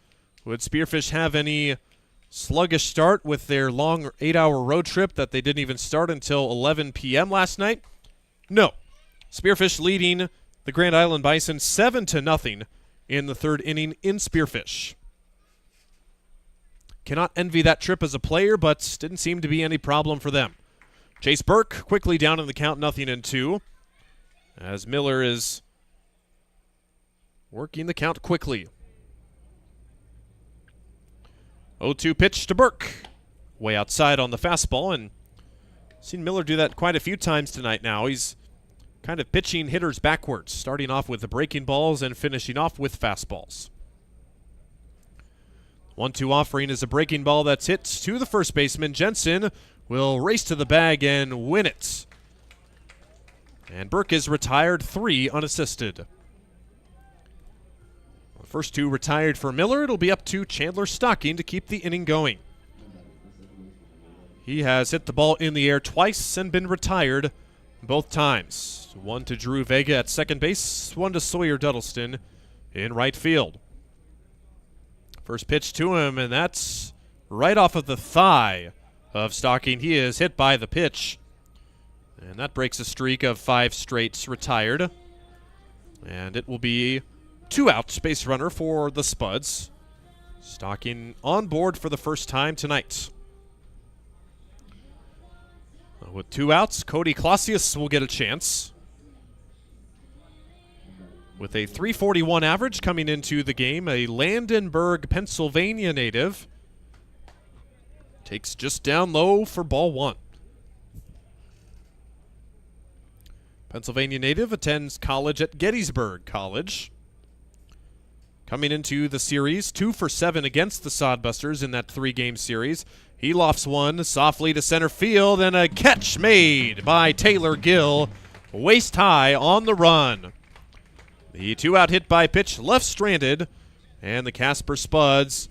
would Spearfish have any sluggish start with their long 8-hour road trip that they didn't even start until 11 p.m. last night, no. Spearfish leading the Grand Island Bison 7-0 in the 3rd inning in Spearfish. Cannot envy that trip as a player, but didn't seem to be any problem for them. Chase Burke quickly down in the count, 0-2, as Miller is working the count quickly. 0-2 pitch to Burke. Way outside on the fastball, and seen Miller do that quite a few times tonight now. He's kind of pitching hitters backwards, starting off with the breaking balls and finishing off with fastballs. 1-2 offering is a breaking ball that's hit to the first baseman. Jensen will race to the bag and win it. And Burke is retired, 3 unassisted. The first 2 retired for Miller. It'll be up to Chandler Stocking to keep the inning going. He has hit the ball in the air twice and been retired both times. 1 to Drew Vega at second base, 1 to Sawyer Dudleston in right field. First pitch to him, and that's right off of the thigh of Stocking. He is hit by the pitch, and that breaks a streak of 5 straight retired. And it will be 2 outs, base runner for the Spuds. Stocking on board for the first time tonight. With 2 outs, Cody Clausius will get a chance. With a .341 average coming into the game, a Landenberg, Pennsylvania native. Takes just down low for ball 1. Pennsylvania native attends college at Gettysburg College. Coming into the series, 2 for 7 against the Sodbusters in that 3-game series. He lofts one softly to center field, and a catch made by Taylor Gill, waist high on the run. The 2-out hit by pitch left stranded, and the Casper Spuds,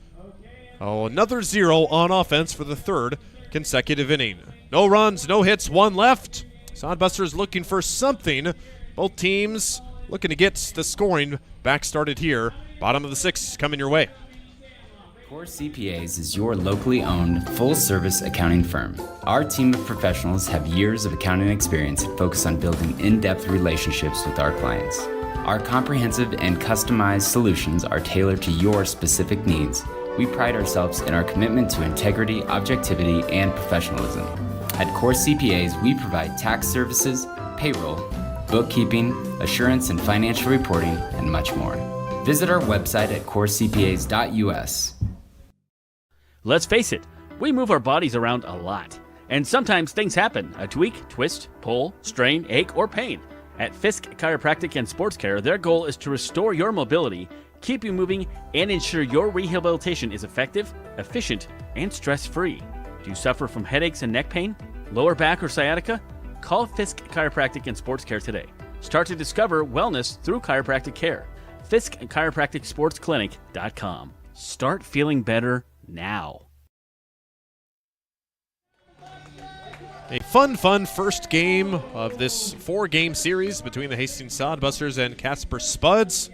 another 0 on offense for the 3rd consecutive inning. No runs, no hits, 1 left. Sodbusters looking for something. Both teams looking to get the scoring back started here. Bottom of the 6th coming your way. Cor CPAs is your locally owned, full-service accounting firm. Our team of professionals have years of accounting experience and focus on building in-depth relationships with our clients. Our comprehensive and customized solutions are tailored to your specific needs. We pride ourselves in our commitment to integrity, objectivity, and professionalism. At Cor CPAs, we provide tax services, payroll, bookkeeping, assurance and financial reporting, and much more. Visit our website at corcpas.us. Let's face it, we move our bodies around a lot. And sometimes things happen, a tweak, twist, pull, strain, ache, or pain. At Fisk Chiropractic and Sports Care, their goal is to restore your mobility, keep you moving, and ensure your rehabilitation is effective, efficient, and stress-free. Do you suffer from headaches and neck pain, lower back or sciatica? Call Fisk Chiropractic and Sports Care today. Start to discover wellness through chiropractic care. Fisk Chiropractic Sports Clinic.com. Start feeling better now. A fun first game of this 4-game series between the Hastings Sodbusters and Casper Spuds.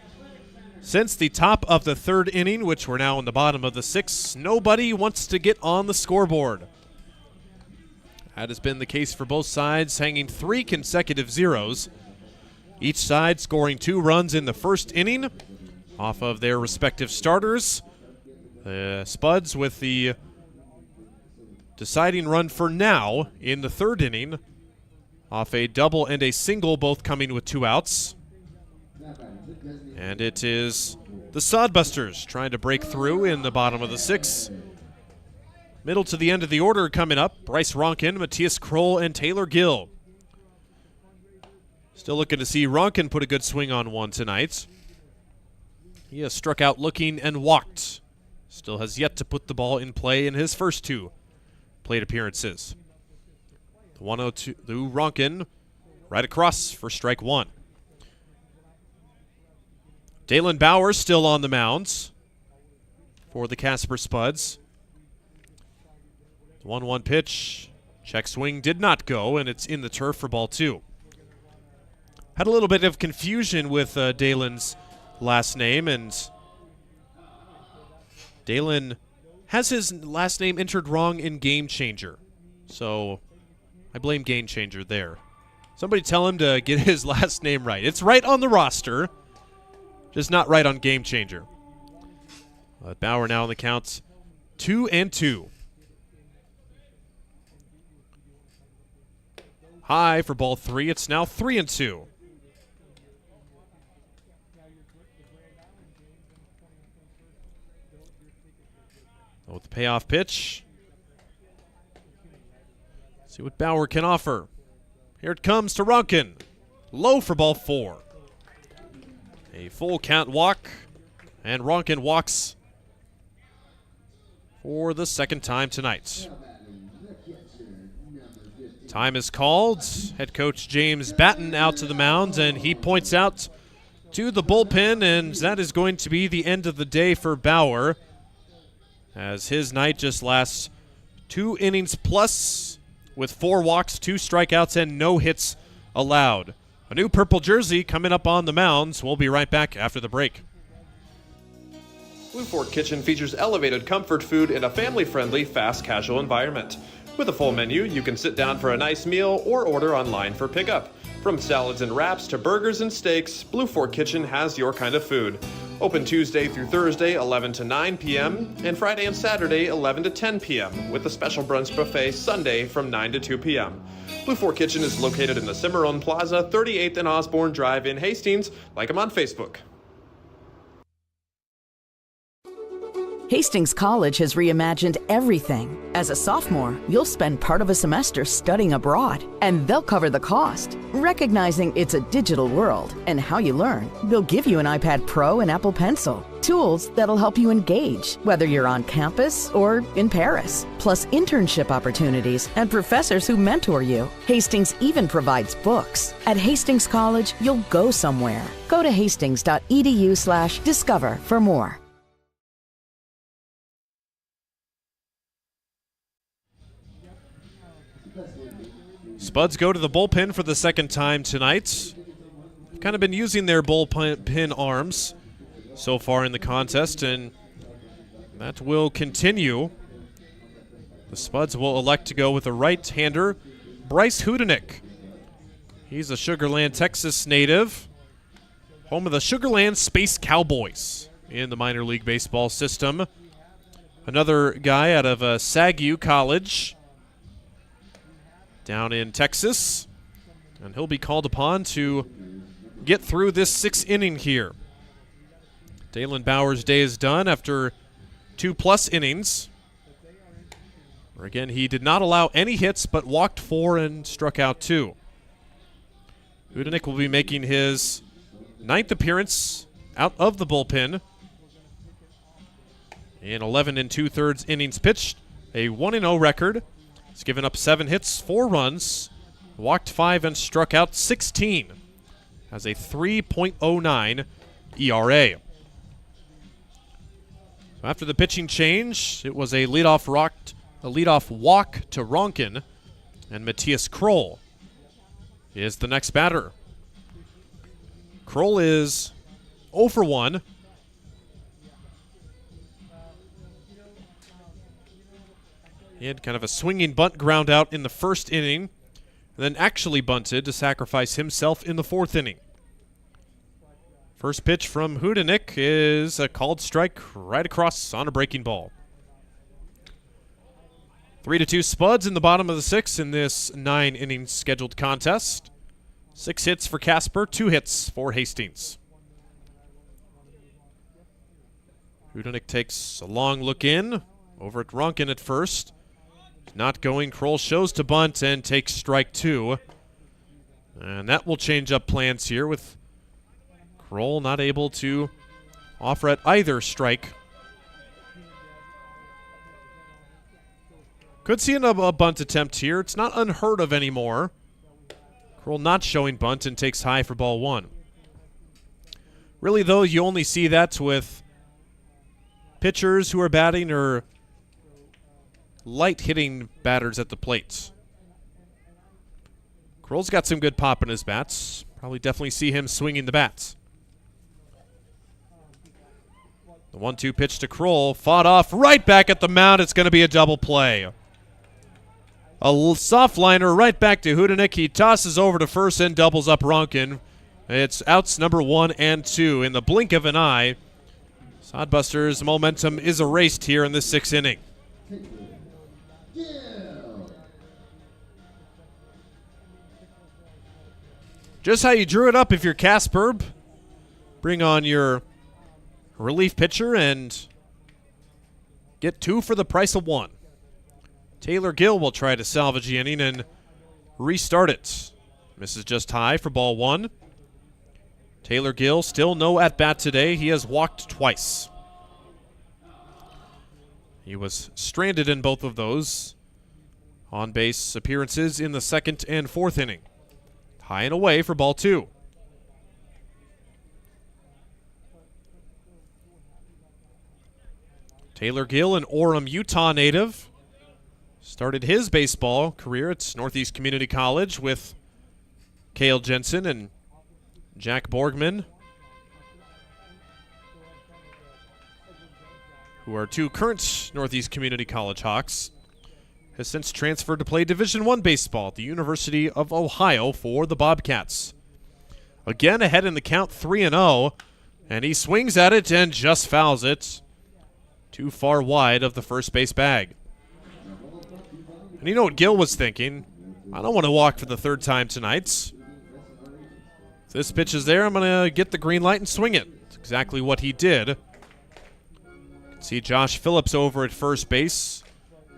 Since the top of the 3rd inning, which we're now in the bottom of the 6th, nobody wants to get on the scoreboard. That has been the case for both sides, hanging 3 consecutive zeros. Each side scoring 2 runs in the first inning off of their respective starters. The Spuds with the deciding run for now in the 3rd inning off a double and a single, both coming with 2 outs. And it is the Sodbusters trying to break through in the bottom of the 6th. Middle to the end of the order coming up, Bryce Ronan, Matias Kroll, and Taylor Gill. Still looking to see Ronan put a good swing on one tonight. He has struck out looking and walked. Still has yet to put the ball in play in his first 2 plate appearances. The 1-0 to Ronan, right across for strike 1. Dalen Bauer still on the mounds for the Casper Spuds. The 1-1 pitch, check swing did not go, and it's in the turf for ball 2. Had a little bit of confusion with Dalen's last name, and Dalen has his last name entered wrong in Game Changer. So I blame Game Changer there. Somebody tell him to get his last name right. It's right on the roster, just not right on Game Changer. Bauer now on the counts 2-2. High for ball 3. It's now 3-2. With the payoff pitch. See what Bauer can offer. Here it comes to Ronan. Low for ball 4. A full count walk, and Ronan walks for the 2nd time tonight. Time is called. Head coach James Batten out to the mound, and he points out to the bullpen, and that is going to be the end of the day for Bauer, as his night just lasts 2 innings plus with 4 walks, 2 strikeouts, and no hits allowed. A new purple jersey coming up on the mounds. We'll be right back after the break. Blue Fork Kitchen features elevated comfort food in a family-friendly, fast casual environment. With a full menu, you can sit down for a nice meal or order online for pickup. From salads and wraps to burgers and steaks, Blue Fork Kitchen has your kind of food. Open Tuesday through Thursday, 11 to 9 p.m., and Friday and Saturday, 11 to 10 p.m., with a special brunch buffet Sunday from 9 to 2 p.m. Blue Fork Kitchen is located in the Cimarron Plaza, 38th and Osborne Drive in Hastings. Like them on Facebook. Hastings College has reimagined everything. As a sophomore, you'll spend part of a semester studying abroad, and they'll cover the cost. Recognizing it's a digital world and how you learn, they'll give you an iPad Pro and Apple Pencil, tools that'll help you engage, whether you're on campus or in Paris, plus internship opportunities and professors who mentor you. Hastings even provides books. At Hastings College, you'll go somewhere. Go to hastings.edu/discover for more. Spuds go to the bullpen for the 2nd time tonight. kind of been using their bullpen arms so far in the contest, and that will continue. The Spuds will elect to go with a right-hander, Bryce Ronan. He's a Sugar Land, Texas native, home of the Sugar Land Space Cowboys in the minor league baseball system. Another guy out of Sagu College down in Texas, and he'll be called upon to get through this 6th inning here. Dalen Bauer's day is done after 2+ innings. Where again, he did not allow any hits but walked 4 and struck out 2. Ronan will be making his 9th appearance out of the bullpen in 11 2/3 innings pitched, a 1-0 record. He's given up 7 hits, 4 runs, walked 5 and struck out 16. Has a 3.09 ERA. So after the pitching change, it was a leadoff walk to Ronkin, and Matias Kroll is the next batter. Kroll is 0 for 1. He had kind of a swinging bunt ground out in the 1st inning, and then actually bunted to sacrifice himself in the 4th inning. First pitch from Ronan is a called strike right across on a breaking ball. 3-2 Spuds in the bottom of the 6th in this 9-inning scheduled contest. 6 hits for Casper, 2 hits for Hastings. Ronan takes a long look in over at Ronkin at first. Not going. Kroll shows to bunt and takes strike 2. And that will change up plans here with Kroll not able to offer at either strike. Could see a bunt attempt here. It's not unheard of anymore. Kroll not showing bunt and takes high for ball 1. Really, though, you only see that with pitchers who are batting or light-hitting batters at the plate. Kroll's got some good pop in his bats. Probably definitely see him swinging the bats. The 1-2 pitch to Kroll, fought off right back at the mound. It's going to be a double play. A soft liner right back to Ronan. He tosses over to first and doubles up Ronkin. It's outs number 1 and 2 in the blink of an eye. Sodbusters' momentum is erased here in this 6th inning. Just how you drew it up if you're Casper. Bring on your relief pitcher and get 2 for the price of 1. Taylor Gill will try to salvage the inning and restart it. Misses just high for ball 1. Taylor Gill still no at-bat today. He has walked twice. He was stranded in both of those on-base appearances in the 2nd and 4th inning. High and away for ball 2. Taylor Gill, an Orem, Utah native, started his baseball career at Northeast Community College with Kale Jensen and Jack Borgman, who are 2 current Northeast Community College Hawks. Has since transferred to play Division I baseball at the University of Ohio for the Bobcats. Again, ahead in the count, 3-0, and he swings at it and just fouls it. Too far wide of the first base bag. And you know what Gill was thinking? I don't want to walk for the 3rd time tonight. If this pitch is there, I'm going to get the green light and swing it. That's exactly what he did. You can see Josh Phillips over at first base,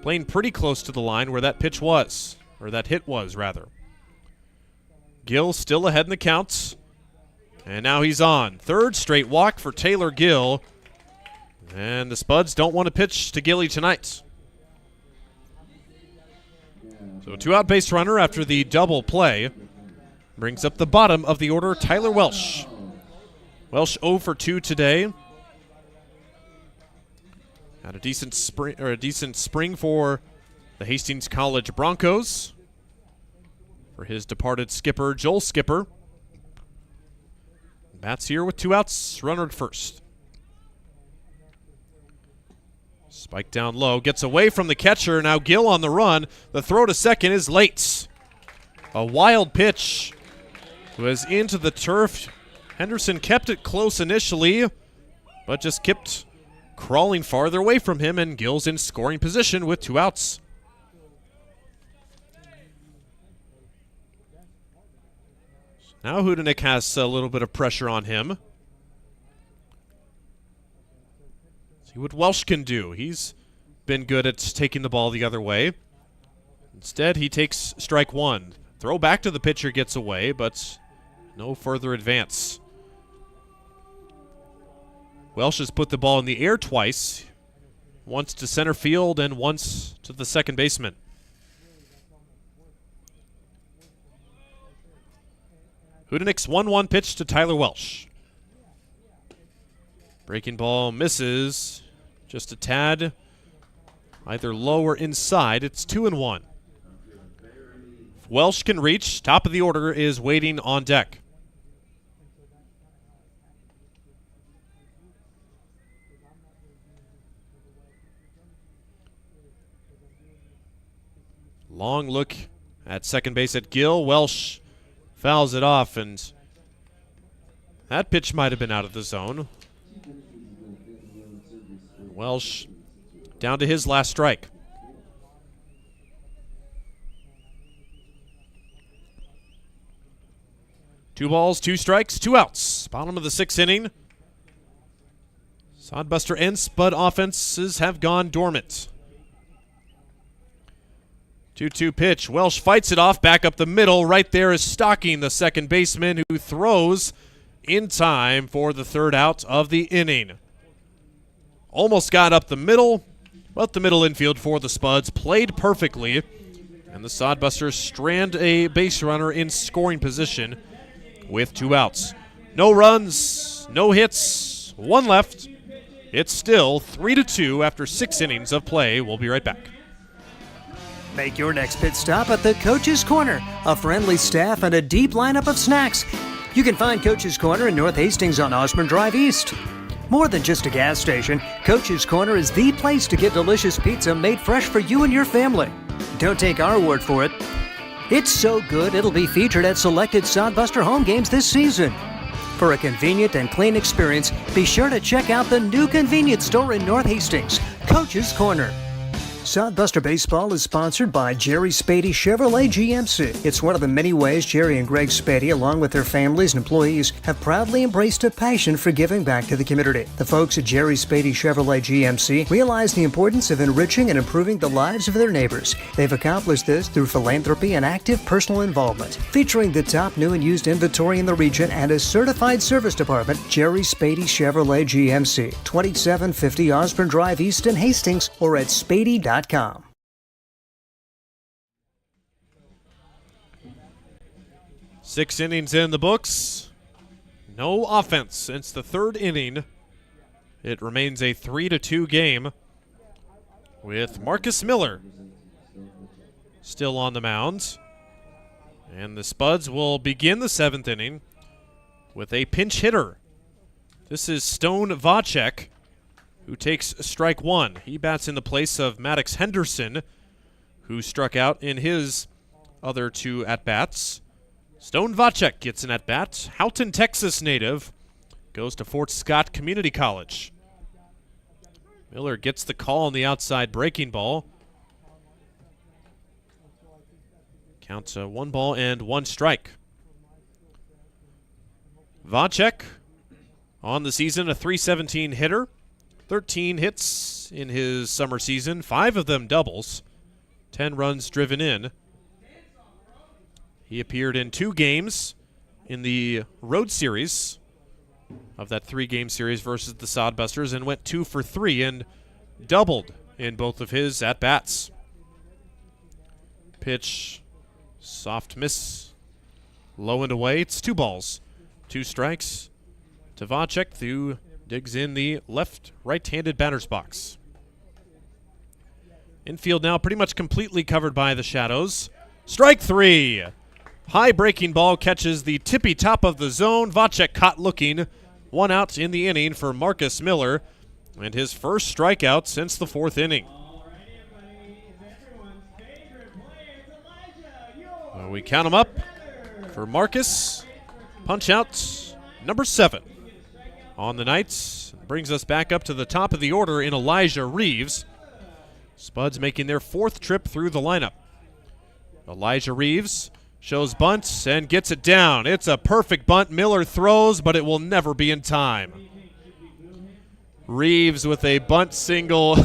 playing pretty close to the line where that pitch was, or that hit was, rather. Gill still ahead in the counts, and now he's on. 3rd straight walk for Taylor Gill, and the Spuds don't want to pitch to Gilly tonight. So 2-out base runner after the double play brings up the bottom of the order, Tyler Welsh. Welsh 0 for 2 today. Had a decent spring for the Hastings College Broncos. For his departed skipper, Joel Skipper. Bats here with 2 outs, runner at first. Spike down low, gets away from the catcher. Now Gill on the run. The throw to second is late. A wild pitch was into the turf. Henderson kept it close initially, but just kept crawling farther away from him, and Gill's in scoring position with 2 outs. Now Hudenik has a little bit of pressure on him. See what Welsh can do. He's been good at taking the ball the other way. Instead, he takes strike 1. Throw back to the pitcher, gets away, but no further advance. Welsh has put the ball in the air twice, once to center field and once to the second baseman. Hudenik's 1-1 pitch to Tyler Welsh. Breaking ball misses just a tad, either low or inside. It's 2-1. If Welsh can reach, top of the order is waiting on deck. Long look at second base at Gill. Welsh fouls it off, and that pitch might have been out of the zone. Welsh down to his last strike. Two balls, 2 strikes, 2 outs. Bottom of the 6th inning. Sodbuster and Spud offenses have gone dormant. 2-2 pitch. Welsh fights it off back up the middle. Right there is Stocking, the second baseman, who throws in time for the 3rd out of the inning. Almost got up the middle, but the middle infield for the Spuds played perfectly, and the Sodbusters strand a base runner in scoring position with 2 outs. No runs, no hits, 1 left. It's still 3-2 after 6 innings of play. We'll be right back. Make your next pit stop at the Coach's Corner, a friendly staff and a deep lineup of snacks. You can find Coach's Corner in North Hastings on Osborne Drive East. More than just a gas station, Coach's Corner is the place to get delicious pizza made fresh for you and your family. Don't take our word for it. It's so good it'll be featured at selected Sodbuster home games this season. For a convenient and clean experience, be sure to check out the new convenience store in North Hastings, Coach's Corner. Sodbuster Baseball is sponsored by Jerry Spady Chevrolet GMC. It's one of the many ways Jerry and Greg Spady, along with their families and employees, have proudly embraced a passion for giving back to the community. The folks at Jerry Spady Chevrolet GMC realize the importance of enriching and improving the lives of their neighbors. They've accomplished this through philanthropy and active personal involvement. Featuring the top new and used inventory in the region and a certified service department, Jerry Spady Chevrolet GMC, 2750 Osborne Drive East in Hastings, or at spady.com. 6 innings in the books. No offense since the 3rd inning. It remains a 3-2 game with Marcus Miller still on the mound. And the Spuds will begin the 7th inning with a pinch hitter. This is Stone Vocek, who takes strike 1. He bats in the place of Maddox Henderson, who struck out in his other 2 at-bats. Stone Vocek gets an at-bat. Houghton, Texas native, goes to Fort Scott Community College. Miller gets the call on the outside breaking ball. Counts 1 ball and 1 strike. Vocek, on the season, a .317 hitter. 13 hits in his summer season, 5 of them doubles, 10 runs driven in. He appeared in 2 games in the road series of that 3-game series versus the Sodbusters and went 2 for 3 and doubled in both of his at-bats. Pitch, soft miss, low and away. It's 2 balls, 2 strikes to Vocek, who digs in the right-handed batter's box. Infield now pretty much completely covered by the shadows. Strike 3. High breaking ball catches the tippy top of the zone. Vacek caught looking. 1 out in the inning for Marcus Miller, and his first strikeout since the 4th inning. We count them up for Marcus. Punch out number 7 on the night. Brings us back up to the top of the order in Elijah Reeves. Spuds making their 4th trip through the lineup. Elijah Reeves shows bunts and gets it down. It's a perfect bunt. Miller throws, but it will never be in time. Reeves with a bunt single.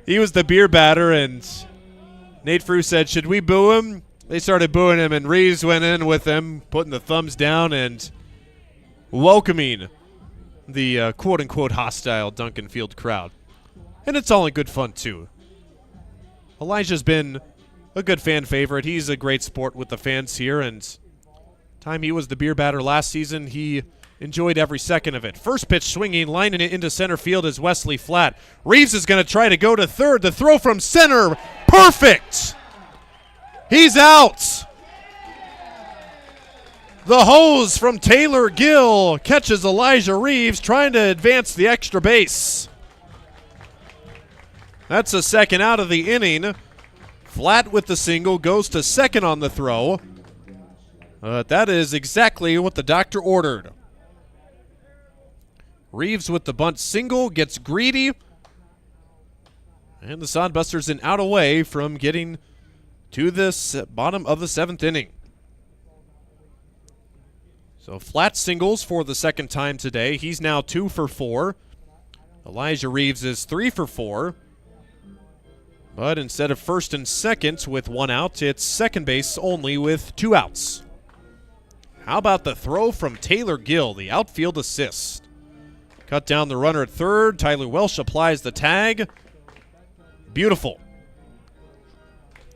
He was the beer batter, and Nate Frew said, should we boo him? They started booing him, and Reeves went in with them, putting the thumbs down and welcoming the quote-unquote hostile Duncan Field crowd. And it's all in good fun, too. Elijah's been a good fan favorite. He's a great sport with the fans here, and time he was the beer batter last season, he enjoyed every second of it. First pitch swinging, lining it into center field is Wesley Flatt. Reeves is going to try to go to third. The throw from center, perfect! He's out! The hose from Taylor Gill catches Elijah Reeves trying to advance the extra base. That's a second out of the inning. Flatt with the single goes to second on the throw. That is exactly what the doctor ordered. Reeves with the bunt single gets greedy. And the Sodbusters an out away from getting to the bottom of the 7th inning. So Flatt singles for the second time today. He's now 2 for 4. Elijah Reeves is 3 for 4. But instead of first and second with 1 out, it's second base only with 2 outs. How about the throw from Taylor Gill, the outfield assist? Cut down the runner at third. Tyler Welsh applies the tag. Beautiful.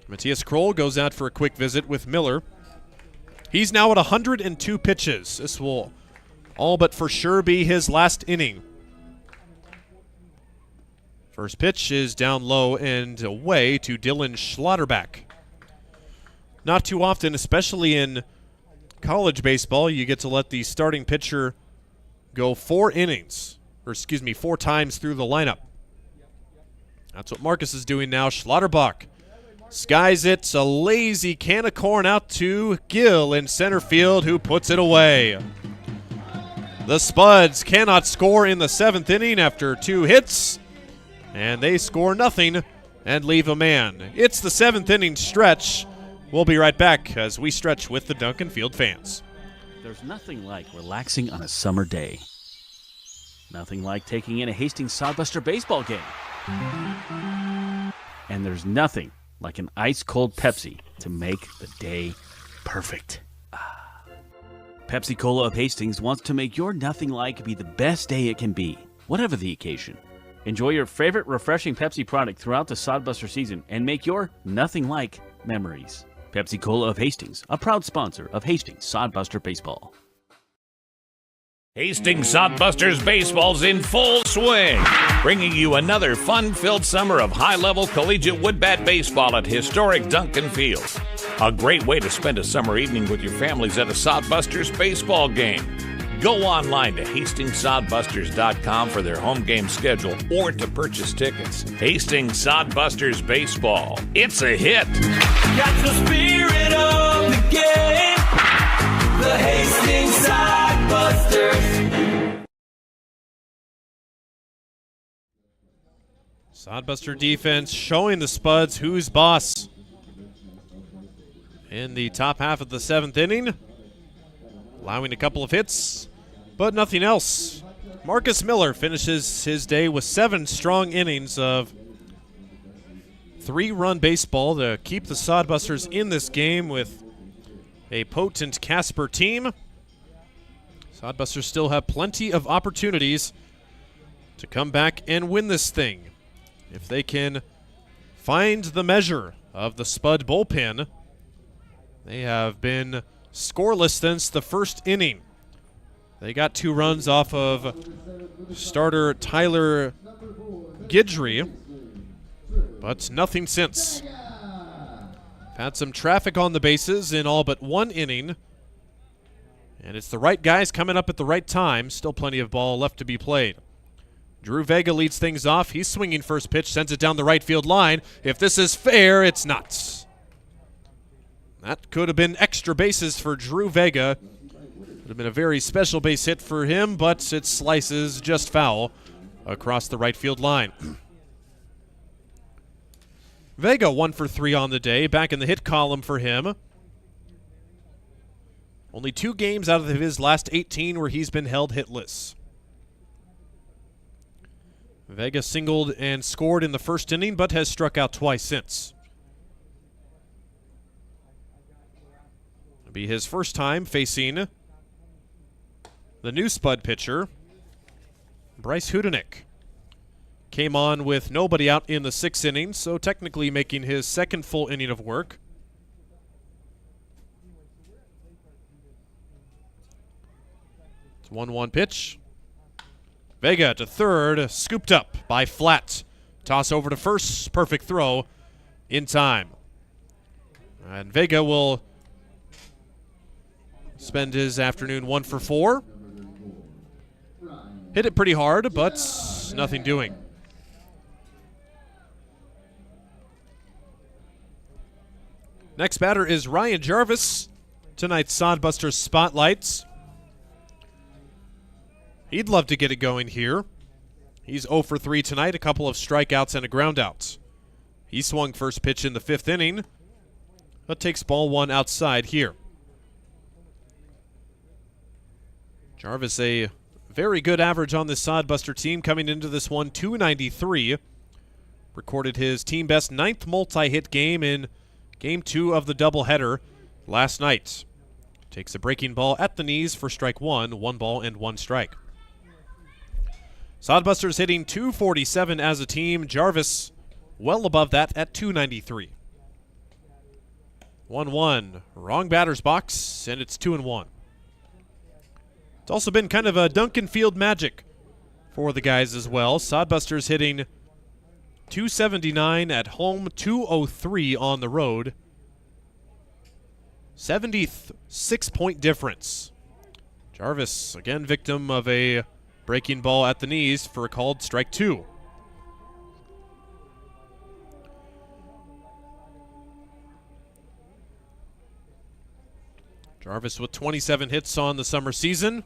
Matias Kroll goes out for a quick visit with Miller. He's now at 102 pitches. This will all but for sure be his last inning. First pitch is down low and away to Dylan Schlotterbeck. Not too often, especially in college baseball, you get to let the starting pitcher go 4 innings, or 4 times through the lineup. That's what Marcus is doing now. Schlotterbeck skies it, a lazy can of corn out to Gill in center field, who puts it away. The Spuds cannot score in the 7th inning after 2 hits, and they score nothing and leave a man. It's the 7th inning stretch. We'll be right back as we stretch with the Duncan Field fans. There's nothing like relaxing on a summer day. Nothing like taking in a Hastings Sodbuster baseball game. And there's nothing like an ice-cold Pepsi to make the day perfect. Pepsi Cola of Hastings wants to make your nothing like be the best day it can be, whatever the occasion. Enjoy your favorite refreshing Pepsi product throughout the Sodbuster season and make your nothing like memories. Pepsi Cola of Hastings, a proud sponsor of Hastings Sodbuster Baseball. Hastings Sodbusters baseball's in full swing, bringing you another fun-filled summer of high-level collegiate woodbat baseball at historic Duncan Field. A great way to spend a summer evening with your families at a Sodbusters baseball game. Go online to HastingsSodbusters.com for their home game schedule or to purchase tickets. Hastings Sodbusters baseball. It's a hit. Got the spirit of the game. The Hastings Sodbusters. Sodbuster defense showing the Spuds who's boss. In the top half of the 7th inning, allowing a couple of hits, but nothing else. Marcus Miller finishes his day with 7 strong innings of 3-run baseball to keep the Sodbusters in this game with a potent Casper team. Sodbusters still have plenty of opportunities to come back and win this thing. If they can find the measure of the Spud bullpen, they have been scoreless since the first inning. They got 2 runs off of starter Tyler Guidry, but nothing since. Had some traffic on the bases in all but one inning. And it's the right guys coming up at the right time. Still plenty of ball left to be played. Drew Vega leads things off. He's swinging first pitch, sends it down the right field line. If this is fair, it's not. That could have been extra bases for Drew Vega. Would have been a very special base hit for him, but it slices just foul across the right field line. Vega 1 for 3 on the day, back in the hit column for him. Only 2 games out of his last 18 where he's been held hitless. Vega singled and scored in the first inning, but has struck out twice since. It'll be his first time facing the new Spud pitcher, Bryce Ronan. Came on with nobody out in the 6th inning, so technically making his second full inning of work. It's 1-1 pitch. Vega to third, scooped up by Flat. Toss over to first, perfect throw in time. And Vega will spend his afternoon 1 for 4. Hit it pretty hard, but nothing doing. Next batter is Ryan Jarvis, tonight's Sodbusters spotlights. He'd love to get it going here. He's 0 for 3 tonight, a couple of strikeouts and a groundout. He swung first pitch in the 5th inning, but takes ball 1 outside here. Jarvis, a very good average on this Sodbuster team, coming into this one, .293. Recorded his team best 9th multi-hit game in Game 2 of the doubleheader last night. Takes a breaking ball at the knees for strike 1, 1 ball and 1 strike. Sodbusters hitting .247 as a team. Jarvis well above that at .293. 1-1, wrong batter's box, and it's 2-1. It's also been kind of a Duncan Field magic for the guys as well. Sodbusters hitting .279 at home, .203 on the road. 76-point difference. Jarvis, again, victim of a breaking ball at the knees for a called strike 2. Jarvis with 27 hits on the summer season.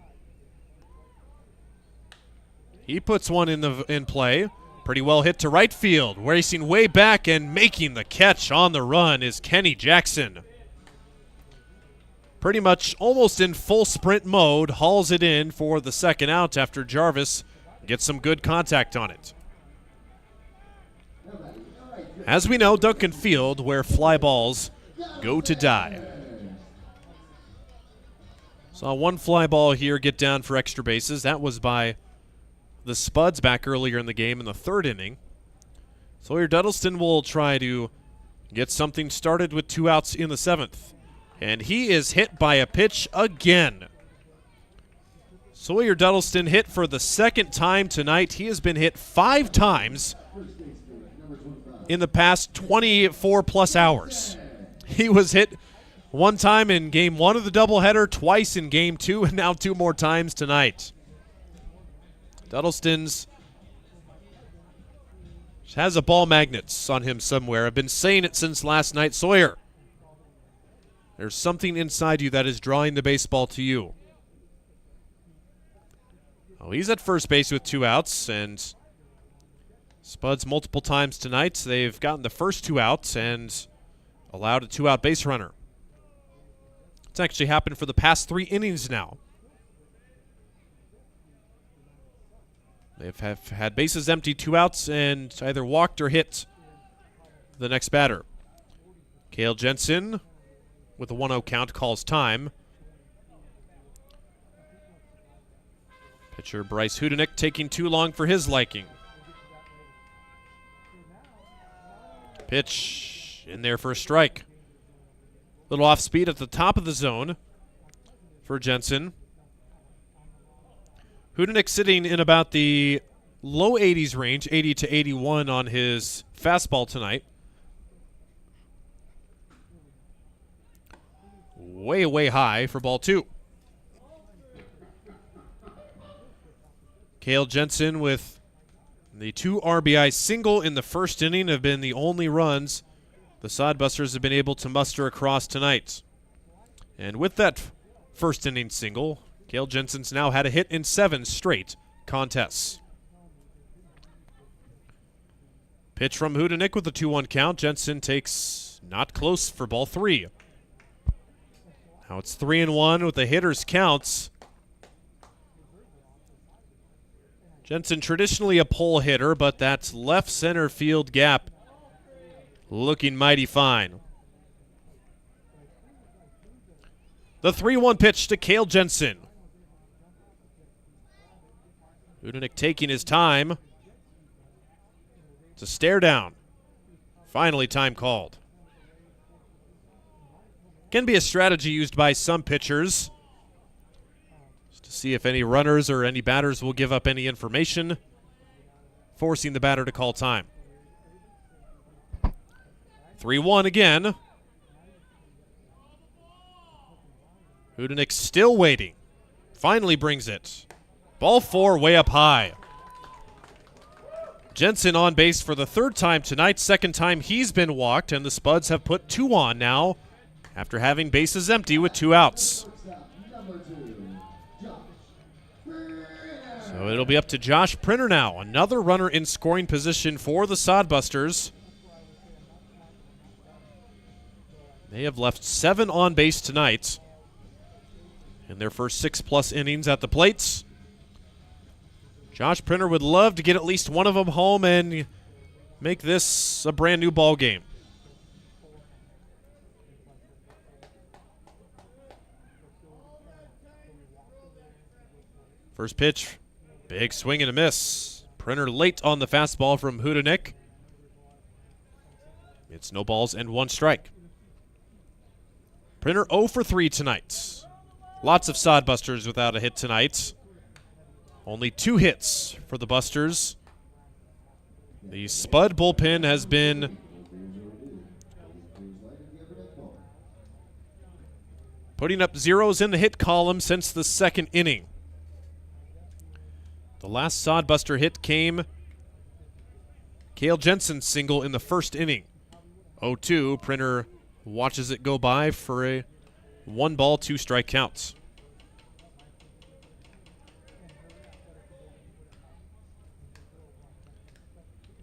He puts one in play. Pretty well hit to right field. Racing way back and making the catch on the run is Kenny Jackson. Pretty much almost in full sprint mode, hauls it in for the second out after Jarvis gets some good contact on it. As we know, Duncan Field, where fly balls go to die. Saw one fly ball here get down for extra bases. That was by the Spuds back earlier in the game in the 3rd inning. Sawyer Dudleston will try to get something started with 2 outs in the 7th. And he is hit by a pitch again. Sawyer Dudleston hit for the 2nd time tonight. He has been hit 5 times in the past 24-plus hours. He was hit 1 time in Game 1 of the doubleheader, twice in Game 2, and now 2 more times tonight. Dudleston's has a ball magnet on him somewhere. I've been saying it since last night. Sawyer, there's something inside you that is drawing the baseball to you. Oh, he's at first base with 2 outs, and Spuds multiple times tonight. They've gotten the first 2 outs and allowed a 2-out base runner. It's actually happened for the past 3 innings now. They've had bases empty, 2 outs, and either walked or hit the next batter. Kale Jensen, with a 1-0 count, calls time. Pitcher Bryce Ronan taking too long for his liking. Pitch in there for a strike. Little off speed at the top of the zone for Jensen. Ronan sitting in about the low 80s range, 80 to 81 on his fastball tonight. way, way high for ball 2. Kale Jensen with the 2 RBI single in the first inning have been the only runs the Sodbusters have been able to muster across tonight. And with that first inning single, Kale Jensen's now had a hit in 7 straight contests. Pitch from Hudenick with the 2-1 count. Jensen takes not close for ball 3. Now it's 3-1 with the hitter's counts. Jensen traditionally a pole hitter, but that left center field gap looking mighty fine. The 3-1 pitch to Kale Jensen. Hudenick taking his time. It's a stare down. Finally, time called. Can be a strategy used by some pitchers just to see if any runners or any batters will give up any information, forcing the batter to call time. 3-1 again. Hudenick still waiting. Finally brings it. Ball 4 way up high. Jensen on base for the 3rd time tonight, 2nd time he's been walked, and the Spuds have put 2 on now after having bases empty with 2 outs. So it'll be up to Josh Printer now, another runner in scoring position for the Sodbusters. They have left 7 on base tonight in their first 6+ innings at the plates. Josh Printer would love to get at least one of them home and make this a brand new ball game. First pitch, big swing and a miss. Printer late on the fastball from Hudenick. It's no balls and 1 strike. Printer 0 for 3 tonight. Lots of Sodbusters without a hit tonight. Only 2 hits for the Busters. The Spud bullpen has been putting up zeros in the hit column since the 2nd inning. The last Sodbuster hit came Kale Jensen's single in the 1st inning. 0-2, Printer watches it go by for a 1-ball, 2-strike counts.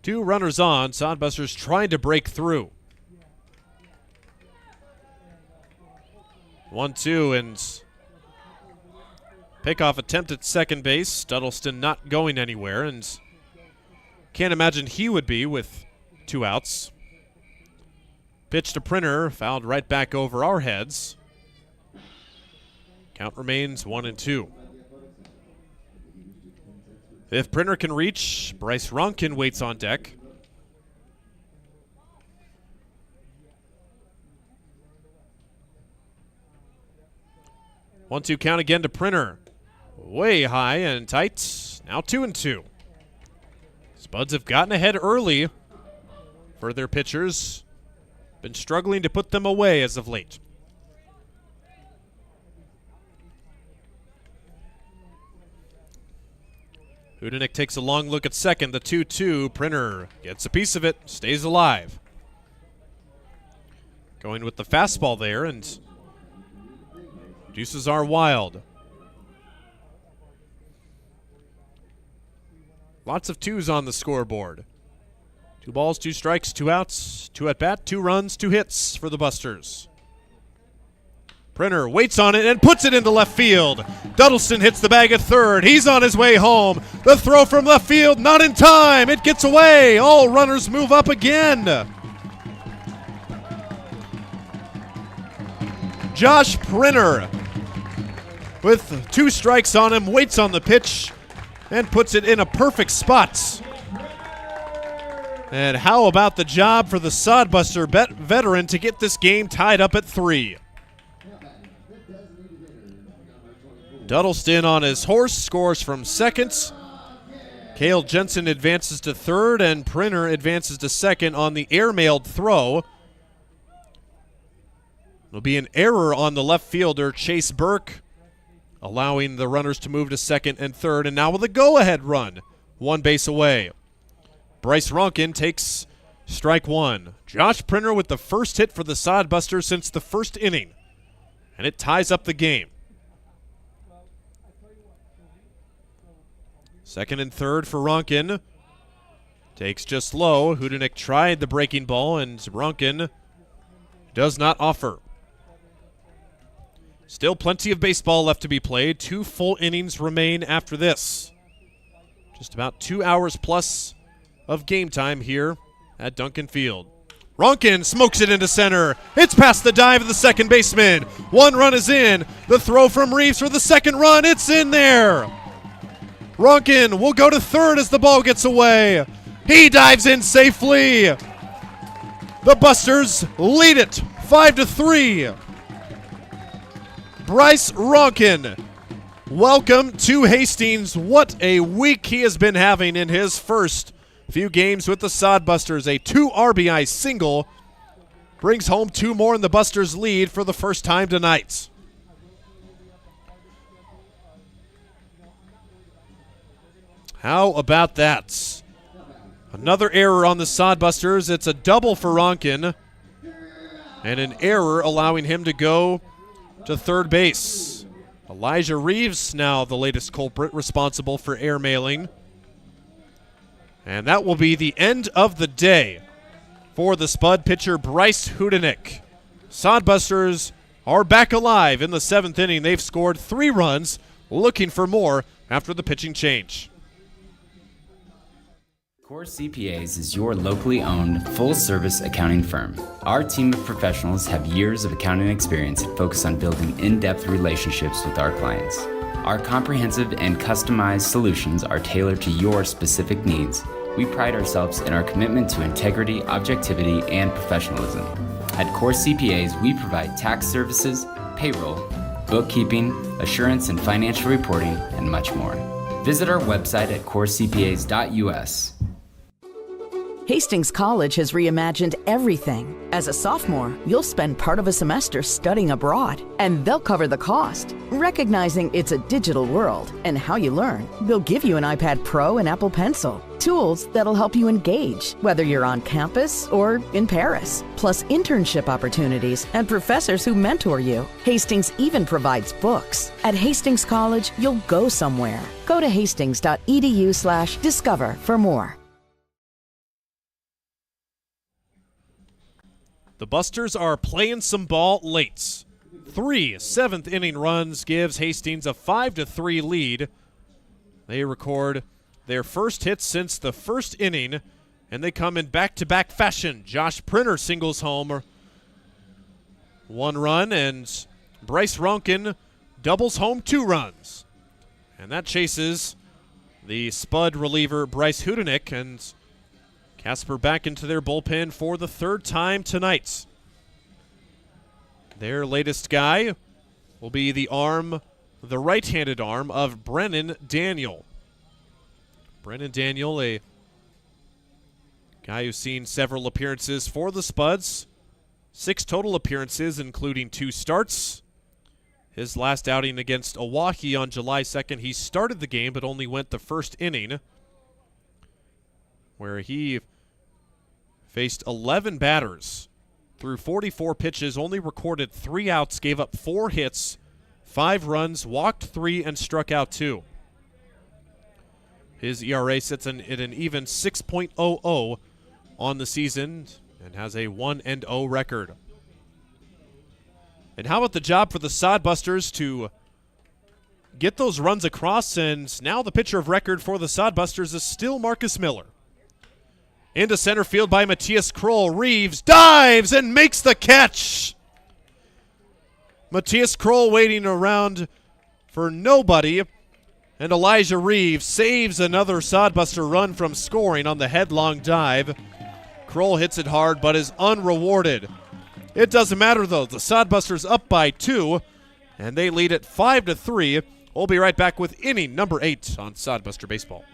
Two runners on, Sodbusters trying to break through. 1-2, and pickoff attempt at second base. Dudleston not going anywhere, and can't imagine he would be with 2 outs. Pitch to Printer, fouled right back over our heads. Count remains 1-2. If Printer can reach, Bryce Ronan waits on deck. One-two count again to Printer. Way high and tight. Now 2-2. Spuds have gotten ahead early for their pitchers. Been struggling to put them away as of late. Hudenick takes a long look at second. The 2-2. Printer gets a piece of it. Stays alive. Going with the fastball there, and deuces are wild. Lots of 2s on the scoreboard. 2 balls, 2 strikes, 2 outs, 2 at bat, 2 runs, 2 hits for the Busters. Printer waits on it and puts it into left field. Dudleston hits the bag at third. He's on his way home. The throw from left field, not in time. It gets away. All runners move up again. Josh Printer, with 2 strikes on him, waits on the pitch and puts it in a perfect spot. And how about the job for the Sodbuster veteran to get this game tied up at 3? Dudleston on his horse scores from second. Kale Jensen advances to third, and Printer advances to second on the air-mailed throw. It'll be an error on the left fielder, Chase Burke, allowing the runners to move to second and third. And now with a go-ahead run, one base away. Bryce Ronan takes strike one. Josh Printer with the first hit for the Sodbusters since the first inning. And it ties up the game. Second and third for Ronan. Takes just low. Hudenick tried the breaking ball, and Ronan does not offer. Still plenty of baseball left to be played. 2 full innings remain after this. Just about 2 hours plus of game time here at Duncan Field. Ronan smokes it into center. It's past the dive of the second baseman. 1 run is in. The throw from Reeves for the second run. It's in there. Ronan will go to third as the ball gets away. He dives in safely. The Busters lead it 5-3. Bryce Ronan, welcome to Hastings. What a week he has been having in his first few games with the Sodbusters. A 2 RBI single brings home 2 more in the Busters' lead for the first time tonight. How about that? Another error on the Sodbusters. It's a double for Ronan, and an error allowing him to go to third base. Elijah Reeves now the latest culprit responsible for airmailing. And that will be the end of the day for the Spud pitcher Bryce Hudenick. Sodbusters are back alive in the 7th inning. They've scored 3 runs, looking for more after the pitching change. Cor CPAs is your locally owned, full-service accounting firm. Our team of professionals have years of accounting experience and focus on building in-depth relationships with our clients. Our comprehensive and customized solutions are tailored to your specific needs. We pride ourselves in our commitment to integrity, objectivity, and professionalism. At Cor CPAs, we provide tax services, payroll, bookkeeping, assurance and financial reporting, and much more. Visit our website at corcpas.us. Hastings College has reimagined everything. As a sophomore, you'll spend part of a semester studying abroad, and they'll cover the cost. Recognizing it's a digital world and how you learn, they'll give you an iPad Pro and Apple Pencil, tools that'll help you engage, whether you're on campus or in Paris, plus internship opportunities and professors who mentor you. Hastings even provides books. At Hastings College, you'll go somewhere. Go to hastings.edu/discover for more. The Busters are playing some ball late. 3 7th-inning runs gives Hastings a 5-3 lead. They record their first hit since the first inning, and they come in back-to-back fashion. Josh Printer singles home 1 run, and Bryce Ronan doubles home 2 runs. And that chases the Spud reliever Bryce Hudenick, and Casper back into their bullpen for the 3rd time tonight. Their latest guy will be the right-handed arm of Brennan Daniel. Brennan Daniel, a guy who's seen several appearances for the Spuds. 6 total appearances, including 2 starts. His last outing against Oahe on July 2nd, he started the game but only went the first inning, where he faced 11 batters, threw 44 pitches, only recorded 3 outs, gave up 4 hits, 5 runs, walked 3, and struck out 2. His ERA sits at an even 6.00 on the season and has a 1-0 record. And how about the job for the Sodbusters to get those runs across, and now the pitcher of record for the Sodbusters is still Marcus Miller. Into center field by Matias Kroll. Reeves dives and makes the catch. Matias Kroll waiting around for nobody, and Elijah Reeves saves another Sodbuster run from scoring on the headlong dive. Kroll hits it hard but is unrewarded. It doesn't matter though. The Sodbusters up by 2, and they lead it 5-3. We'll be right back with inning number 8 on Sodbuster Baseball.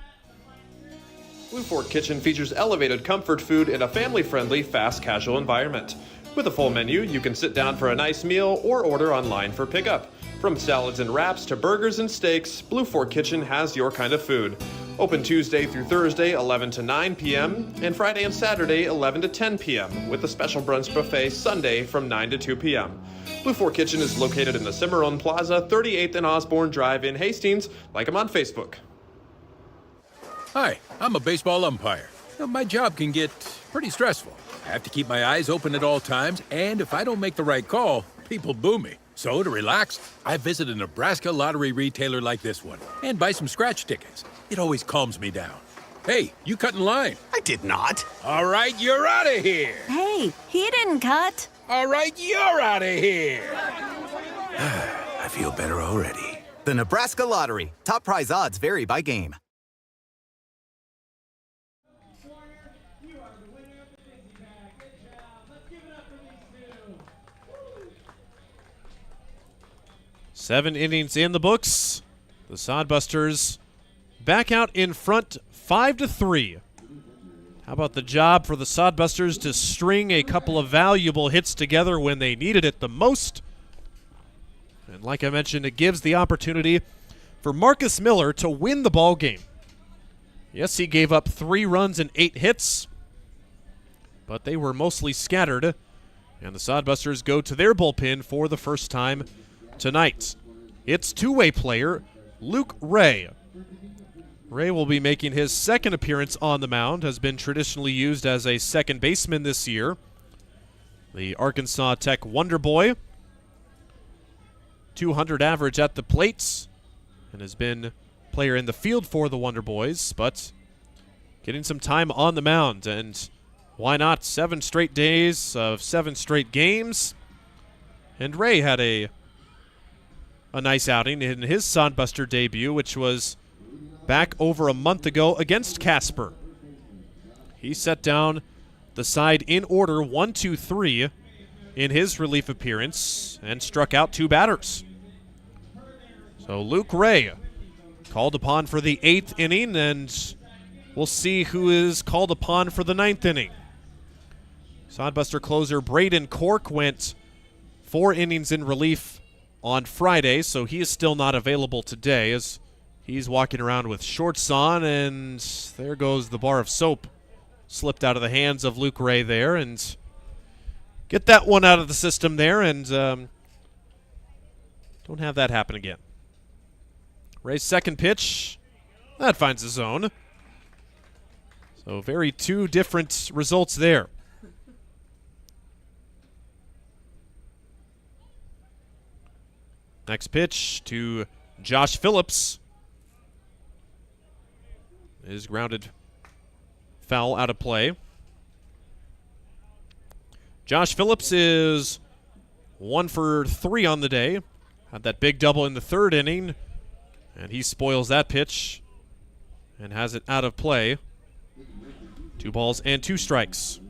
Blue Fork Kitchen features elevated comfort food in a family-friendly, fast casual environment. With a full menu, you can sit down for a nice meal or order online for pickup. From salads and wraps to burgers and steaks, Blue Fork Kitchen has your kind of food. Open Tuesday through Thursday, 11 to 9 p.m., and Friday and Saturday, 11 to 10 p.m., with a special brunch buffet Sunday from 9 to 2 p.m. Blue Fork Kitchen is located in the Cimarron Plaza, 38th and Osborne Drive in Hastings. Like them on Facebook. Hi, I'm a baseball umpire. My job can get pretty stressful. I have to keep my eyes open at all times, and if I don't make the right call, people boo me. So to relax, I visit a Nebraska Lottery retailer like this one and buy some scratch tickets. It always calms me down. Hey, you cut in line. I did not. All right, you're out of here. Hey, he didn't cut. All right, you're out of here. I feel better already. The Nebraska Lottery. Top prize odds vary by game. Seven innings in the books. The Sodbusters back out in front 5-3. How about the job for the Sodbusters to string a couple of valuable hits together when they needed it the most? And like I mentioned, it gives the opportunity for Marcus Miller to win the ball game. Yes, he gave up 3 runs and 8 hits, but they were mostly scattered, and the Sodbusters go to their bullpen for the first time tonight. It's two-way player Luke Ray. Ray will be making his second appearance on the mound, has been traditionally used as a second baseman this year. The Arkansas Tech Wonder Boy, 200 average at the plates, and has been player in the field for the Wonder Boys, but getting some time on the mound, and why not? 7 straight days of 7 straight games, and Ray had a nice outing in his Sodbuster debut, which was back over a month ago against Casper. He set down the side in order 1-2-3 in his relief appearance and struck out 2 batters. So Luke Ray called upon for the 8th inning, and we'll see who is called upon for the 9th inning. Sodbuster closer Braden Cork went 4 innings in relief on Friday, so he is still not available today as he's walking around with shorts on, and there goes the bar of soap. Slipped out of the hands of Luke Ray there, and get that one out of the system there, and don't have that happen again. Ray's second pitch, that finds the zone. So very 2 different results there. Next pitch to Josh Phillips is grounded foul out of play. Josh Phillips is 1 for 3 on the day. Had that big double in the 3rd inning, and he spoils that pitch and has it out of play. 2 balls and 2 strikes.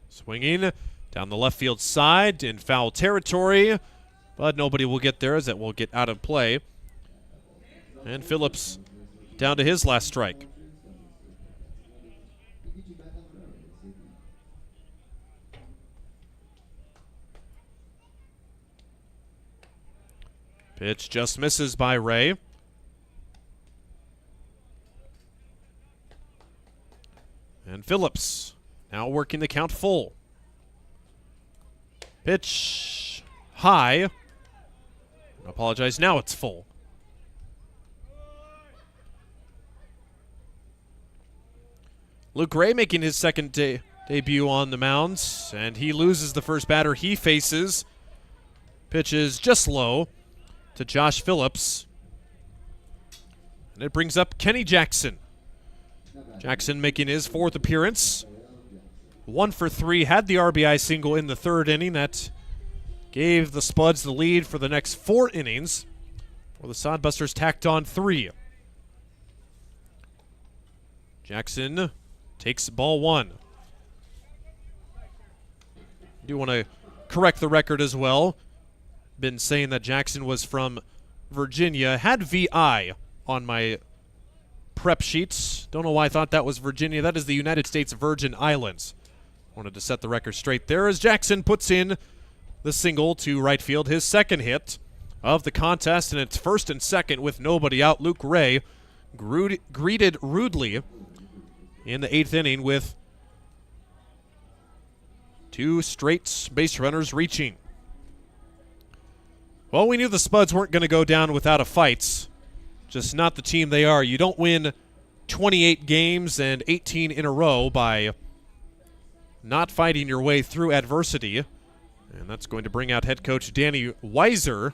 Swinging down the left field side in foul territory, but nobody will get there as it will get out of play. And Phillips down to his last strike. Pitch just misses by Ray. And Phillips now working the count full. Pitch high. I apologize, now it's full. Luke Ray making his second debut on the mound, and he loses the first batter he faces. Pitch is just low to Josh Phillips. And it brings up Kenny Jackson. Jackson making his 4th appearance. 1 for 3, had the RBI single in the 3rd inning. That gave the Spuds the lead for the next 4 innings, where the Sodbusters tacked on 3. Jackson takes ball 1. I do want to correct the record as well. Been saying that Jackson was from Virginia, had VI on my prep sheets. Don't know why I thought that was Virginia. That is the United States Virgin Islands. Wanted to set the record straight there as Jackson puts in the single to right field, his second hit of the contest, and it's first and second with nobody out. Luke Ray greeted rudely in the 8th inning with 2 straight base runners reaching. Well, we knew the Spuds weren't going to go down without a fight. Just not the team they are. You don't win 28 games and 18 in a row by not fighting your way through adversity. And that's going to bring out head coach Danny Weiser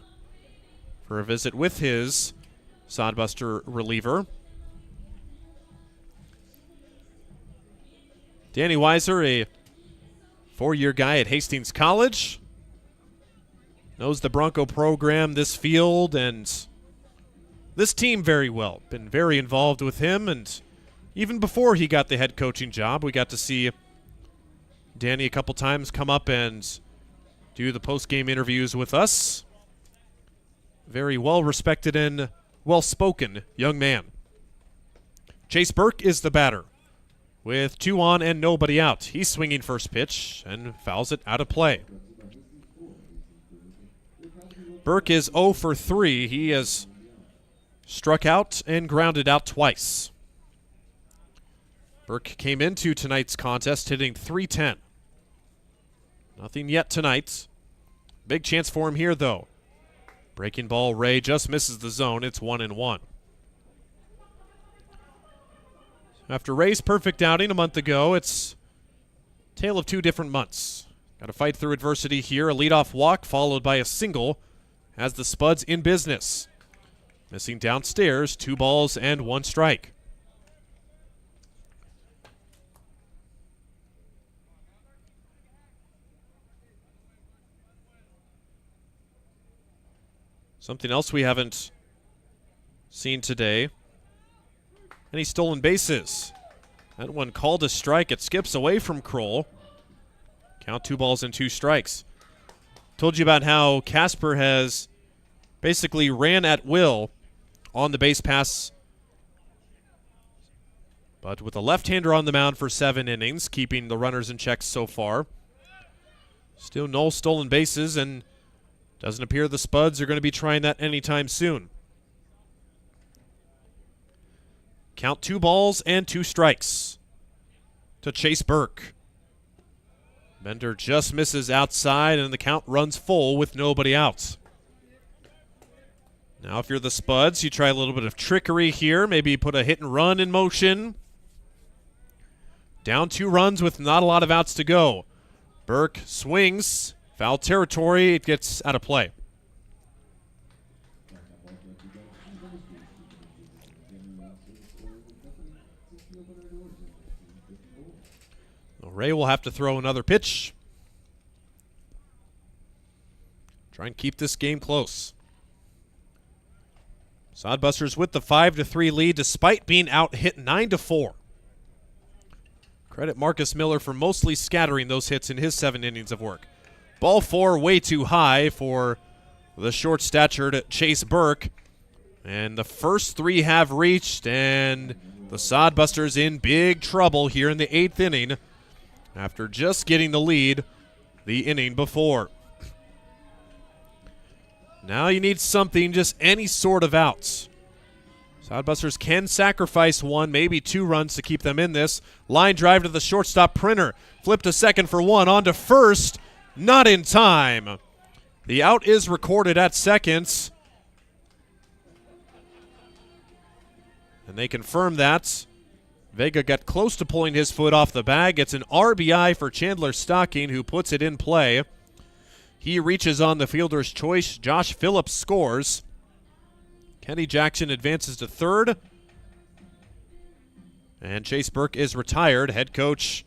for a visit with his Sodbuster reliever. Danny Weiser, a 4-year guy at Hastings College, knows the Bronco program, this field, and this team very well. Been very involved with him, and even before he got the head coaching job, we got to see Danny a couple times come up and do the post-game interviews with us. Very well-respected and well-spoken young man. Chase Burke is the batter with 2 on and nobody out. He's swinging first pitch and fouls it out of play. Burke is 0 for 3. He has struck out and grounded out twice. Burke came into tonight's contest hitting .310. Nothing yet tonight. Big chance for him here, though. Breaking ball, Ray just misses the zone. It's 1-1. After Ray's perfect outing a month ago, it's a tale of 2 different months. Got to fight through adversity here. A leadoff walk followed by a single has the Spuds in business. Missing downstairs, 2 balls and 1 strike. Something else we haven't seen today. Any stolen bases. That one called a strike. It skips away from Kroll. Count 2 balls and 2 strikes. Told you about how Casper has basically ran at will on the base pass, but with a left-hander on the mound for 7 innings, keeping the runners in check so far. Still no stolen bases, and doesn't appear the Spuds are going to be trying that anytime soon. Count 2 balls and 2 strikes to Chase Burke. Bender just misses outside, and the count runs full with nobody out. Now, if you're the Spuds, you try a little bit of trickery here. Maybe put a hit and run in motion. Down 2 runs with not a lot of outs to go. Burke swings. Foul territory. It gets out of play. Ray will have to throw another pitch. Try and keep this game close. Sodbusters with the 5-3 lead despite being out hit 9-4. Credit Marcus Miller for mostly scattering those hits in his 7 innings of work. Ball 4 way too high for the short-statured Chase Burke. And the first 3 have reached, and the Sodbusters in big trouble here in the 8th inning after just getting the lead the inning before. Now you need something, just any sort of outs. Sodbusters can sacrifice 1, maybe 2 runs to keep them in this. Line drive to the shortstop, Printer. Flip to second for 1, on to first. Not in time. The out is recorded at second. And they confirm that. Vega got close to pulling his foot off the bag. It's an RBI for Chandler Stocking, who puts it in play. He reaches on the fielder's choice. Josh Phillips scores. Kenny Jackson advances to third. And Chase Burke is retired. Head coach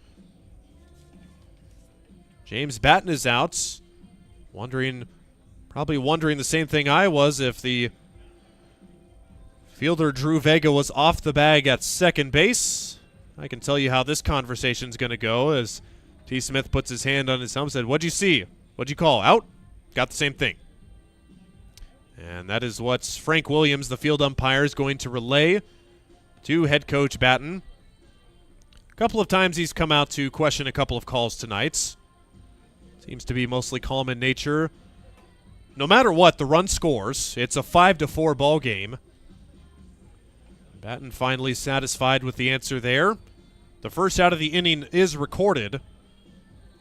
James Batten is out. Probably wondering the same thing I was if the fielder Drew Vega was off the bag at second base. I can tell you how this conversation's going to go as T. Smith puts his hand on his helmet and said, "What'd you see? What'd you call? Out?" Got the same thing. And that is what Frank Williams, the field umpire, is going to relay to head coach Batten. A couple of times he's come out to question a couple of calls tonight. Seems to be mostly calm in nature. No matter what, the run scores. It's a 5-4 ball game. Batten finally satisfied with the answer there. The first out of the inning is recorded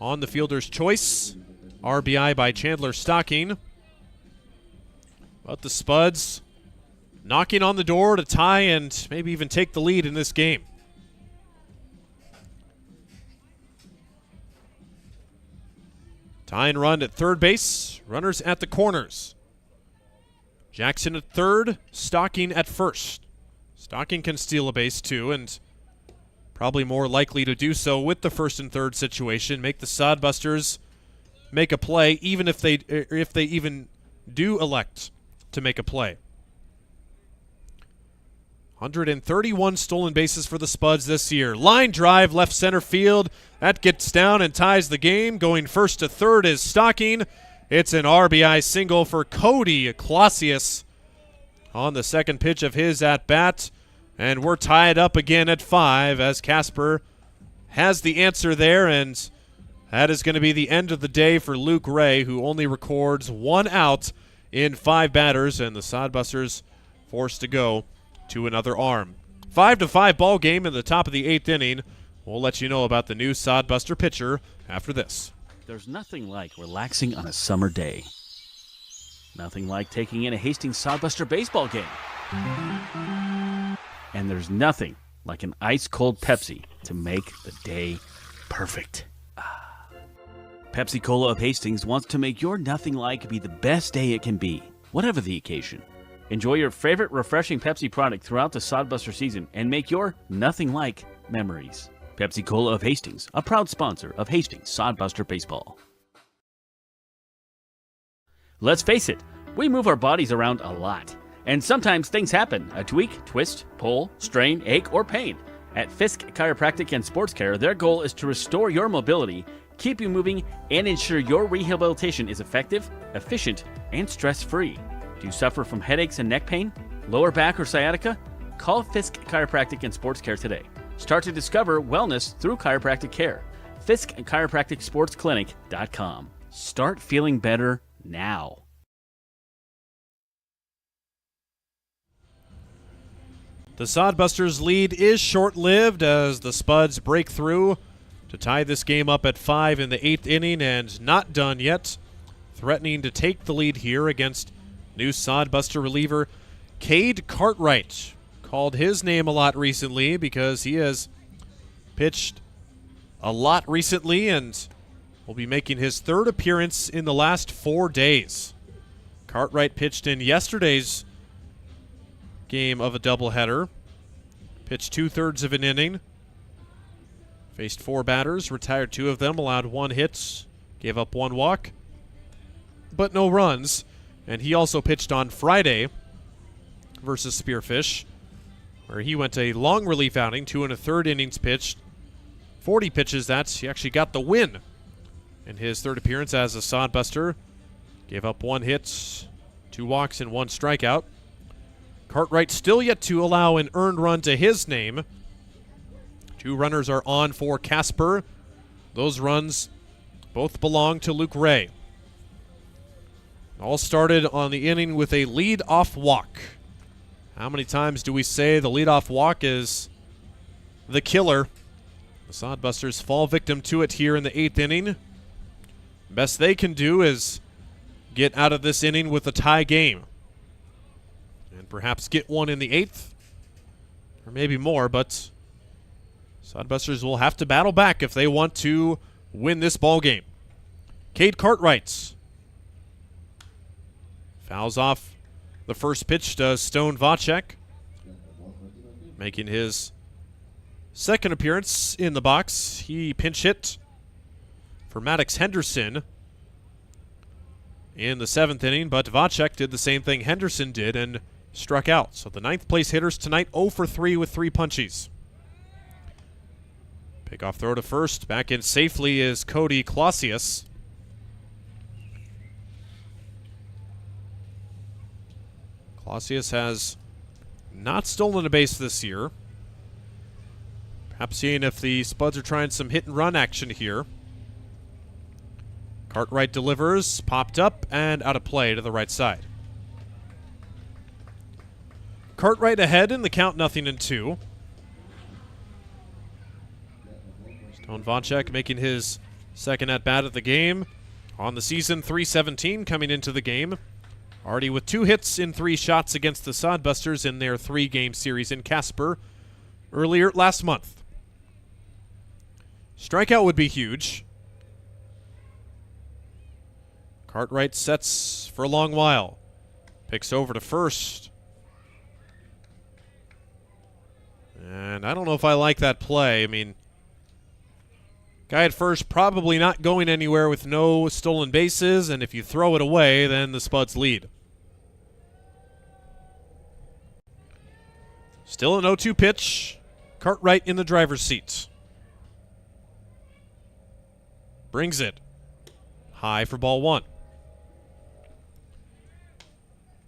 on the fielder's choice. RBI by Chandler Stocking. But the Spuds knocking on the door to tie and maybe even take the lead in this game. Tying run at third base. Runners at the corners. Jackson at third. Stocking at first. Stocking can steal a base too, and probably more likely to do so with the first and third situation. Make the Sodbusters make a play, even if they even do elect to make a play. 131 stolen bases for the Spuds this year. Line drive, left center field. That gets down and ties the game. Going first to third is Stocking. It's an RBI single for Cody Clausius on the second pitch of his at-bat. And we're tied up again at 5 as Casper has the answer there, and that is going to be the end of the day for Luke Ray, who only records 1 out in 5 batters, and the Sodbusters forced to go to another arm. 5-5 ball game in the top of the 8th inning. We'll let you know about the new Sodbuster pitcher after this. There's nothing like relaxing on a summer day. Nothing like taking in a Hastings Sodbuster baseball game. And there's nothing like an ice-cold Pepsi to make the day perfect. Pepsi Cola of Hastings wants to make your nothing like be the best day it can be, whatever the occasion. Enjoy your favorite refreshing Pepsi product throughout the Sodbuster season and make your nothing like memories. Pepsi Cola of Hastings, a proud sponsor of Hastings Sodbuster Baseball. Let's face it, we move our bodies around a lot. And sometimes things happen, a tweak, twist, pull, strain, ache, or pain. At Fisk Chiropractic and Sports Care, their goal is to restore your mobility, keep you moving, and ensure your rehabilitation is effective, efficient, and stress-free. Do you suffer from headaches and neck pain, lower back or sciatica? Call Fisk Chiropractic and Sports Care today. Start to discover wellness through chiropractic care. Fisk Chiropractic Sports Clinic.com. Start feeling better now. The Sodbusters' lead is short-lived as the Spuds break through to tie this game up at 5 in the 8th inning, and not done yet. Threatening to take the lead here against new Sodbuster reliever Cade Cartwright. Called his name a lot recently because he has pitched a lot recently and will be making his 3rd appearance in the last 4 days. Cartwright pitched in yesterday's game of a doubleheader. Pitched 2/3 of an inning. Faced 4 batters, retired 2 of them, allowed 1 hit, gave up 1 walk, but no runs. And he also pitched on Friday versus Spearfish, where he went a long relief outing, 2 1/3 innings pitched, 40 pitches. He actually got the win in his 3rd appearance as a Sodbuster. Gave up 1 hit, 2 walks, and 1 strikeout. Cartwright still yet to allow an earned run to his name. 2 runners are on for Casper. Those runs both belong to Luke Ray. All started on the inning with a lead-off walk. How many times do we say the lead-off walk is the killer? The Sodbusters fall victim to it here in the 8th inning. Best they can do is get out of this inning with a tie game. And perhaps get one in the 8th. Or maybe more, but Sodbusters will have to battle back if they want to win this ball game. Cade Cartwright fouls off the first pitch to Stone Vacek, making his 2nd appearance in the box. He pinch hit for Maddox Henderson in the 7th inning, but Vacek did the same thing Henderson did and struck out. So the 9th place hitters tonight 0 for 3 with 3 punchies. Pickoff throw to first. Back in safely is Cody Clausius. Clausius has not stolen a base this year. Perhaps seeing if the Spuds are trying some hit and run action here. Cartwright delivers, popped up, and out of play to the right side. Cartwright ahead in the count, 0-2. Stone Vonchek making his second at-bat of the game. On the season, .317 coming into the game. Already with 2 hits in 3 shots against the Sodbusters in their 3-game series in Casper earlier last month. Strikeout would be huge. Cartwright sets for a long while. Picks over to first. And I don't know if I like that play. I mean, guy at first probably not going anywhere with no stolen bases, and if you throw it away, then the Spuds lead. Still an 0-2 pitch. Cartwright in the driver's seat. Brings it. High for ball 1.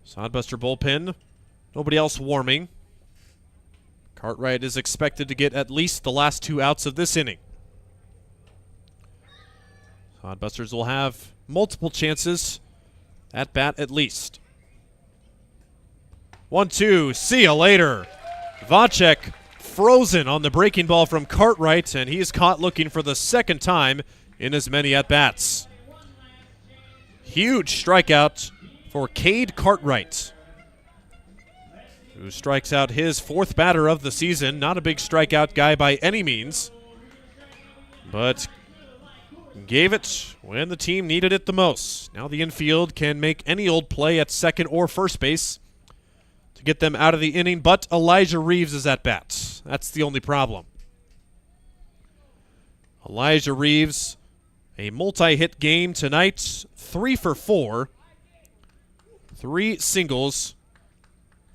Sodbuster bullpen. Nobody else warming. Cartwright is expected to get at least the last 2 outs of this inning. Sodbusters will have multiple chances at bat at least. 1-2. See ya later. Vonchek frozen on the breaking ball from Cartwright, and he is caught looking for the second time in as many at-bats. Huge strikeout for Cade Cartwright, who strikes out his 4th batter of the season. Not a big strikeout guy by any means, but gave it when the team needed it the most. Now the infield can make any old play at second or first base to get them out of the inning, but Elijah Reeves is at bat. That's the only problem. Elijah Reeves, a multi-hit game tonight, 3 for 4. 3 singles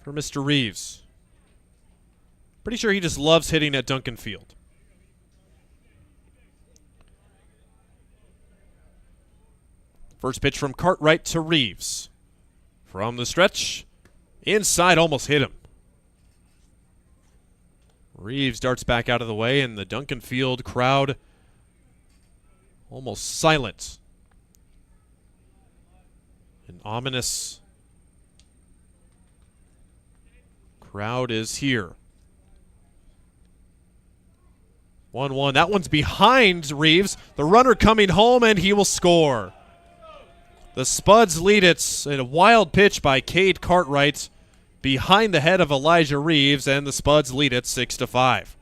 for Mr. Reeves. Pretty sure he just loves hitting at Duncan Field. First pitch from Cartwright to Reeves. From the stretch, inside, almost hit him. Reeves darts back out of the way, and the Duncan Field crowd almost silent. An ominous crowd is here. 1-1. That one's behind Reeves. The runner coming home, and he will score. The Spuds lead it in a wild pitch by Cade Cartwright behind the head of Elijah Reeves, and the Spuds lead it 6-5.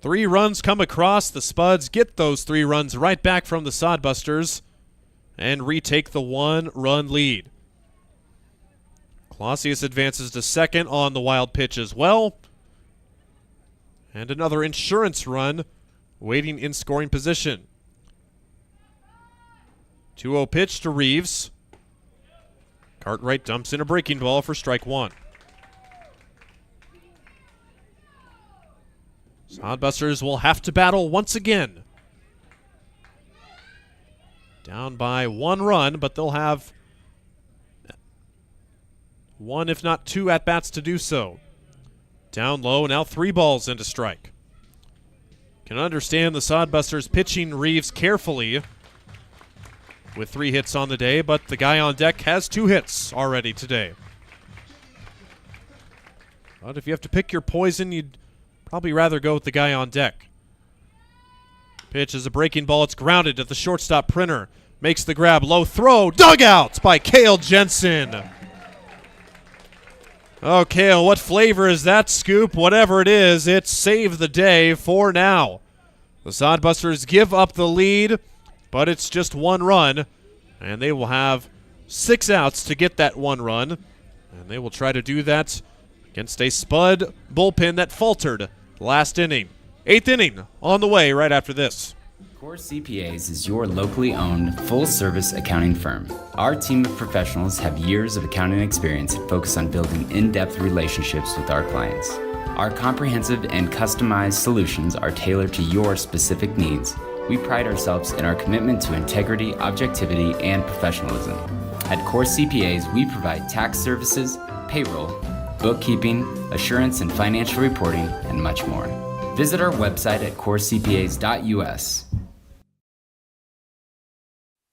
3 runs come across. The Spuds get those 3 runs right back from the Sodbusters and retake the 1-run lead. Clausius advances to second on the wild pitch as well. And another insurance run waiting in scoring position. 2-0 pitch to Reeves. Cartwright dumps in a breaking ball for strike 1. Sodbusters will have to battle once again. Down by 1 run, but they'll have 1, if not 2, at-bats to do so. Down low, now 3 balls into strike. Can understand the Sodbusters pitching Reeves carefully with 3 hits on the day, but the guy on deck has 2 hits already today. But if you have to pick your poison, you'd probably rather go with the guy on deck. Pitch is a breaking ball. It's grounded at the shortstop. Printer makes the grab. Low throw. Dugout by Kale Jensen. Oh, Kale, what flavor is that scoop? Whatever it is, it saved the day for now. The Sodbusters give up the lead, but it's just 1 run, and they will have 6 outs to get that 1 run, and they will try to do that against a Spud bullpen that faltered last inning. 8th inning on the way right after this. Cor CPAs is your locally owned, full-service accounting firm. Our team of professionals have years of accounting experience and focus on building in-depth relationships with our clients. Our comprehensive and customized solutions are tailored to your specific needs. We pride ourselves in our commitment to integrity, objectivity, and professionalism. At Cor CPAs, we provide tax services, payroll, bookkeeping, assurance and financial reporting, and much more. Visit our website at corcpas.us.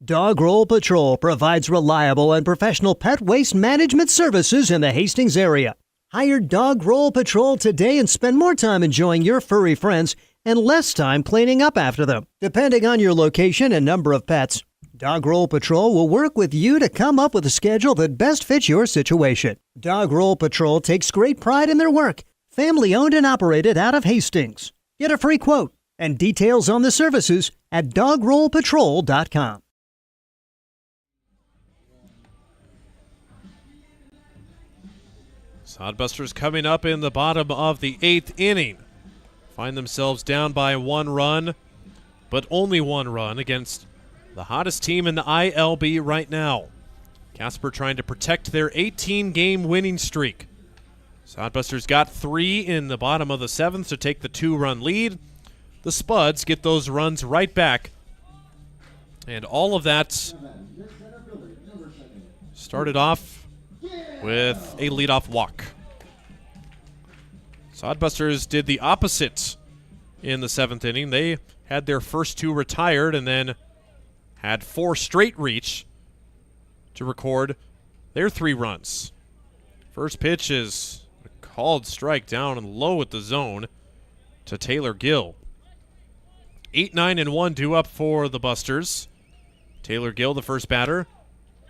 Dog Roll Patrol provides reliable and professional pet waste management services in the Hastings area. Hire Dog Roll Patrol today and spend more time enjoying your furry friends and less time cleaning up after them. Depending on your location and number of pets, Dog Roll Patrol will work with you to come up with a schedule that best fits your situation. Dog Roll Patrol takes great pride in their work. Family owned and operated out of Hastings. Get a free quote and details on the services at dogrollpatrol.com. Sodbusters coming up in the bottom of the 8th inning. Find themselves down by 1 run, but only 1 run against the hottest team in the ILB right now. Casper trying to protect their 18-game winning streak. Sodbusters got 3 in the bottom of the 7th to take the 2-run lead. The Spuds get those runs right back. And all of that started off with a leadoff walk. Sodbusters did the opposite in the 7th inning. They had their first 2 retired and then had 4 straight reach to record their 3 runs. First pitch is a called strike down and low at the zone to Taylor Gill. 8-9-1 due up for the Busters. Taylor Gill, the first batter,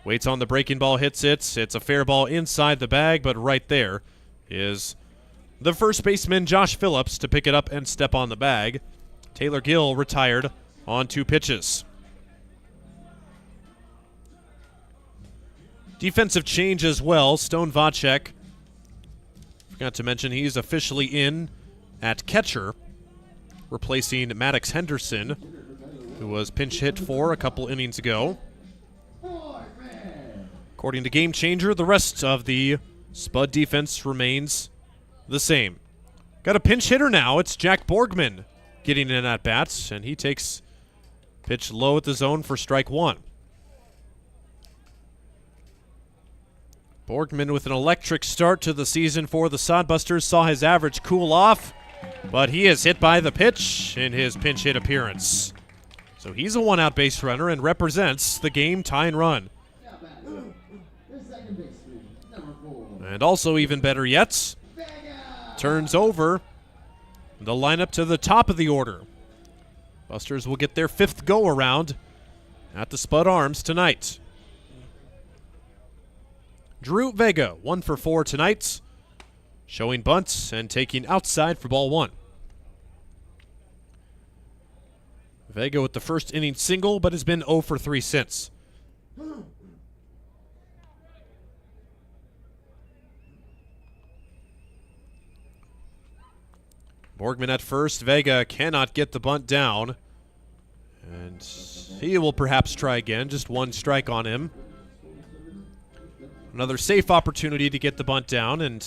waits on the breaking ball, hits it. It's a fair ball inside the bag, but right there is the first baseman, Josh Phillips, to pick it up and step on the bag. Taylor Gill retired on 2 pitches. Defensive change as well. Stone Vocek, forgot to mention he's officially in at catcher, replacing Maddox Henderson, who was pinch hit for a couple innings ago. According to Game Changer, the rest of the Spud defense remains the same. Got a pinch hitter now. It's Jack Borgman getting in at bats, and he takes pitch low at the zone for strike 1. Borgman with an electric start to the season for the Sodbusters, saw his average cool off, but he is hit by the pitch in his pinch hit appearance. So he's a 1-out base runner and represents the game-tying run. And also even better yet, turns over the lineup to the top of the order. Busters will get their 5th go-around at the Spud Arms tonight. Drew Vega, 1 for 4 tonight, showing bunts and taking outside for ball 1. Vega with the first inning single, but has been 0 for 3 since. Borgman at first. Vega cannot get the bunt down. And he will perhaps try again. Just 1 strike on him. Another safe opportunity to get the bunt down, and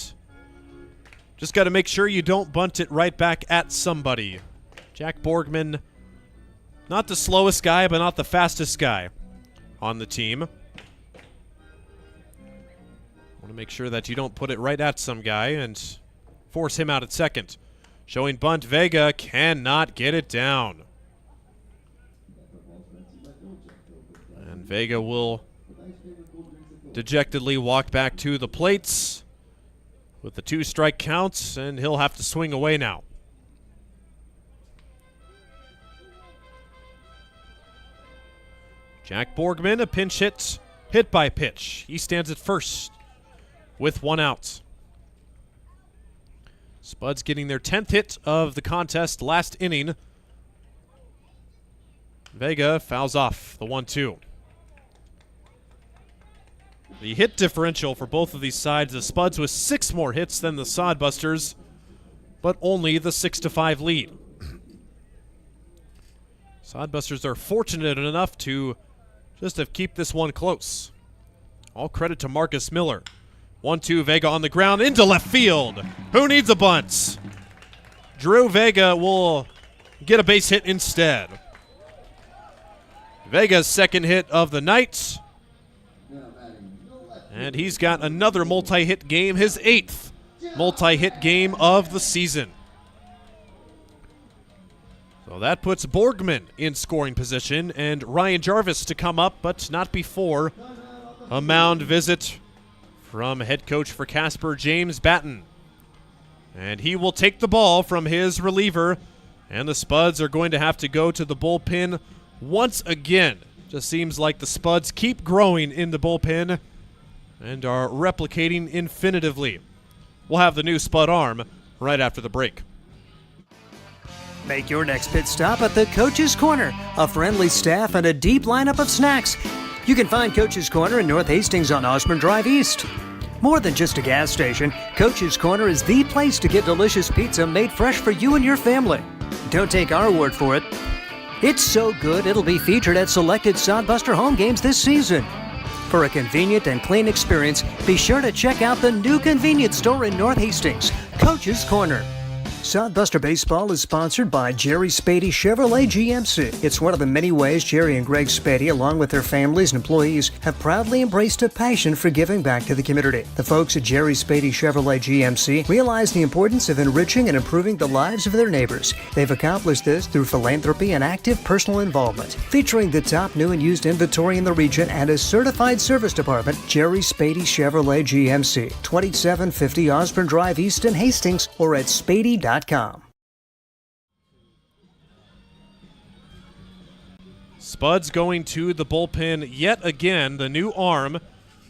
just got to make sure you don't bunt it right back at somebody. Jack Borgman, not the slowest guy, but not the fastest guy on the team. Want to make sure that you don't put it right at some guy and force him out at second. Showing bunt, Vega cannot get it down. And Vega will dejectedly walk back to the plates with the 2-strike counts, and he'll have to swing away now. Jack Borgman, a pinch hit by pitch. He stands at first with 1 out. Spuds getting their 10th hit of the contest last inning. Vega fouls off the 1-2. The hit differential for both of these sides, the Spuds with 6 more hits than the Sodbusters, but only the 6-5 lead. Sodbusters are fortunate enough to just have keep this one close. All credit to Marcus Miller. 1-2, Vega on the ground into left field. Who needs a bunt? Drew Vega will get a base hit instead. Vega's second hit of the night. And he's got another multi-hit game, his 8th multi-hit game of the season. So that puts Borgman in scoring position and Ryan Jarvis to come up, but not before a mound visit from head coach for Casper, James Batten. And he will take the ball from his reliever, and the Spuds are going to have to go to the bullpen once again. Just seems like the Spuds keep growing in the bullpen and are replicating infinitively. We'll have the new Spud arm right after the break. Make your next pit stop at the Coach's Corner, a friendly staff and a deep lineup of snacks. You can find Coach's Corner in North Hastings on Osborne Drive East. More than just a gas station, Coach's Corner is the place to get delicious pizza made fresh for you and your family. Don't take our word for it. It's so good it'll be featured at selected Sodbuster home games this season. For a convenient and clean experience, be sure to check out the new convenience store in North Hastings, Coach's Corner. Sodbuster Baseball is sponsored by Jerry Spady Chevrolet GMC. It's one of the many ways Jerry and Greg Spady, along with their families and employees, have proudly embraced a passion for giving back to the community. The folks at Jerry Spady Chevrolet GMC realize the importance of enriching and improving the lives of their neighbors. They've accomplished this through philanthropy and active personal involvement. Featuring the top new and used inventory in the region and a certified service department, Jerry Spady Chevrolet GMC, 2750 Osborne Drive East in Hastings, or at spady.com. Spuds going to the bullpen yet again. The new arm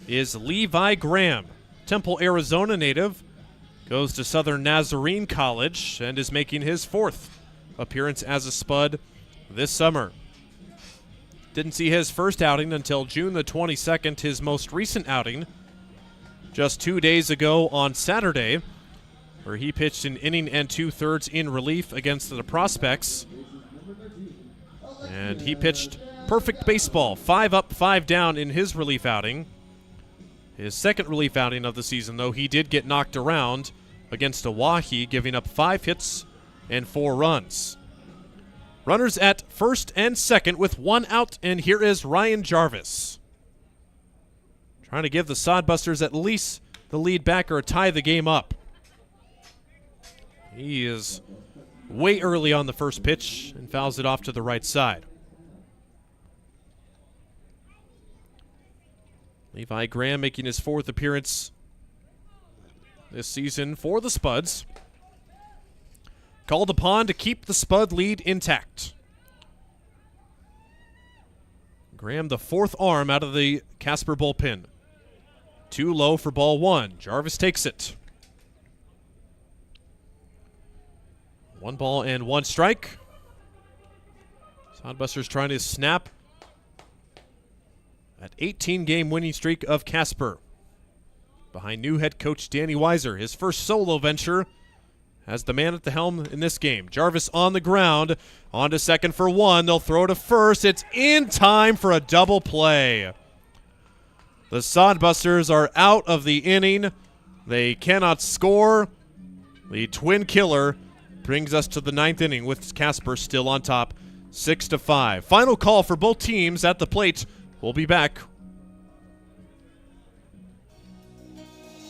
is Levi Graham, Temple, Arizona native, goes to Southern Nazarene College and is making his 4th appearance as a Spud this summer. Didn't see his first outing until June the 22nd, his most recent outing just 2 days ago on Saturday, where he pitched an inning and 2/3 in relief against the Prospects. And he pitched perfect baseball, 5 up, 5 down in his relief outing. His second relief outing of the season, though, he did get knocked around against Oahe, giving up 5 hits and 4 runs. Runners at first and second with 1 out, and here is Ryan Jarvis. Trying to give the Sodbusters at least the lead back or tie the game up. He is way early on the first pitch and fouls it off to the right side. Levi Graham making his 4th appearance this season for the Spuds. Called upon to keep the Spud lead intact. Graham, the 4th arm out of the Casper bullpen. Too low for ball 1. Jarvis takes it. 1 ball and 1 strike. Sodbusters trying to snap that 18-game winning streak of Casper. Behind new head coach Danny Weiser, his first solo venture as the man at the helm in this game. Jarvis on the ground, on to second for 1. They'll throw to first. It's in time for a double play. The Sodbusters are out of the inning. They cannot score. The twin killer brings us to the 9th inning with Casper still on top, 6-5. Final call for both teams at the plate. We'll be back.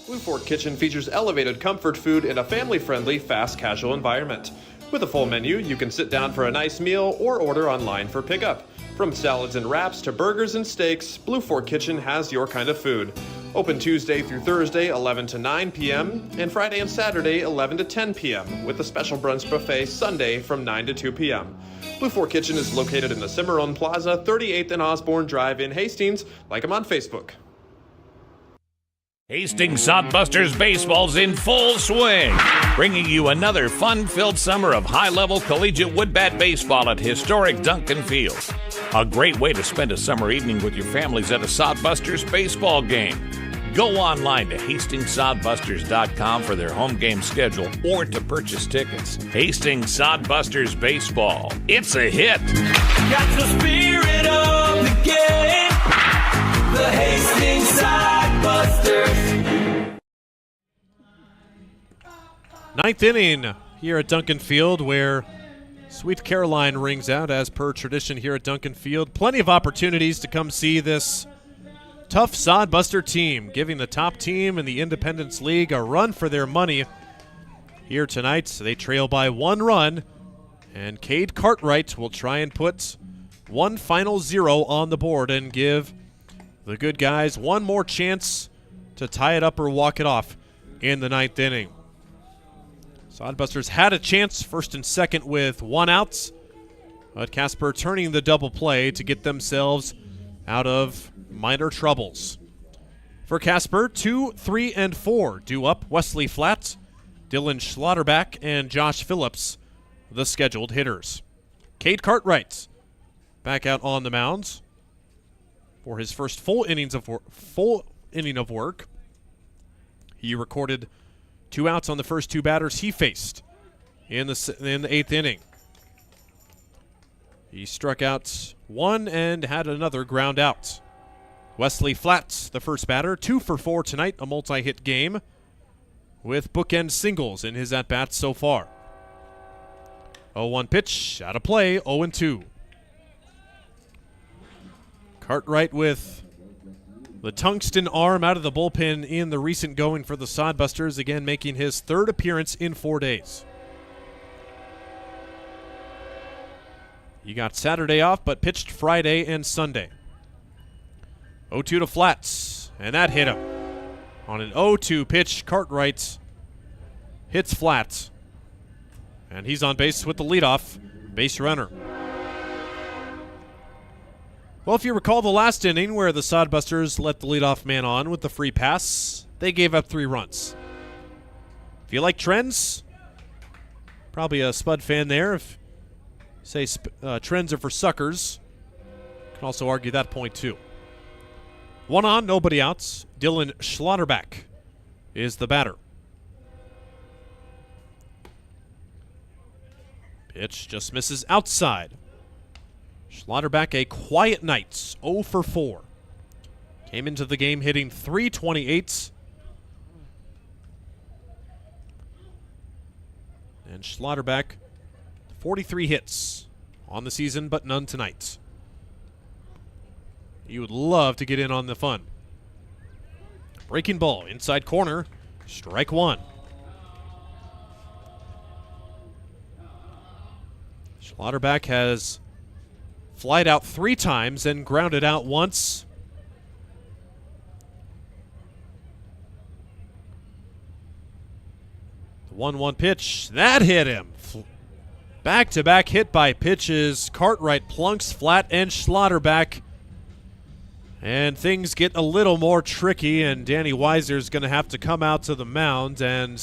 Blue Fork Kitchen features elevated comfort food in a family-friendly, fast casual environment. With a full menu, you can sit down for a nice meal or order online for pickup. From salads and wraps to burgers and steaks, Blue Fork Kitchen has your kind of food. Open Tuesday through Thursday, 11 to 9 p.m., and Friday and Saturday, 11 to 10 p.m., with a special brunch buffet Sunday from 9 to 2 p.m. Blue Fork Kitchen is located in the Cimarron Plaza, 38th and Osborne Drive in Hastings. Like them on Facebook. Hastings Sodbusters baseball's in full swing, bringing you another fun-filled summer of high-level collegiate woodbat baseball at historic Duncan Field. A great way to spend a summer evening with your families at a Sodbusters baseball game. Go online to HastingsSodbusters.com for their home game schedule or to purchase tickets. Hastings Sodbusters baseball. It's a hit. Got the spirit of the game. The Hastings Sodbusters. 9th inning here at Duncan Field, where Sweet Caroline rings out as per tradition here at Duncan Field. Plenty of opportunities to come see this tough Sodbuster team, giving the top team in the Independence League a run for their money here tonight. So they trail by 1 run, and Cade Cartwright will try and put one final 0 on the board and give the good guys one more chance to tie it up or walk it off in the 9th inning. Sodbusters had a chance first and second with 1 out, but Casper turning the double play to get themselves out of minor troubles. For Casper, 2, 3, and 4 due up. Wesley Flatt, Dylan Schlotterback, and Josh Phillips, the scheduled hitters. Cade Cartwright back out on the mound for his first full inning of work. He recorded 2 outs on the first 2 batters he faced in the 8th inning. He struck out 1 and had another ground out. Wesley Flatt, the first batter, 2 for 4 tonight, a multi-hit game with bookend singles in his at-bats so far. 0-1 pitch, out of play, 0-2. Cartwright with the tungsten arm out of the bullpen in the recent going for the Sodbusters, again making his 3rd appearance in 4 days. He got Saturday off, but pitched Friday and Sunday. 0-2 to Flats, and that hit him. On an 0-2 pitch, Cartwright hits Flats, and he's on base with the leadoff base runner. Well, if you recall the last inning where the Sodbusters let the leadoff man on with the free pass, they gave up 3 runs. If you like trends, probably a Spud fan there. If you say trends are for suckers, you can also argue that point too. 1 on, nobody outs. Dylan Schlotterback is the batter. Pitch just misses outside. Schlotterback, a quiet night, 0 for 4. Came into the game hitting .328. And Schlotterback, 43 hits on the season, but none tonight. You would love to get in on the fun. Breaking ball, inside corner, strike 1. Schlotterback has flied out 3 times and grounded out once. The 1-1 pitch, that hit him. Back-to-back hit by pitches. Cartwright plunks Flat and Schlotterback. And things get a little more tricky, and Danny Weiser's going to have to come out to the mound and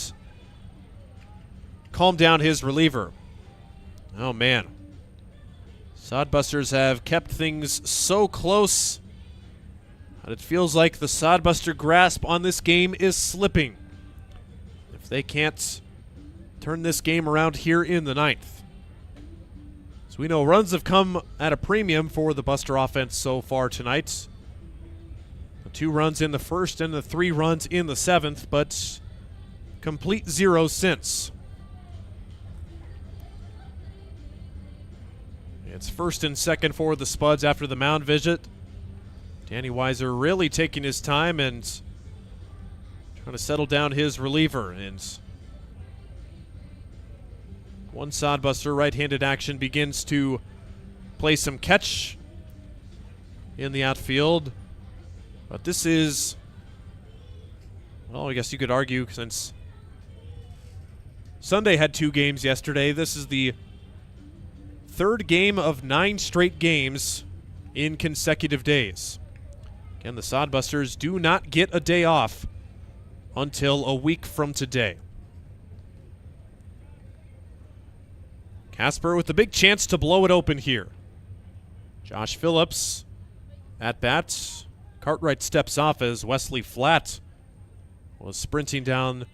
calm down his reliever. Oh, man. Sodbusters have kept things so close that it feels like the Sodbuster grasp on this game is slipping. If they can't turn this game around here in the 9th. So we know runs have come at a premium for the Buster offense so far tonight. 2 runs in the first and the 3 runs in the 7th, but complete 0 since. It's first and second for the Spuds after the mound visit. Danny Weiser really taking his time and trying to settle down his reliever. And one Sodbuster right-handed action begins to play some catch in the outfield. But this is, well, I guess you could argue since Sunday had 2 games yesterday, this is the 3rd game of 9 straight games in consecutive days. Again, the Sodbusters do not get a day off until a week from today. Casper with the big chance to blow it open here. Josh Phillips at bat. Cartwright steps off as Wesley Flatt was sprinting down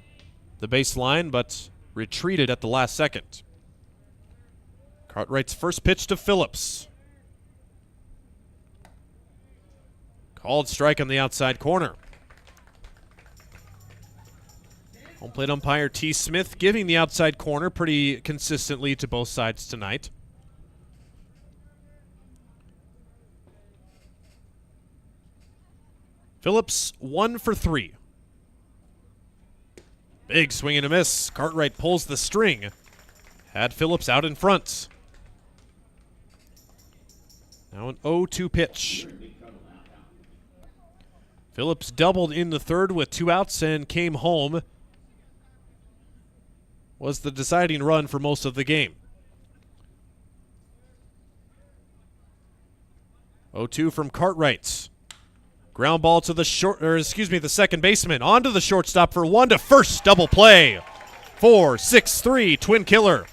the baseline, but retreated at the last second. Cartwright's first pitch to Phillips. Called strike on the outside corner. Home plate umpire T. Smith giving the outside corner pretty consistently to both sides tonight. Phillips 1 for 3. Big swing and a miss. Cartwright pulls the string. Had Phillips out in front. Now an 0-2 pitch. Phillips doubled in the third with 2 outs and came home. Was the deciding run for most of the game. 0-2 from Cartwright. Ground ball to the the second baseman. Onto the shortstop for 1 to first. Double play. 4-6-3 twin killer.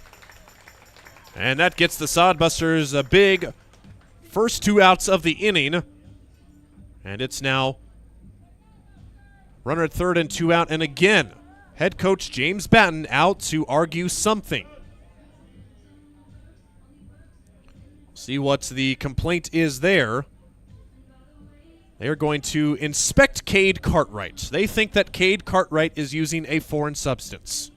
And that gets the Sodbusters a big first 2 outs of the inning. And it's now runner at third and 2 out. And again, head coach James Batten out to argue something. See what the complaint is there. They are going to inspect Cade Cartwright. They think that Cade Cartwright is using a foreign substance.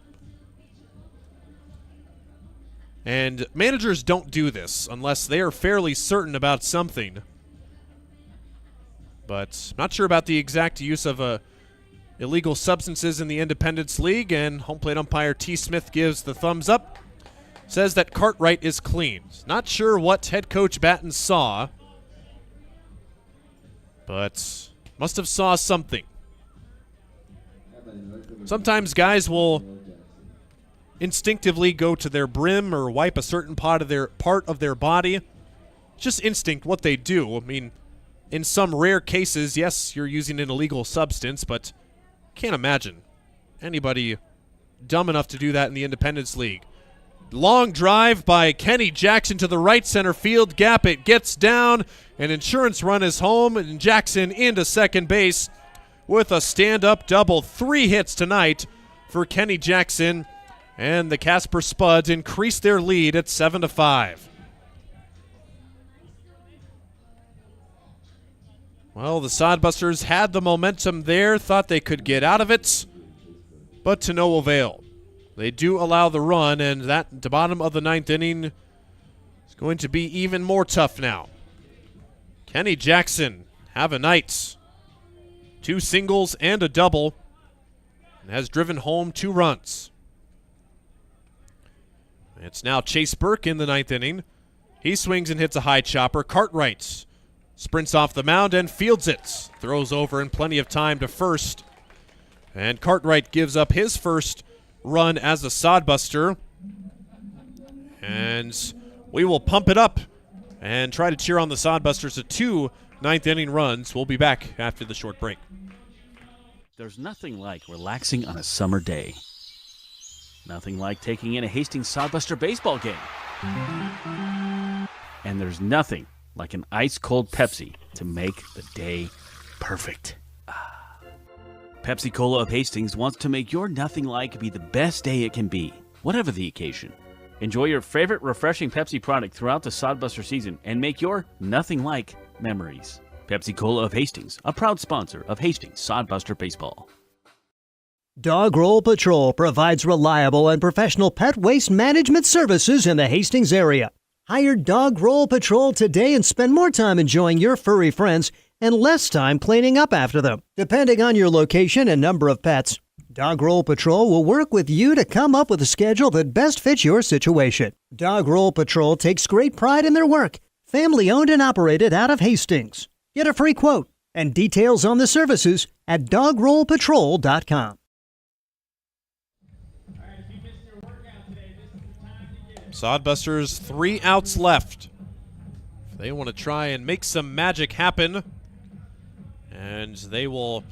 And managers don't do this unless they are fairly certain about something. But not sure about the exact use of illegal substances in the Independence League, and home plate umpire T. Smith gives the thumbs up. Says that Cartwright is clean. Not sure what head coach Batten saw, but must have saw something. Sometimes guys will instinctively go to their brim or wipe a certain part of their body. It's just instinct what they do. I mean, in some rare cases, yes, you're using an illegal substance, but can't imagine anybody dumb enough to do that in the Independence League. Long drive by Kenny Jackson to the right center field gap. It gets down. An insurance run is home, and Jackson into second base with a stand-up double. 3 hits tonight for Kenny Jackson, and the Casper Spuds increase their lead at 7-5. Well, the Sodbusters had the momentum there, thought they could get out of it, but to no avail. They do allow the run, and that the bottom of the 9th inning is going to be even more tough now. Kenny Jackson have a night. 2 singles and a double, and has driven home 2 runs. It's now Chase Burke in the 9th inning. He swings and hits a high chopper. Cartwright sprints off the mound and fields it. Throws over in plenty of time to first. And Cartwright gives up his first run as a Sodbuster. And we will pump it up and try to cheer on the Sodbusters to 2 9th-inning runs. We'll be back after the short break. There's nothing like relaxing on a summer day. Nothing like taking in a Hastings Sodbuster baseball game. And there's nothing like an ice-cold Pepsi to make the day perfect. Pepsi Cola of Hastings wants to make your nothing like be the best day it can be, whatever the occasion. Enjoy your favorite refreshing Pepsi product throughout the Sodbuster season and make your nothing like memories. Pepsi Cola of Hastings, a proud sponsor of Hastings Sodbuster Baseball. Dog Roll Patrol provides reliable and professional pet waste management services in the Hastings area. Hire Dog Roll Patrol today and spend more time enjoying your furry friends and less time cleaning up after them. Depending on your location and number of pets, Dog Roll Patrol will work with you to come up with a schedule that best fits your situation. Dog Roll Patrol takes great pride in their work. Family owned and operated out of Hastings. Get a free quote and details on the services at dogrollpatrol.com. Sodbusters 3 outs left. They want to try and make some magic happen, and they will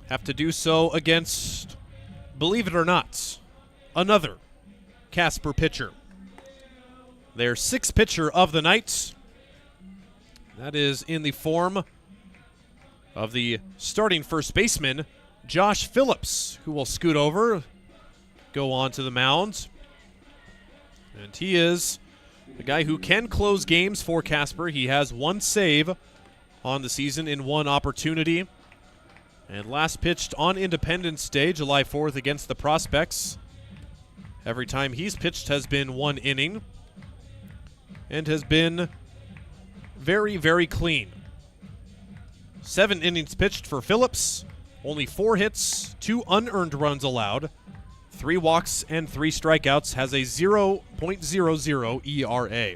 have to do so against, believe it or not, another Casper pitcher. Their 6th pitcher of the night. That is in the form of the starting first baseman, Josh Phillips, who will scoot over, go on to the mound. And he is the guy who can close games for Casper. He has 1 save on the season in 1 opportunity. And last pitched on Independence Day, July 4th, against the Prospects. Every time he's pitched has been 1 inning and has been very, very clean. 7 innings pitched for Phillips. Only 4 hits, 2 unearned runs allowed, 3 walks, and 3 strikeouts. Has a 0.00 ERA.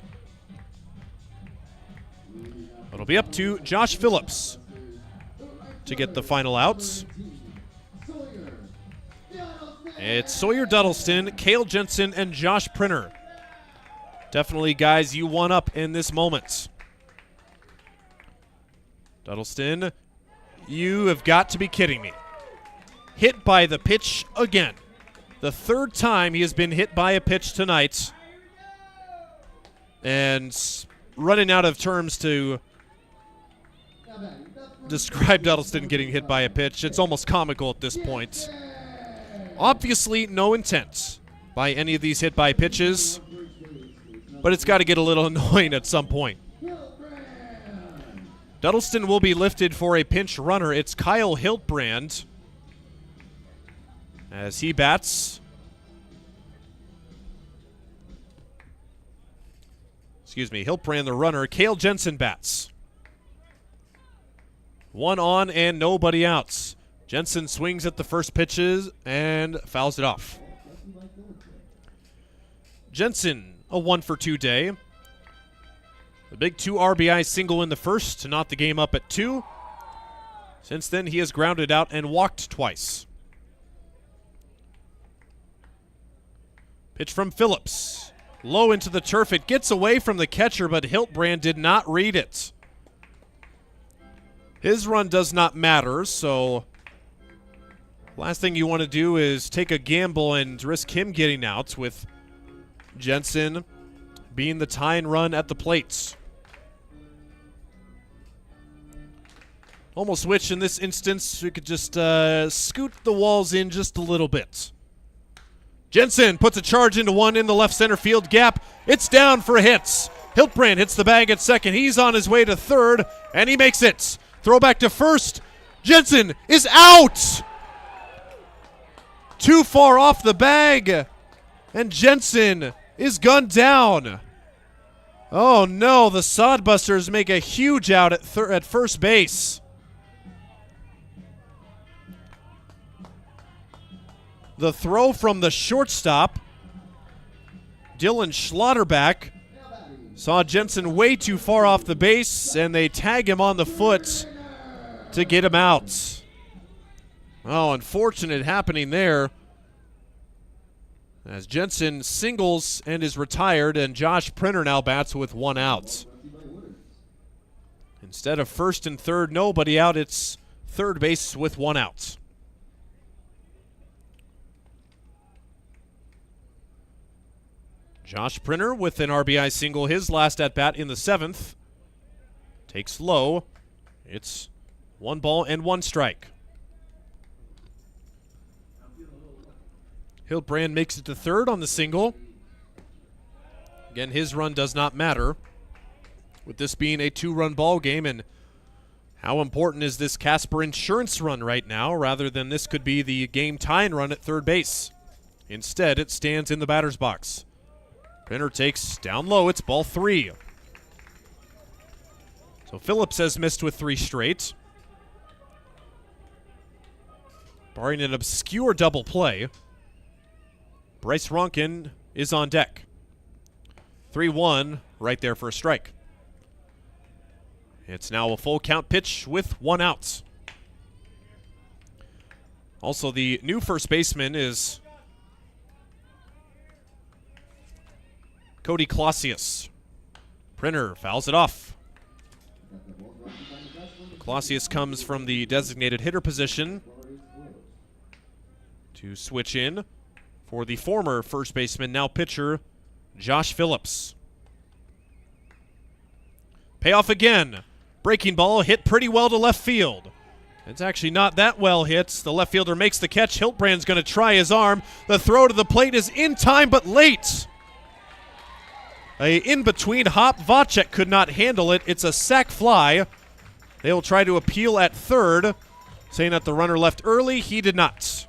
It'll be up to Josh Phillips to get the final outs. It's Sawyer Dudleston, Kale Jensen, and Josh Printer. Definitely guys you want up in this moment. Dudleston, you have got to be kidding me. Hit by the pitch again. The 3rd time he has been hit by a pitch tonight. And running out of terms to describe Dudleston getting hit by a pitch. It's almost comical at this point. Obviously no intent by any of these hit by pitches, but it's got to get a little annoying at some point. Dudleston will be lifted for a pinch runner. It's Kyle Hiltbrand as he bats. Hiltbrand the runner. Kale Jensen bats. 1 on and nobody outs. Jensen swings at the first pitches and fouls it off. Jensen, a 1-for-2 day. The big 2 RBI single in the first to knot the game up at 2. Since then, he has grounded out and walked twice. Pitch from Phillips. Low into the turf. It gets away from the catcher, but Hiltbrand did not read it. His run does not matter, so last thing you want to do is take a gamble and risk him getting out with Jensen being the tying run at the plates. Almost switch in this instance. We could just scoot the walls in just a little bit. Jensen puts a charge into one in the left center field gap. It's down for hits. Hiltbrand hits the bag at second. He's on his way to third, and he makes it. Throw back to first. Jensen is out! Too far off the bag, and Jensen is gunned down. Oh no, the Sodbusters make a huge out at first base. The throw from the shortstop, Dylan Schlotterback, saw Jensen way too far off the base, and they tag him on the foot to get him out. Oh, unfortunate happening there, as Jensen singles and is retired, and Josh Printer now bats with 1 out. Instead of first and third, nobody out, it's third base with 1 out. Josh Printer with an RBI single, his last at-bat in the 7th. Takes low. It's 1 ball and 1 strike. Hiltbrand makes it to third on the single. Again, his run does not matter, with this being a 2-run ball game. And how important is this Casper insurance run right now, rather than this could be the game-tying run at third base? Instead, it stands in the batter's box. Printer takes down low. It's ball 3. So Phillips has missed with 3 straight. Barring an obscure double play, Bryce Ronan is on deck. 3-1 right there for a strike. It's now a full count pitch with 1 out. Also, the new first baseman is Cody Clausius. Printer fouls it off. Clausius comes from the designated hitter position to switch in for the former first baseman, now pitcher, Josh Phillips. Payoff again. Breaking ball hit pretty well to left field. It's actually not that well hit. The left fielder makes the catch. Hiltbrand's going to try his arm. The throw to the plate is in time but late. A in-between hop. Vocek could not handle it. It's a sac fly. They will try to appeal at third, saying that the runner left early. He did not.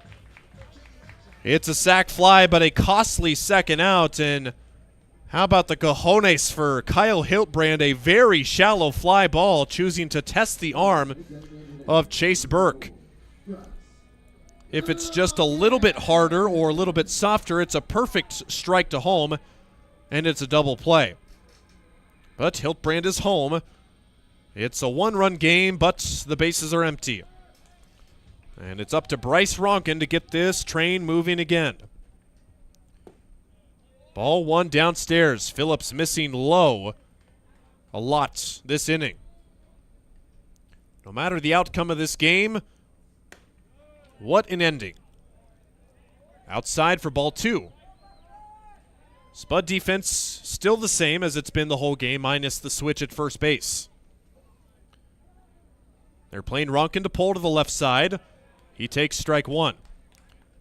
It's a sac fly, but a costly second out. And How about the cojones for Kyle Hiltbrand? A very shallow fly ball, choosing to test the arm of Chase Burke. If it's just a little bit harder or a little bit softer, it's a perfect strike to home, and it's a double play. But Hiltbrand is home. It's a one-run game, but the bases are empty. And it's up to Bryce Ronan to get this train moving again. Ball one downstairs. Phillips missing low a lot this inning. No matter the outcome of this game, what an ending. Outside for ball two. Spud defense still the same as it's been the whole game, minus the switch at first base. They're playing Ronan to pull to the left side. He takes strike one.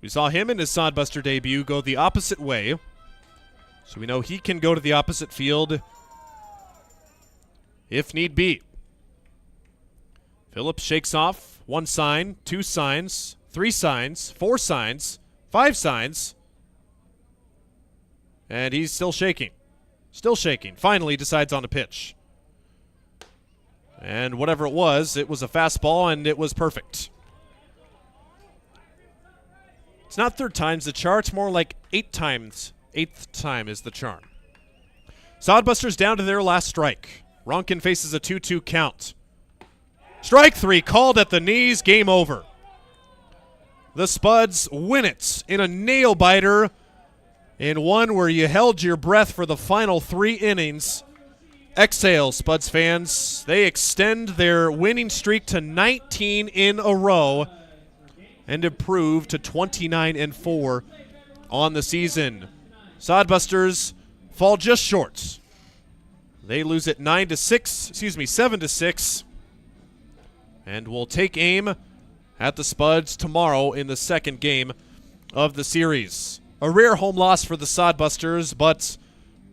We saw him in his Sodbuster debut go the opposite way, so we know he can go to the opposite field if need be. Phillips shakes off one sign, two signs, three signs, four signs, five signs, and he's still shaking. Still shaking. Finally decides on a pitch. And whatever it was a fastball, and it was perfect. It's not third time's the charm, it's more like eighth time is the charm. Sodbusters down to their last strike. Ronan faces a 2-2 count. Strike three, called at the knees, game over. The Spuds win it in a nail-biter, in one where you held your breath for the final 3 innings. Exhale, Spuds fans. They extend their winning streak to 19 in a row and improve to 29-4 on the season. Sodbusters fall just short. They lose it 7-6, and will take aim at the Spuds tomorrow in the second game of the series. A rare home loss for the Sodbusters, but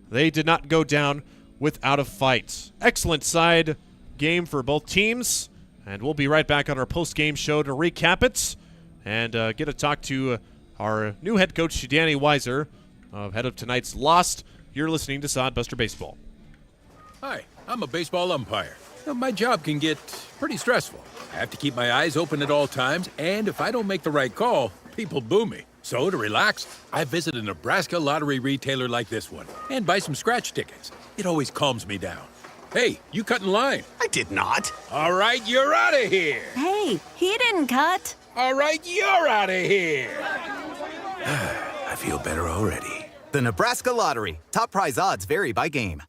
they did not go down without a fight. Excellent side game for both teams, and we'll be right back on our post-game show to recap it and get to talk to our new head coach, Danny Weiser, head of tonight's loss. You're listening to Sodbuster Baseball. Hi, I'm a baseball umpire. My job can get pretty stressful. I have to keep my eyes open at all times, and if I don't make the right call, people boo me. So to relax, I visit a Nebraska Lottery retailer like this one and buy some scratch tickets. It always calms me down. Hey, you cut in line. I did not. All right, you're out of here. Hey, he didn't cut. All right, you're out of here. I feel better already. The Nebraska Lottery. Top prize odds vary by game.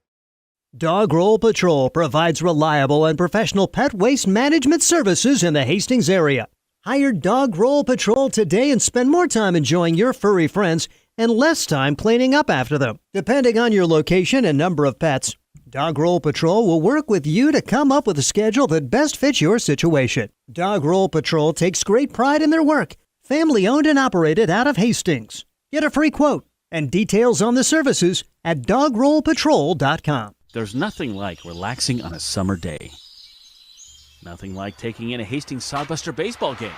Dog Roll Patrol provides reliable and professional pet waste management services in the Hastings area. Hire Dog Roll Patrol today and spend more time enjoying your furry friends and less time cleaning up after them. Depending on your location and number of pets, Dog Roll Patrol will work with you to come up with a schedule that best fits your situation. Dog Roll Patrol takes great pride in their work. Family owned and operated out of Hastings. Get a free quote and details on the services at dogrollpatrol.com. There's nothing like relaxing on a summer day. Nothing like taking in a Hastings Sodbuster baseball game.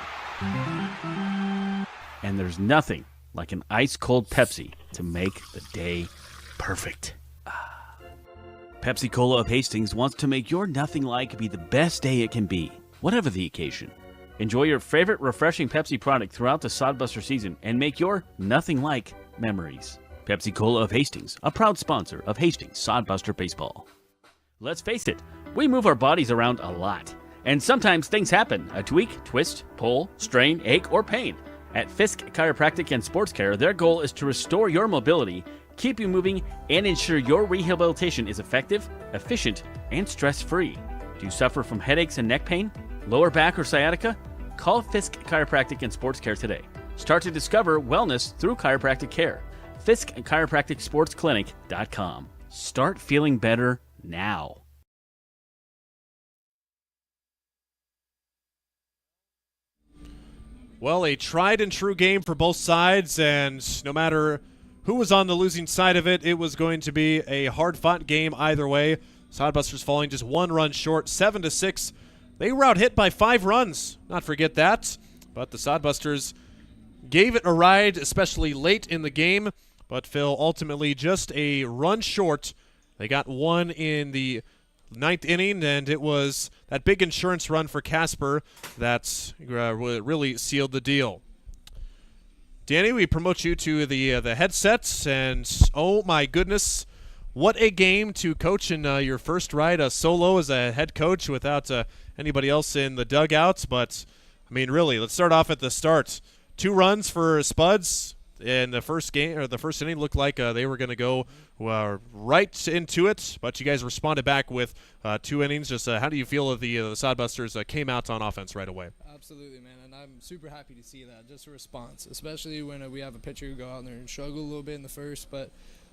And there's nothing like an ice-cold Pepsi to make the day perfect. Pepsi Cola of Hastings wants to make your nothing like be the best day it can be, whatever the occasion. Enjoy your favorite refreshing Pepsi product throughout the Sodbuster season and make your nothing like memories. Pepsi Cola of Hastings, a proud sponsor of Hastings Sodbuster Baseball. Let's face it, we move our bodies around a lot. And sometimes things happen, a tweak, twist, pull, strain, ache, or pain. At Fisk Chiropractic and Sports Care, their goal is to restore your mobility, keep you moving, and ensure your rehabilitation is effective, efficient, and stress-free. Do you suffer from headaches and neck pain, lower back or sciatica? Call Fisk Chiropractic and Sports Care today. Start to discover wellness through chiropractic care. Fisk Chiropractic Sports Clinic.com. Start feeling better now. Well, a tried and true game for both sides, and no matter who was on the losing side of it, it was going to be a hard-fought game either way. Sodbusters falling just one run short, 7-6. They were out hit by 5 runs, not forget that. But the Sodbusters gave it a ride, especially late in the game. but Phil, ultimately just a run short. They got one in the 9th inning, and it was that big insurance run for Casper that really sealed the deal. Danny, we promote you to the headsets, and oh my goodness, what a game to coach in your first ride solo as a head coach without anybody else in the dugouts. But, I mean, really, let's start off at the start. 2 runs for Spuds in the first game, or the first inning. Looked like they were going to go right into it, but you guys responded back with 2 innings. Just how do you feel that the Sodbusters came out on offense right away? Absolutely, man, and I'm super happy to see that, just a response, especially when we have a pitcher who go out there and struggle a little bit in the first, but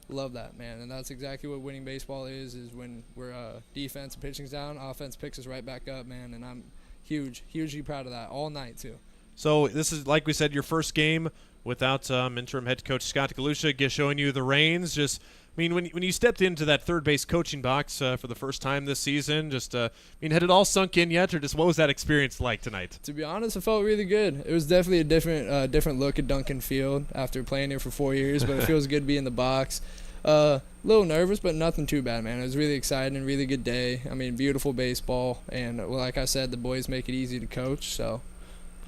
love that, man, and that's exactly what winning baseball is when we're defense and pitching's down, offense picks us right back up, man, and I'm hugely proud of that all night, too. So this is, like we said, your first game without interim head coach Scott Galusha showing you the reins. Just, I mean, when you stepped into that third base coaching box for the first time this season, just, I mean, had it all sunk in yet, or just what was that experience like tonight? To be honest, it felt really good. It was definitely a different look at Duncan Field after playing here for 4 years, but it feels good to be in the box. A little nervous, but nothing too bad, man. It was really exciting, really good day. I mean, beautiful baseball, and like I said, the boys make it easy to coach, so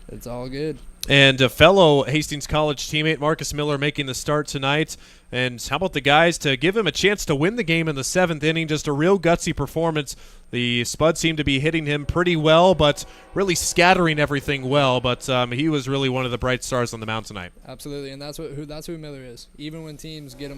it's all good. And a fellow Hastings College teammate, Marcus Miller, making the start tonight. And how about the guys to give him a chance to win the game in the 7th inning? Just a real gutsy performance. The Spuds seemed to be hitting him pretty well, but really scattering everything well. But he was really one of the bright stars on the mound tonight. Absolutely, and that's who Miller is. Even when teams get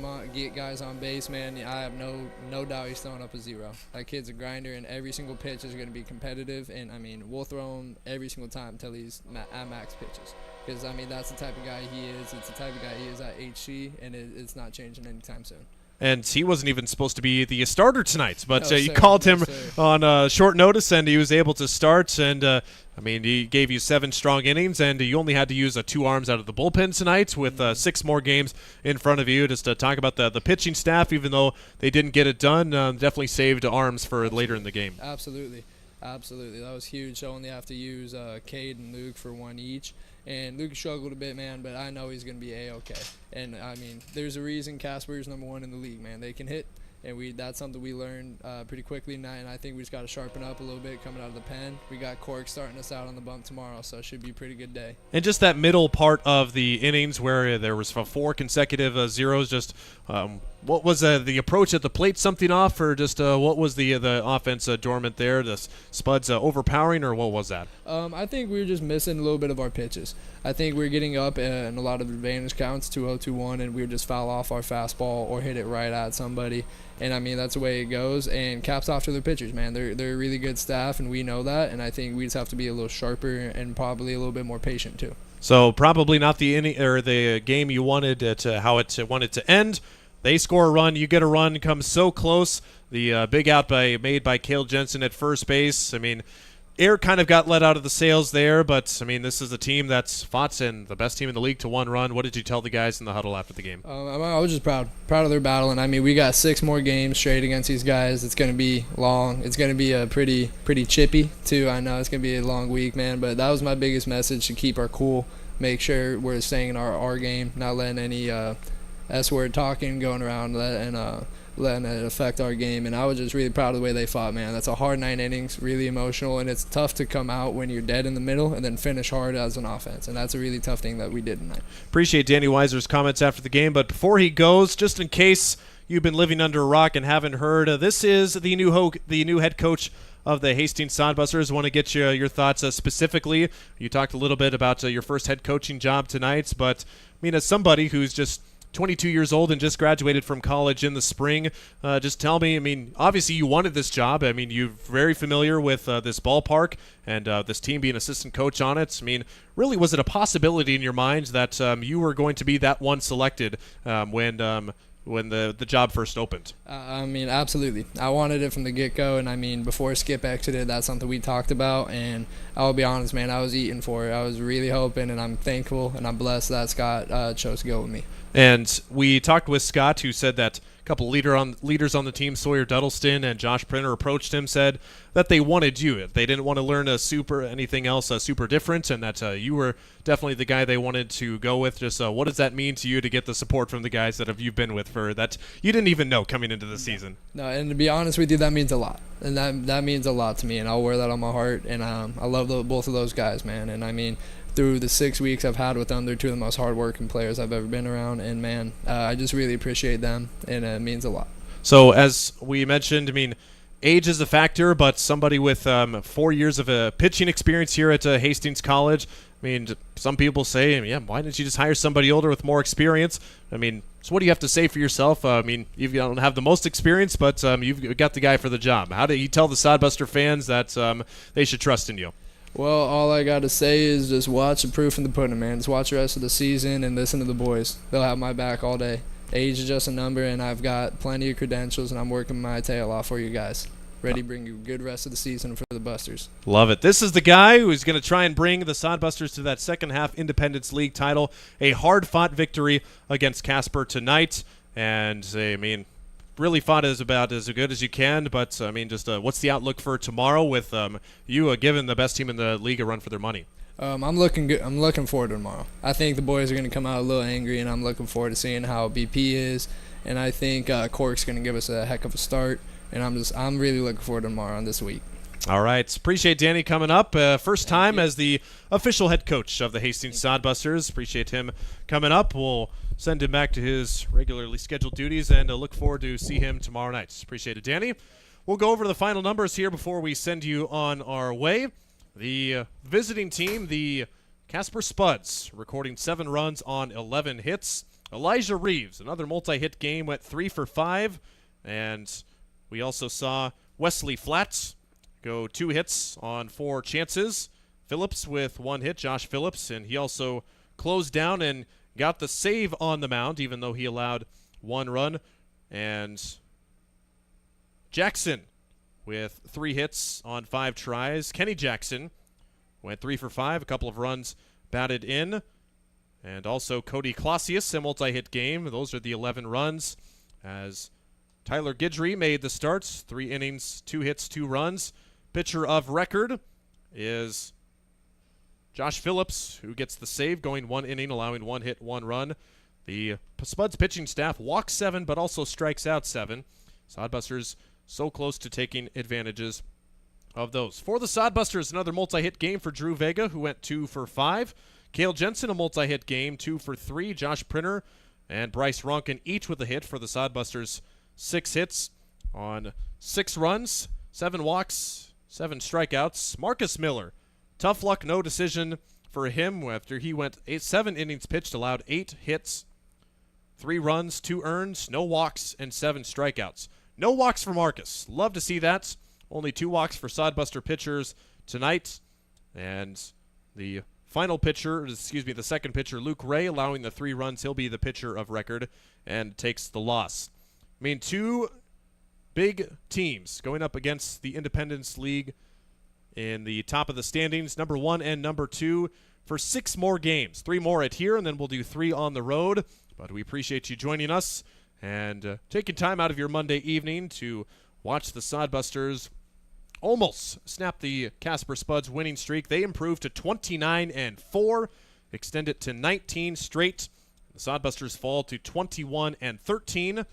guys on base, man, I have no doubt he's throwing up a 0. That kid's a grinder, and every single pitch is going to be competitive. And I mean, we'll throw him every single time until he's at max pitches. Because, I mean, that's the type of guy he is. It's the type of guy he is at HC, and it's not changing anytime soon. And he wasn't even supposed to be the starter tonight, but No, you sir. called him No, on short notice, and he was able to start. And, I mean, he gave you 7 strong innings, and you only had to use 2 arms out of the bullpen tonight with 6 more games in front of you. Just to talk about the pitching staff, even though they didn't get it done, definitely saved arms for later in the game. Absolutely. That was huge. I only have to use Cade and Luke for 1 each. And Luke struggled a bit, man, but I know he's going to be A-okay. And, I mean, there's a reason Casper is number 1 in the league, man. They can hit, and that's something we learned pretty quickly tonight, and I think we just got to sharpen up a little bit coming out of the pen. We got Cork starting us out on the bump tomorrow, so it should be a pretty good day. And just that middle part of the innings where there was 4 consecutive zeros, just what was the approach at the plate, something off, or just what was the offense dormant there? The Spuds overpowering, or what was that? I think we were just missing a little bit of our pitches. I think we were getting up in a lot of advantage counts, 2-0, 2-1, and we would just foul off our fastball or hit it right at somebody. And, I mean, that's the way it goes. And caps off to their pitchers, man. They're a really good staff, and we know that. And I think we just have to be a little sharper and probably a little bit more patient, too. So probably not the inning or the game you wanted how it wanted to end. They score a run, you get a run, comes so close. The big out made by Kale Jensen at first base. I mean, air kind of got let out of the sails there, but, I mean, this is a team that's fought and the best team in the league to 1 run. What did you tell the guys in the huddle after the game? I was just proud of their battle, and, I mean, we got 6 more games straight against these guys. It's going to be long. It's going to be a pretty chippy, too. I know it's going to be a long week, man, but that was my biggest message, to keep our cool, make sure we're staying in our game, not letting any S-word talking going around and letting it affect our game. And I was just really proud of the way they fought, man. That's a hard 9 innings, really emotional, and it's tough to come out when you're dead in the middle and then finish hard as an offense. And that's a really tough thing that we did tonight. Appreciate Danny Weiser's comments after the game, but before he goes, just in case you've been living under a rock and haven't heard, this is the new head coach of the Hastings Sodbusters. Want to get your thoughts specifically. You talked a little bit about your first head coaching job tonight, but I mean, as somebody who's just 22 years old and just graduated from college in the spring, just tell me, I mean, obviously you wanted this job. I mean, you're very familiar with this ballpark and this team being assistant coach on it. I mean, really, was it a possibility in your mind that you were going to be that one selected when the job first opened? I mean, absolutely. I wanted it from the get-go, and I mean, before Skip exited, that's something we talked about, and I'll be honest, man, I was eating for it. I was really hoping, and I'm thankful, and I'm blessed that Scott chose to go with me. And we talked with Scott, who said that a couple leaders on the team, Sawyer Dudleston and Josh Printer, approached him, said that they wanted you. They didn't want to learn anything else super different, and that you were definitely the guy they wanted to go with. Just what does that mean to you to get the support from the guys that you've been with for that you didn't even know coming into the season? No, and to be honest with you, that means a lot, and that means a lot to me, and I'll wear that on my heart. And I love both of those guys, man. And I mean, through the 6 weeks I've had with them, they're two of the most hardworking players I've ever been around, and man, I just really appreciate them, and it means a lot. So as we mentioned, I mean, age is a factor, but somebody with 4 years of pitching experience here at Hastings College, I mean, some people say, yeah, why didn't you just hire somebody older with more experience? I mean, so what do you have to say for yourself? I mean, you don't have the most experience, but you've got the guy for the job. How do you tell the Sodbuster fans that they should trust in you? Well, all I got to say is just watch the proof in the pudding, man. Just watch the rest of the season and listen to the boys. They'll have my back all day. Age is just a number, and I've got plenty of credentials, and I'm working my tail off for you guys. Ready to bring you a good rest of the season for the Busters. Love it. This is the guy who's going to try and bring the Sodbusters to that second-half Independence League title. A hard-fought victory against Casper tonight. And, I mean, really fought about as good as you can. But, I mean, just what's the outlook for tomorrow with you giving the best team in the league a run for their money? I'm looking good. I'm looking forward to tomorrow. I think the boys are going to come out a little angry, and I'm looking forward to seeing how BP is. And I think Cork's going to give us a heck of a start. And I'm really looking forward to tomorrow on this week. All right. Appreciate Danny coming up. First time as the official head coach of the Hastings Sodbusters. Appreciate him coming up. We'll send him back to his regularly scheduled duties and look forward to see him tomorrow night. Appreciate it, Danny. We'll go over the final numbers here before we send you on our way. The visiting team, the Casper Spuds, recording 7 runs on 11 hits. Elijah Reeves, another multi-hit game, went 3 for 5. And we also saw Wesley Flats go 2 hits on 4 chances. Phillips with 1 hit, Josh Phillips, and he also closed down and got the save on the mound, even though he allowed 1 run. And Jackson with 3 hits on 5 tries. Kenny Jackson went 3 for 5, a couple of runs batted in. And also Cody Clausius, a multi-hit game. Those are the 11 runs. As Tyler Guidry made the starts, 3 innings, 2 hits, 2 runs. Pitcher of record is Josh Phillips, who gets the save, going 1 inning, allowing 1 hit, 1 run. The Spuds pitching staff walks 7, but also strikes out 7. Sodbusters so close to taking advantages of those. For the Sodbusters, another multi-hit game for Drew Vega, who went 2 for 5. Kale Jensen, a multi-hit game, 2 for 3. Josh Printer and Bryce Ronan each with a hit for the Sodbusters. 6 hits on 6 runs, 7 walks, 7 strikeouts. Marcus Miller, tough luck, no decision for him after he went 7 innings pitched, allowed 8 hits, 3 runs, 2 earned, no walks, and 7 strikeouts. No walks for Marcus. Love to see that. Only 2 walks for Sodbuster pitchers tonight. And the final pitcher, the second pitcher, Luke Ray, allowing the 3 runs. He'll be the pitcher of record and takes the loss. I mean, 2 big teams going up against the Independence League in the top of the standings, number 1 and number 2, for 6 more games. 3 more at here, and then we'll do 3 on the road. But we appreciate you joining us and taking time out of your Monday evening to watch the Sodbusters almost snap the Casper Spuds winning streak. They improved to 29-4, extend it to 19 straight. The Sodbusters fall to 21-13.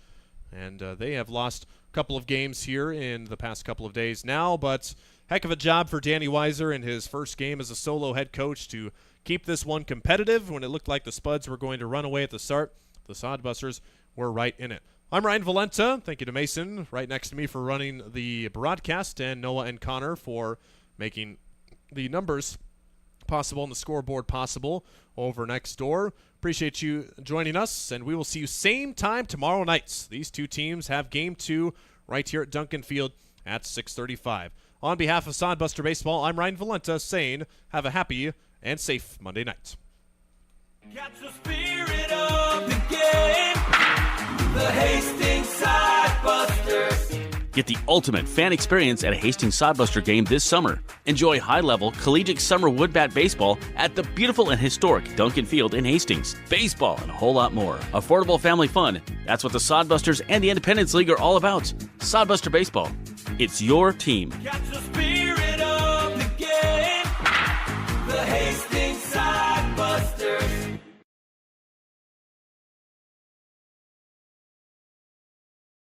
And they have lost a couple of games here in the past couple of days now, but heck of a job for Danny Weiser in his first game as a solo head coach to keep this one competitive. When it looked like the Spuds were going to run away at the start, the Sodbusters were right in it. I'm Ryan Valenta. Thank you to Mason right next to me for running the broadcast, and Noah and Connor for making the numbers possible and the scoreboard possible over next door. Appreciate you joining us, and we will see you same time tomorrow night. These 2 teams have Game 2 right here at Duncan Field at 6:35. On behalf of Sodbuster Baseball, I'm Ryan Valenta saying have a happy and safe Monday night. Catch the spirit of the game, the Hastings Sodbusters. Get the ultimate fan experience at a Hastings Sodbuster game this summer. Enjoy high-level collegiate summer wood bat baseball at the beautiful and historic Duncan Field in Hastings. Baseball and a whole lot more. Affordable family fun. That's what the Sodbusters and the Independence League are all about. Sodbuster Baseball. It's your team. Catch the spirit of the game. The Hastings